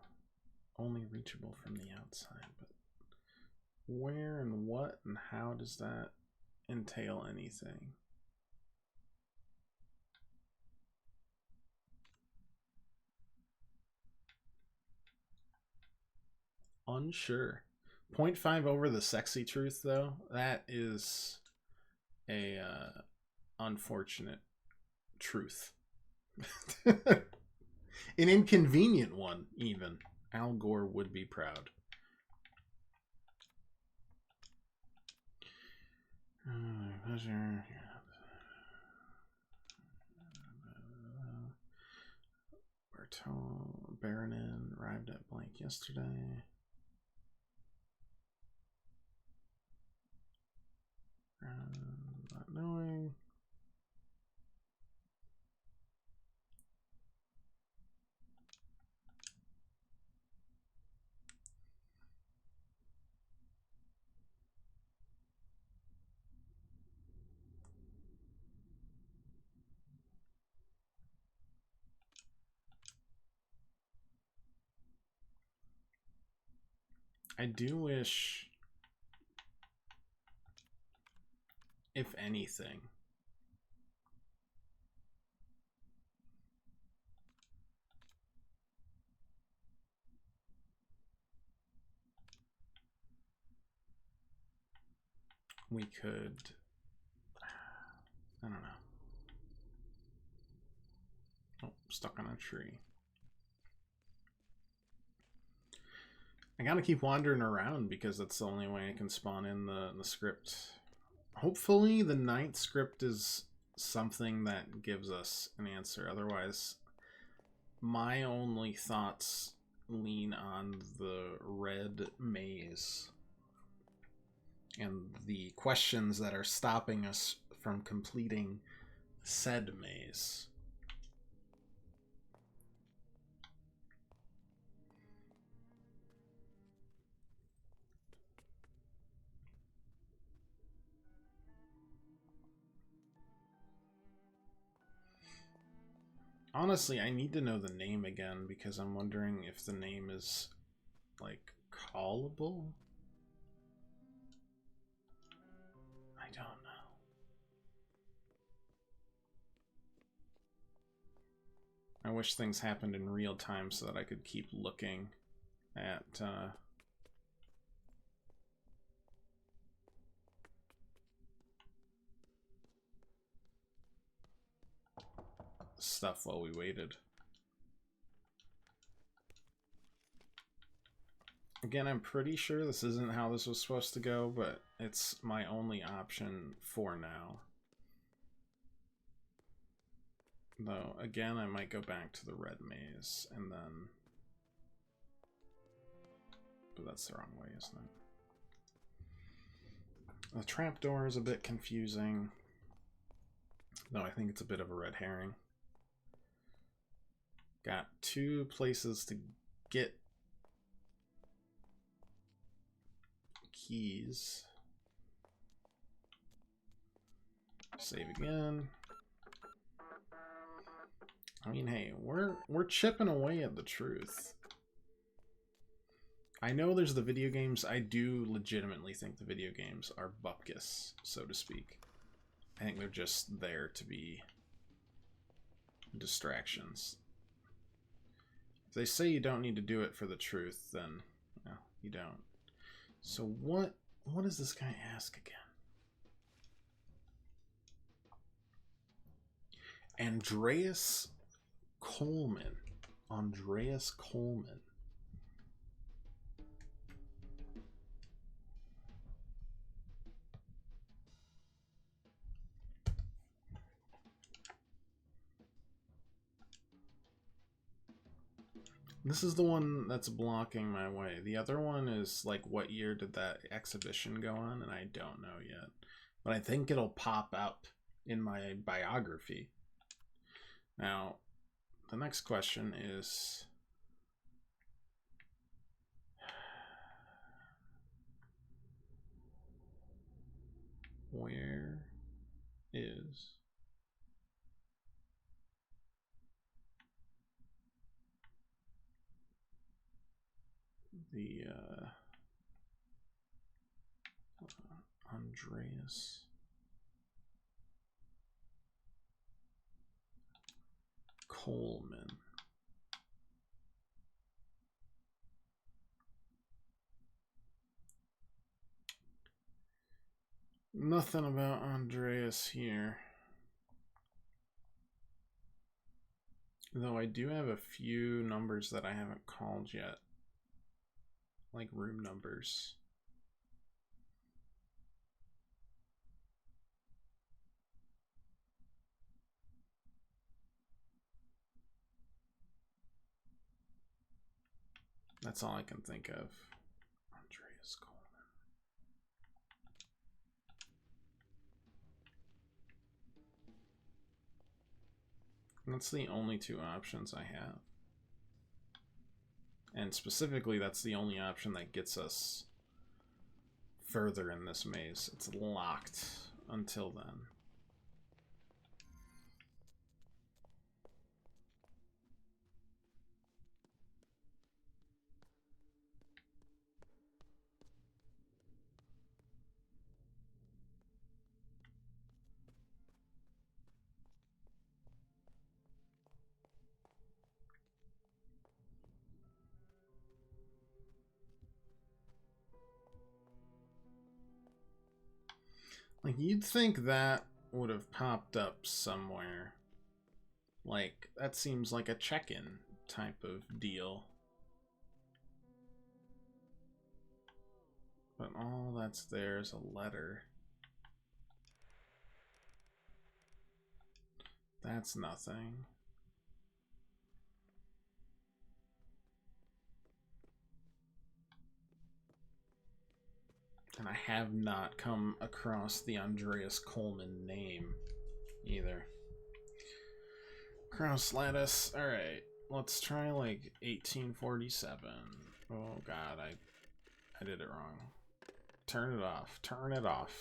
Only reachable from the outside, but where and what and how does that entail anything? Unsure. 0.5 over the sexy truth, though. That is a unfortunate truth. An inconvenient one, even. Al Gore would be proud. Pleasure. Baronin arrived at blank yesterday. Not knowing. I do wish, if anything, we could, I don't know. Oh, stuck on a tree. I gotta keep wandering around because that's the only way I can spawn in the script. Hopefully the 9th script is something that gives us an answer. Otherwise, my only thoughts lean on the red maze and the questions that are stopping us from completing said maze. Honestly, I need to know the name again because I'm wondering if the name is, like, callable? I don't wish things happened in real time so that I could keep looking at stuff while we waited. Again, I'm pretty sure this isn't how this was supposed to go, but it's my only option for now. Though, again, I might go back to the red maze and then... But that's the wrong way, isn't it? The trapdoor is a bit confusing. Though I think it's a bit of a red herring. Got 2 places to get keys. Save again. I mean, hey, we're chipping away at the truth. I know there's the video games. I do legitimately think the video games are bupkis, so to speak. I think they're just there to be distractions. If they say you don't need to do it for the truth, then no, you don't. So what does this guy ask again? Andreas Coleman. Andreas Coleman. This is the one that's blocking my way. The other one is like, what year did that exhibition go on? And I don't know yet. But I think it'll pop up in my biography. Now, the next question is... Where is... the Andreas Coleman. Nothing about Andreas here. Though I do have a few numbers that I haven't called yet. Like room numbers. That's all I can think of. Andreas Coleman. That's the only 2 options I have. And specifically, that's the only option that gets us further in this maze. It's locked until then. Like, you'd think that would have popped up somewhere. Like, that seems like a check-in type of deal. But all that's there is a letter. That's nothing. And I have not come across the Andreas Coleman name either. Cross lattice. Alright, let's try like 1847. Oh god, I did it wrong. Turn it off. Turn it off.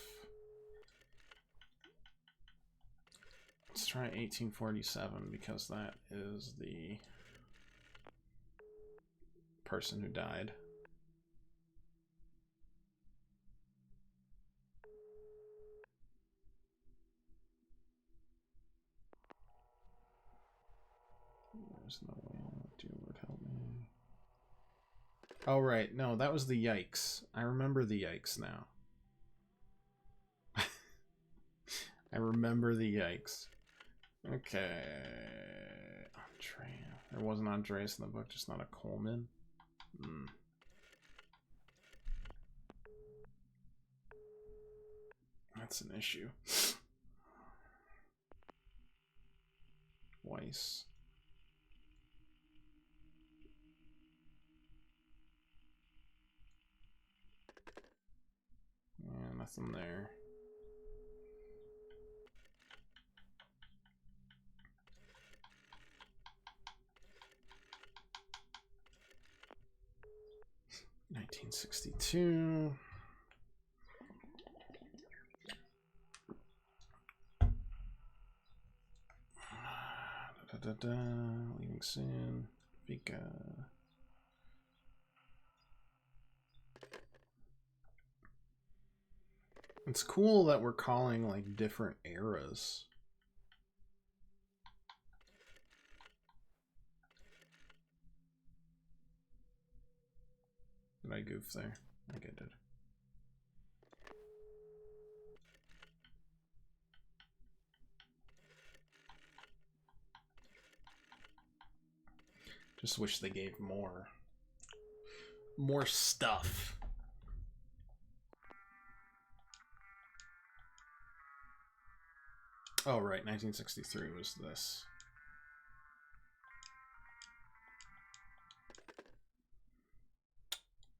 Let's try 1847 because that is the person who died. There's no way. Dear Lord, help me. Oh, right. No, that was the yikes. I remember the yikes now. I remember the yikes. Okay. Andrea. There wasn't Andreas in the book, just not a Coleman. That's an issue. Weiss. Yeah, nothing there. $1962. Leaving soon. Vika. It's cool that we're calling like different eras. Did I goof there? I think I did. Just wish they gave more stuff. Oh, right. 1963 was this.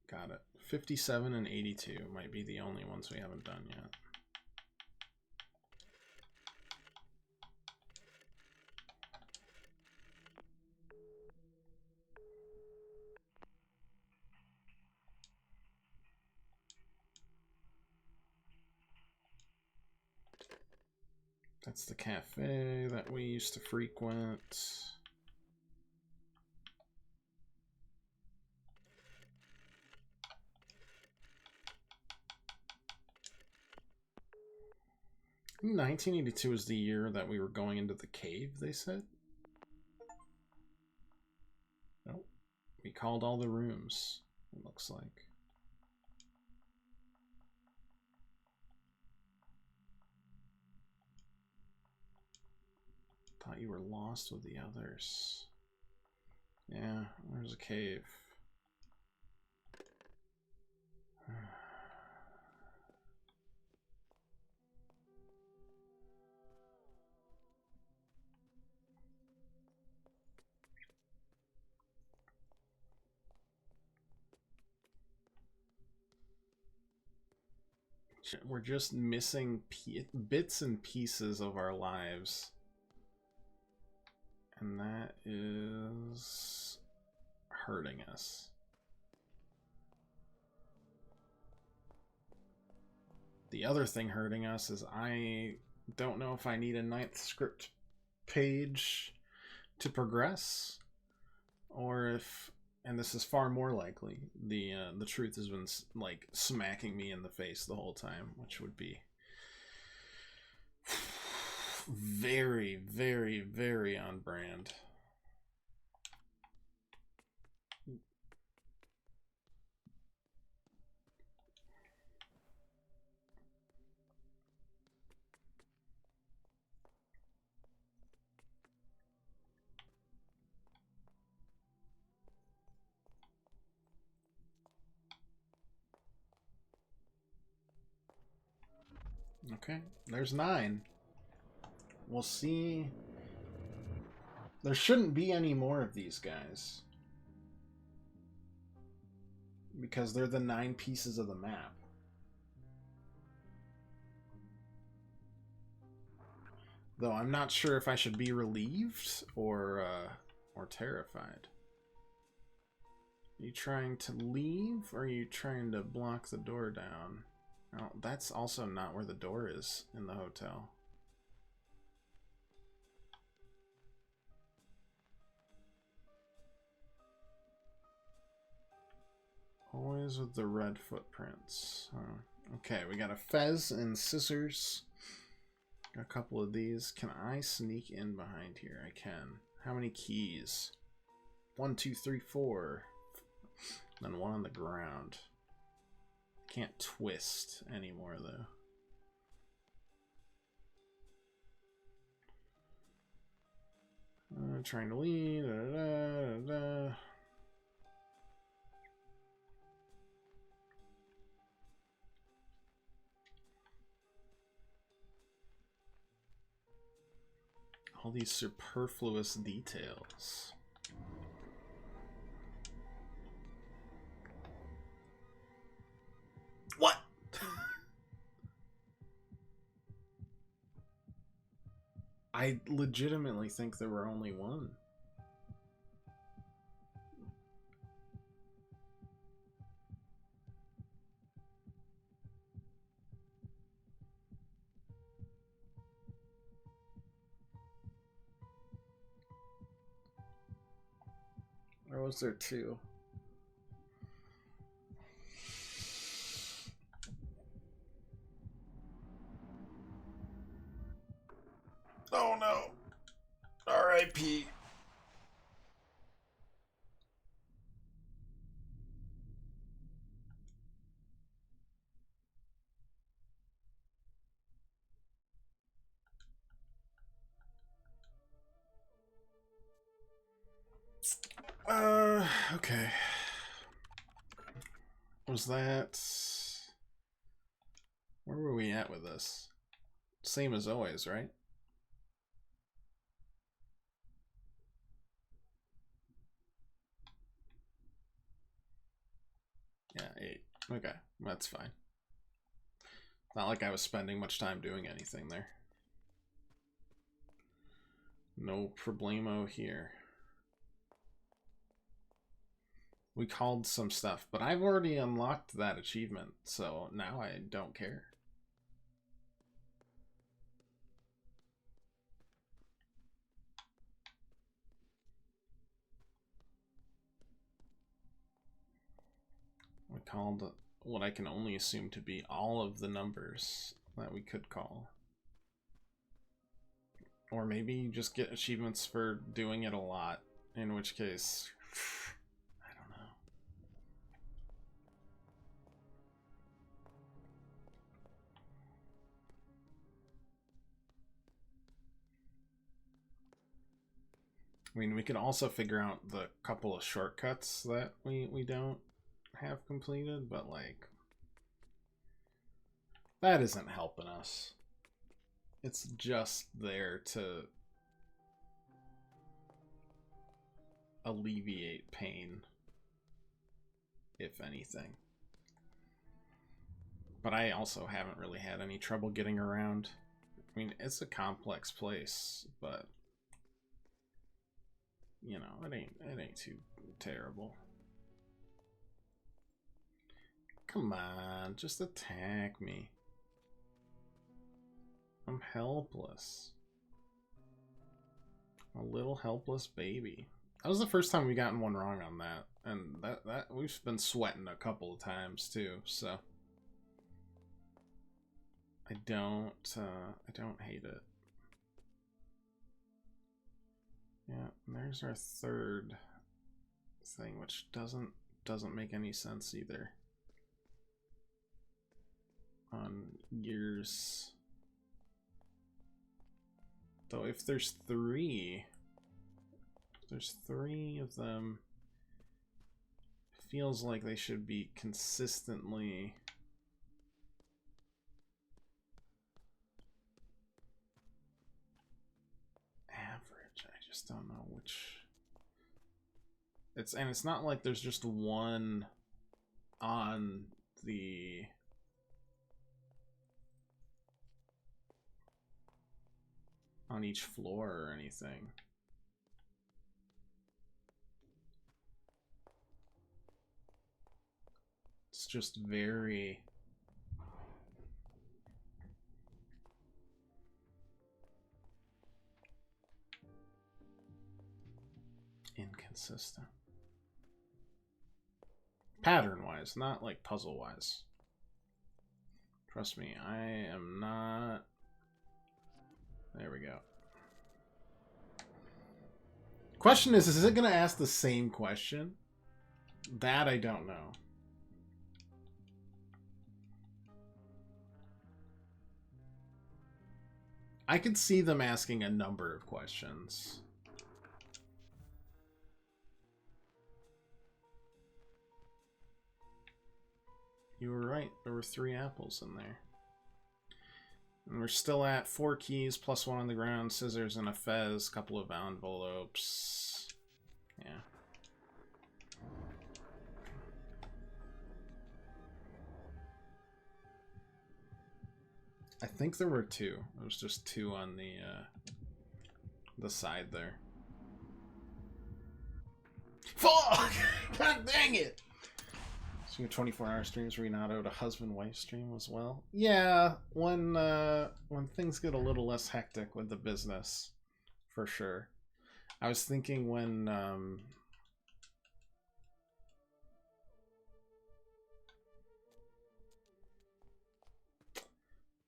Got it. 57 and 82 might be the only ones we haven't done yet. That's the cafe that we used to frequent. I think 1982 is the year that we were going into the cave, they said. Nope. We called all the rooms, it looks like. Thought you were lost with the others. Yeah, there's a cave. We're just missing bits and pieces of our lives. And that is hurting us. The other thing hurting us is I don't know if I need a 9th script page to progress, or if, and this is far more likely, the truth has been like smacking me in the face the whole time, which would be very, very, very on brand. Okay, there's 9. We'll see. There shouldn't be any more of these guys, because they're the 9 pieces of the map. Though I'm not sure if I should be relieved or terrified. Are you trying to leave, or are you trying to block the door down? Oh, that's also not where the door is in the hotel. Always with the red footprints. Oh. Okay, we got a fez and scissors. Got a couple of these. Can I sneak in behind here? I can. How many keys? 1, 2, 3, 4. Then one on the ground. Can't twist anymore though. Trying to lead. All these superfluous details. What? I legitimately think there were only one. Or was there two? Oh no. R.I.P. Okay. Was that... Where were we at with this? Same as always, right? Yeah, 8. Okay, that's fine. Not like I was spending much time doing anything there. No problemo here. We called some stuff, but I've already unlocked that achievement, so now I don't care. We called what I can only assume to be all of the numbers that we could call. Or maybe you just get achievements for doing it a lot, in which case, I don't know. I mean, we could also figure out the couple of shortcuts that we don't have completed, but like, that isn't helping us. It's just there to alleviate pain, if anything. But I also haven't really had any trouble getting around. I mean, it's a complex place, but you know, it ain't too terrible. Come on, just attack me. I'm helpless. A little helpless baby. That was the first time we gotten one wrong on that, and that we've been sweating a couple of times too. So I don't hate it. Yeah, and there's our third thing, which doesn't make any sense either. On years, though, if there's three of them, it feels like they should be consistently average. I just don't know which. It's not like there's just one on the on each floor or anything. It's just very inconsistent. Pattern-wise, not like puzzle-wise. Trust me, I am not... There we go. Question is it going to ask the same question? That I don't know. I could see them asking a number of questions. You were right. There were 3 apples in there. And we're still at 4 keys, plus 1 on the ground, scissors, and a fez, couple of envelopes. Yeah. I think there were 2. There was just 2 on the side there. Fuck! God dang it! So your 24-hour streams were you not owed a husband-wife stream as well? Yeah, when things get a little less hectic with the business, for sure. I was thinking when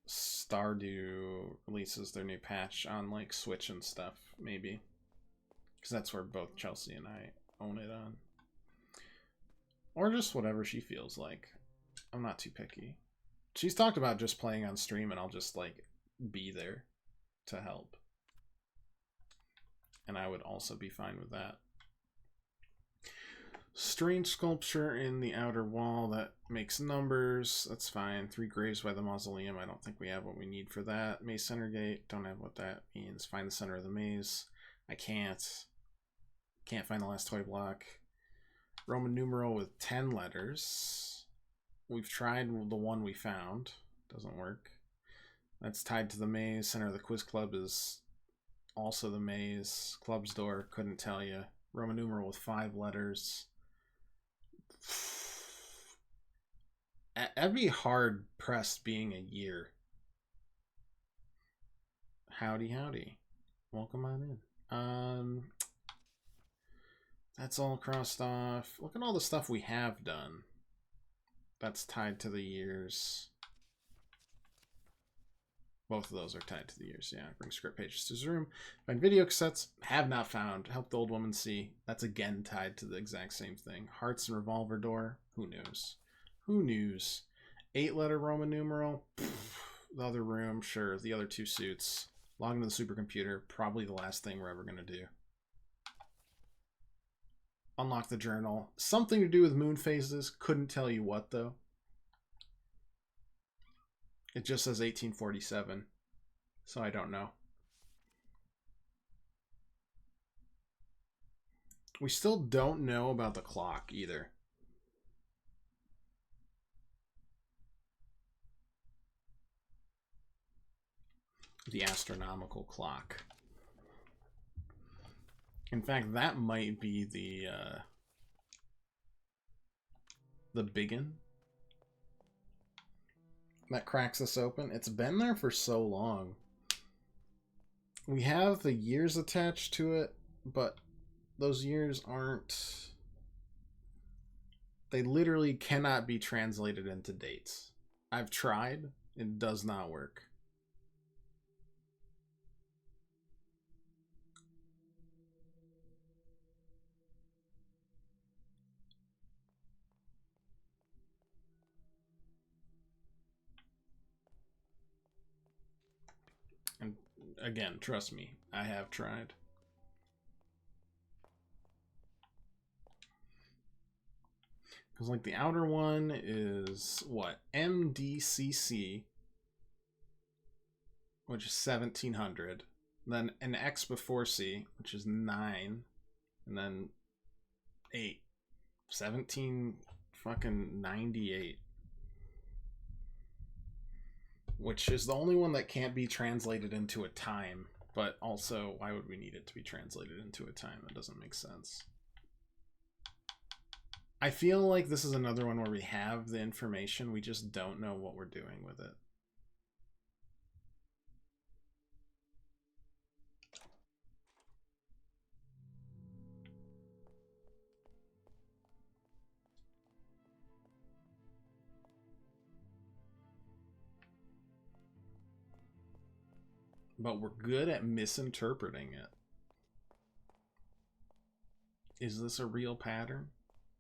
Stardew releases their new patch on like Switch and stuff, maybe. Because that's where both Chelsea and I own it on. Or just whatever she feels like. I'm not too picky. She's talked about just playing on stream and I'll just like be there to help. And I would also be fine with that. Strange sculpture in the outer wall that makes numbers. That's fine. 3 graves by the mausoleum. I don't think we have what we need for that. Maze center gate. Don't have what that means. Find the center of the maze. I can't. Can't find the last toy block. Roman numeral with 10 letters. We've tried the one we found. Doesn't work. That's tied to the maze. Center of the quiz club is also the maze. Club's door. Couldn't tell you. Roman numeral with 5 letters. That'd be hard pressed being a year. Howdy, howdy. Welcome on in. That's all crossed off. Look at all the stuff we have done. That's tied to the years. Both of those are tied to the years. Yeah, bring script pages to his room. Find video cassettes. Have not found. Help the old woman see. That's again tied to the exact same thing. Hearts and revolver door. Who knows? Who knows? 8-letter Roman numeral. The other room. Sure. The other 2 suits. Log into the supercomputer. Probably the last thing we're ever going to do. Unlock the journal. Something to do with moon phases. Couldn't tell you what, though. It just says 1847. So I don't know. We still don't know about the clock either. The astronomical clock. In fact, that might be the biggin that cracks us open. It's been there for so long. We have the years attached to it, but those years aren't... They literally cannot be translated into dates. I've tried. It does not work. And again, trust me, I have tried. Because like the outer one is what? MDCC, which is 1700. Then an X before C, which is 9. And then 8. 17 fucking 98. Which is the only one that can't be translated into a time. But also, why would we need it to be translated into a time? That doesn't make sense. I feel like this is another one where we have the information, we just don't know what we're doing with it. But we're good at misinterpreting it. Is this a real pattern?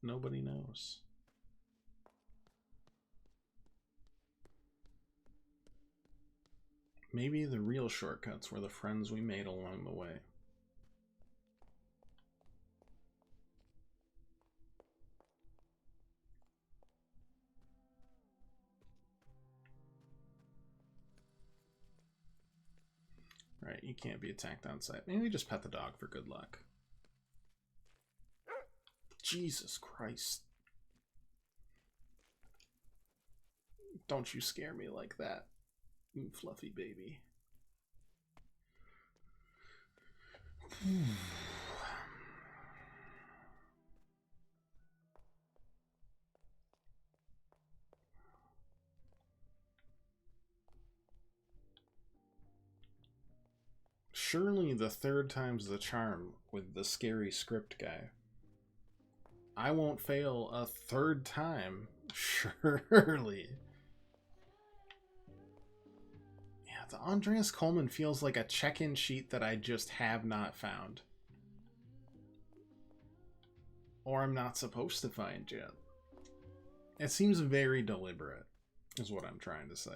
Nobody knows. Maybe the real shortcuts were the friends we made along the way. Right, you can't be attacked on sight. Maybe just pet the dog for good luck. Jesus Christ. Don't you scare me like that, you fluffy baby. Surely the third time's the charm with the scary script guy. I won't fail a third time. Surely. Yeah, the Andreas Coleman feels like a check-in sheet that I just have not found. Or I'm not supposed to find yet. It seems very deliberate, is what I'm trying to say.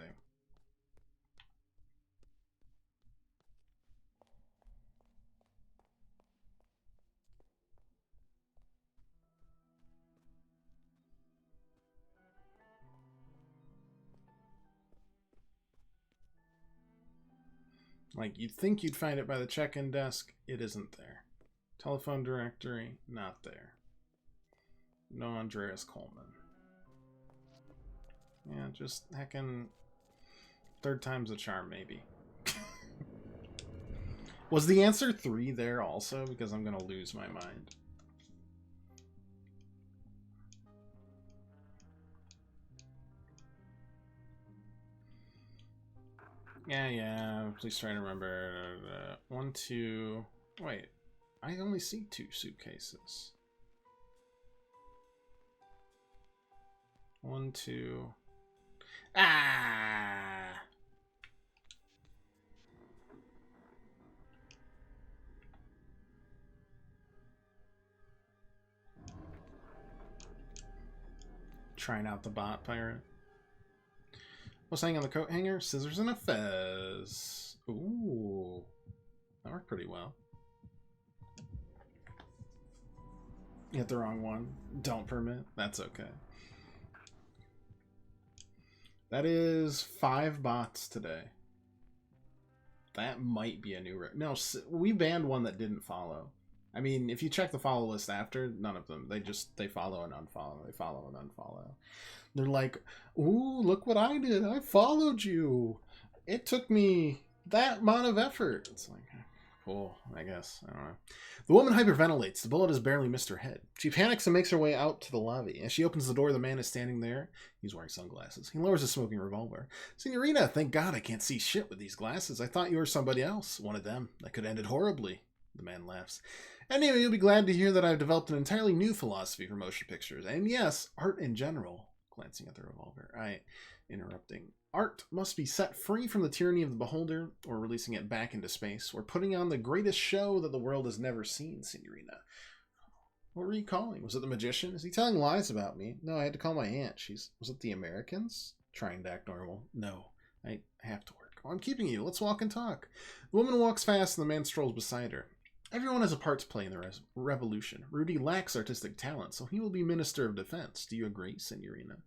Like, you'd think you'd find it by the check-in desk. It isn't there. Telephone directory, not there. No Andreas Coleman. Yeah, just heckin' third time's a charm, maybe. Was the answer 3 there also? Because I'm gonna lose my mind. Yeah. Please try to remember. 1, 2. Wait, I only see 2 suitcases. 1, 2. Ah! Trying out the bot pirate. What's hanging on the coat hanger? Scissors and a fez. Ooh. That worked pretty well. You hit the wrong one. Don't permit. That's okay. That is 5 bots today. That might be a new... No, we banned one that didn't follow. I mean, if you check the follow list after, none of them. They follow and unfollow. They follow and unfollow. They're like, ooh, look what I did. I followed you. It took me that amount of effort. It's like, cool, I guess. I don't know. The woman hyperventilates. The bullet has barely missed her head. She panics and makes her way out to the lobby. As she opens the door, the man is standing there. He's wearing sunglasses. He lowers a smoking revolver. Senorita, thank God I can't see shit with these glasses. I thought you were somebody else. One of them. That could have ended horribly. The man laughs. Anyway, you'll be glad to hear that I've developed an entirely new philosophy for motion pictures. And yes, art in general. Glancing at the revolver. Interrupting. Art must be set free from the tyranny of the beholder, or releasing it back into space, or putting on the greatest show that the world has never seen, Signorina. What were you calling? Was it the magician? Is he telling lies about me? No, I had to call my aunt. Was it the Americans? Trying to act normal. No, I have to work. Oh, I'm keeping you. Let's walk and talk. The woman walks fast and the man strolls beside her. Everyone has a part to play in the revolution. Rudy lacks artistic talent, so he will be Minister of Defense. Do you agree, Signorina?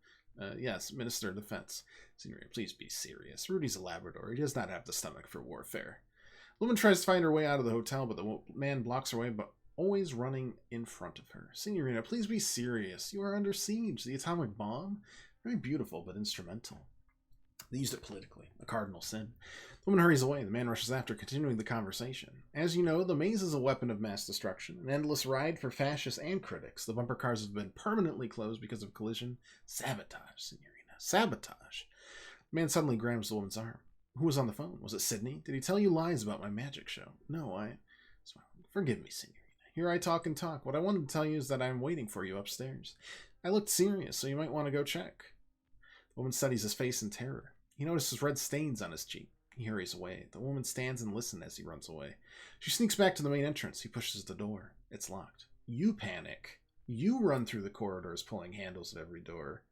Yes, Minister of Defense. Signorina, please be serious. Rudy's a Labrador. He does not have the stomach for warfare. The woman tries to find her way out of the hotel, but the man blocks her way, but always running in front of her. Signorina, please be serious. You are under siege. The atomic bomb? Very beautiful, but instrumental. They used it politically, a cardinal sin. The woman hurries away. The man rushes after, continuing the conversation. As you know, the maze is a weapon of mass destruction, an endless ride for fascists and critics. The bumper cars have been permanently closed because of collision. Sabotage, Signorina. Sabotage. The man suddenly grabs the woman's arm. Who was on the phone? Was it Sydney? Did he tell you lies about my magic show? No, Forgive me, Signorina. Here I talk and talk. What I wanted to tell you is that I'm waiting for you upstairs. I looked serious, so you might want to go check. The woman studies his face in terror. He notices red stains on his cheek. He hurries away. The woman stands and listens as he runs away. She sneaks back to the main entrance. He pushes the door. It's locked. You panic. You run through the corridors, pulling handles at every door.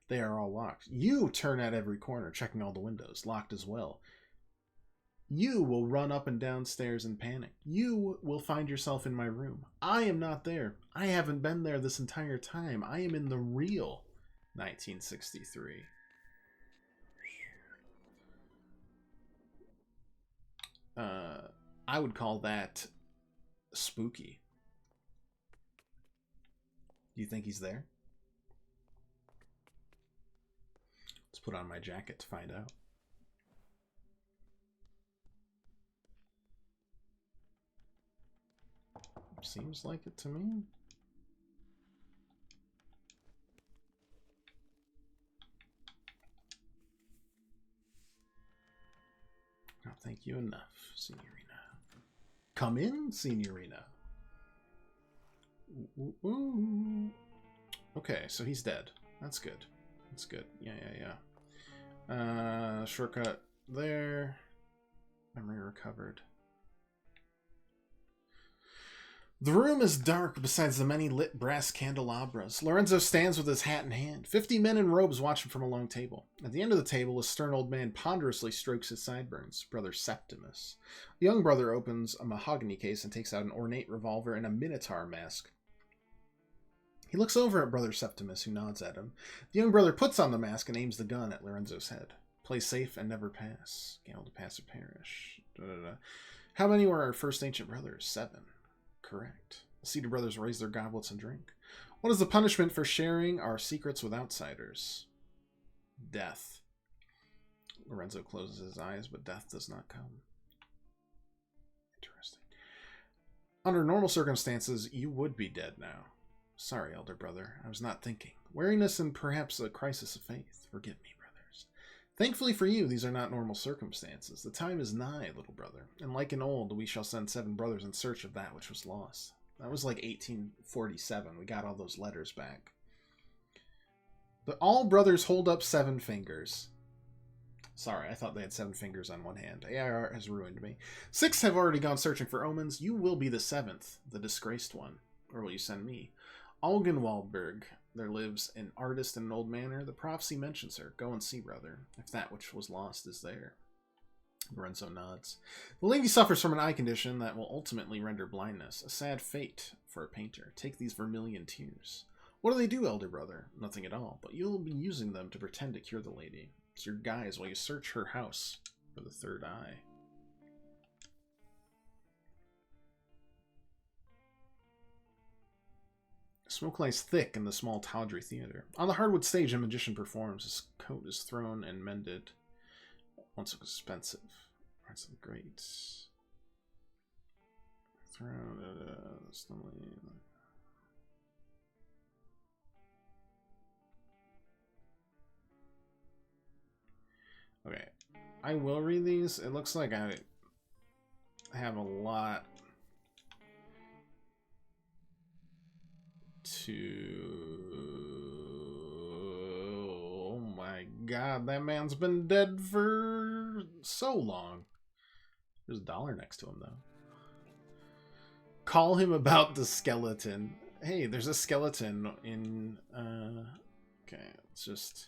They are all locked. You turn at every corner, checking all the windows, locked as well. You will run up and down stairs in panic. You will find yourself in my room. I am not there. I haven't been there this entire time. I am in the real 1963. I would call that spooky. Do you think he's there? Let's put on my jacket to find out. Seems like it to me. I'll thank you enough, Signorina. Come in, Signorina. Ooh, ooh, ooh. Okay, so he's dead. That's good. That's good. Yeah. Shortcut there. Memory recovered. The room is dark besides the many lit brass candelabras. Lorenzo stands with his hat in hand. 50 men in robes watch him from a long table. At the end of the table, a stern old man ponderously strokes his sideburns. Brother Septimus. The young brother opens a mahogany case and takes out an ornate revolver and a minotaur mask. He looks over at Brother Septimus, who nods at him. The young brother puts on the mask and aims the gun at Lorenzo's head. Play safe and never pass. Gamble to pass or perish. How many were our first ancient brothers? 7. Correct. The Cedar brothers raise their goblets and drink. What is the punishment for sharing our secrets with outsiders? Death. Lorenzo closes his eyes, but death does not come. Interesting. Under normal circumstances, you would be dead now. Sorry, elder brother. I was not thinking. Wariness and perhaps a crisis of faith. Forgive me, brothers. Thankfully for you, these are not normal circumstances. The time is nigh, little brother, and like in old, we shall send 7 brothers in search of that which was lost. That was like 1847. We got all those letters back. But all brothers hold up 7 fingers. Sorry, I thought they had 7 fingers on one hand. AIR has ruined me. 6 have already gone searching for omens. You will be the 7th, the disgraced one. Or will you send me? Algenwaldberg. There lives an artist in an old manor. The prophecy mentions her. Go and see, brother, if that which was lost is there. Lorenzo nods. The lady suffers from an eye condition that will ultimately render blindness. A sad fate for a painter. Take these vermilion tears. What do they do, elder brother? Nothing at all, but you'll be using them to pretend to cure the lady. It's your guise while you search her house for the third eye. Smoke lies thick in the small tawdry theater. On the hardwood stage, a magician performs. His coat is thrown and mended. Once expensive. That's great. Thrown. Okay, I will read these. It looks like I have a lot oh my god, that man's been dead for so long. There's a dollar next to him, though. Call him about the skeleton. Hey, there's a skeleton in, okay, it's just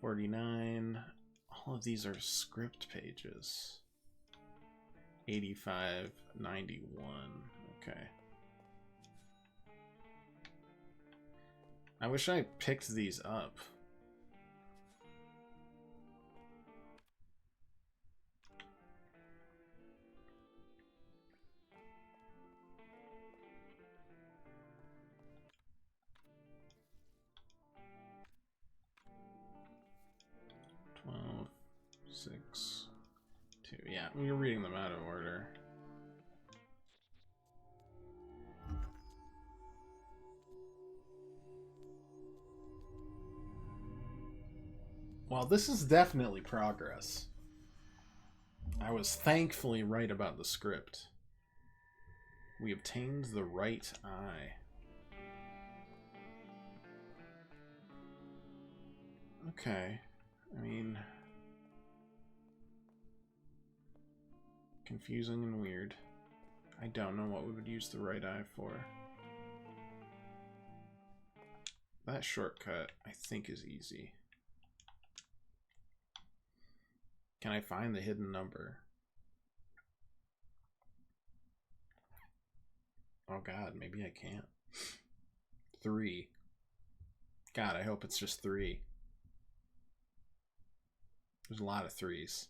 49. All of these are script pages. 85, 91, okay. I wish I picked these up. Twelve, 6, 2. Yeah, we were reading them out of order. Well, this is definitely progress. I was thankfully right about the script. We obtained the right eye. Okay. I mean, confusing and weird. I don't know what we would use the right eye for. that shortcut, I think, is easy. Can I find the hidden number? Oh god, maybe I can't. 3. God, I hope it's just 3. There's a lot of 3s.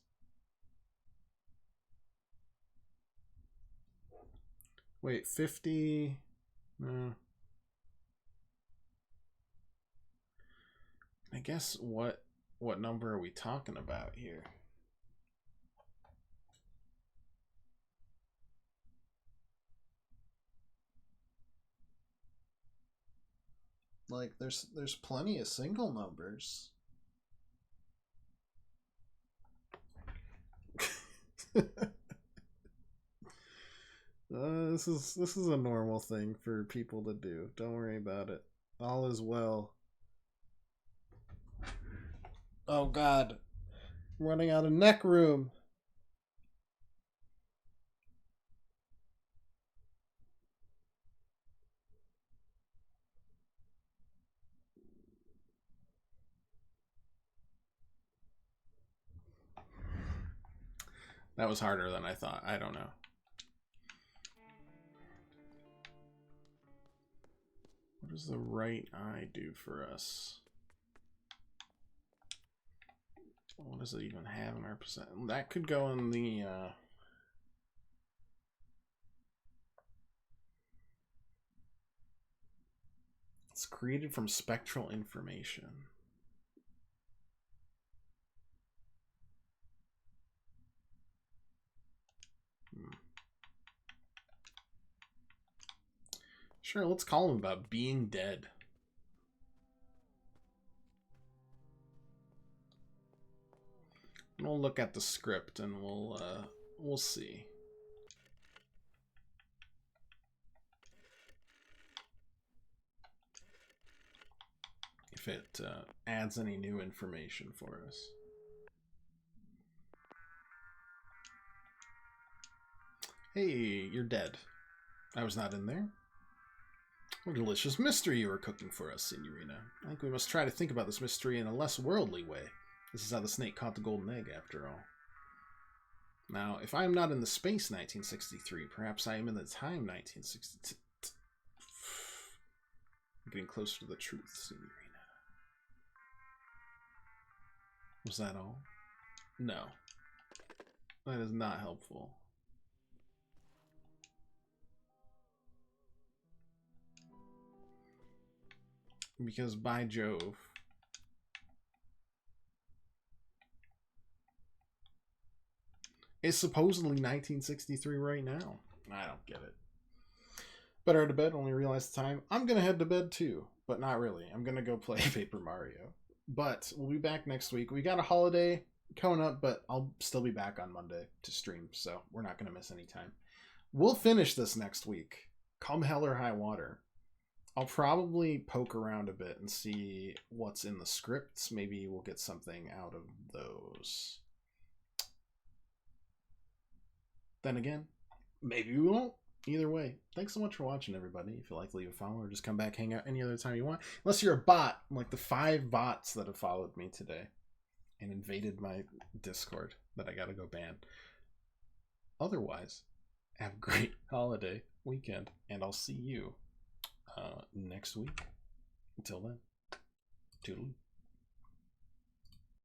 Wait, 50? No. I guess what number are we talking about here? Like there's plenty of single numbers. This is a normal thing for people to do. Don't worry about it. All is well. Oh god. I'm running out of neck room. That was harder than I thought. I don't know. What does the right eye do for us? What does it even have in our percent? That could go in the it's created from spectral information. Sure, let's call him about being dead. We'll look at the script and we'll see. If it adds any new information for us. Hey, you're dead. I was not in there. What a delicious mystery you were cooking for us, Signorina. I think we must try to think about this mystery in a less worldly way. This is how the snake caught the golden egg, after all. Now, if I am not in the space 1963, perhaps I am in the time 1962. I'm getting closer to the truth, Signorina. Was that all? No. That is not helpful. Because, by Jove, it's supposedly 1963 right now. I don't get it. Better head to bed, only realize the time. I'm going to head to bed too, but not really. I'm going to go play Paper Mario. But we'll be back next week. We got a holiday coming up, but I'll still be back on Monday to stream, so we're not going to miss any time. We'll finish this next week. Come hell or high water. I'll probably poke around a bit and see what's in the scripts. Maybe we'll get something out of those. Then again, maybe we won't. Either way, thanks so much for watching, everybody. If you like, leave a follow or just come back, hang out any other time you want. Unless you're a bot, like the 5 bots that have followed me today and invaded my Discord that I gotta go ban. Otherwise, have a great holiday weekend, and I'll see you next week. Until then, toodaloo.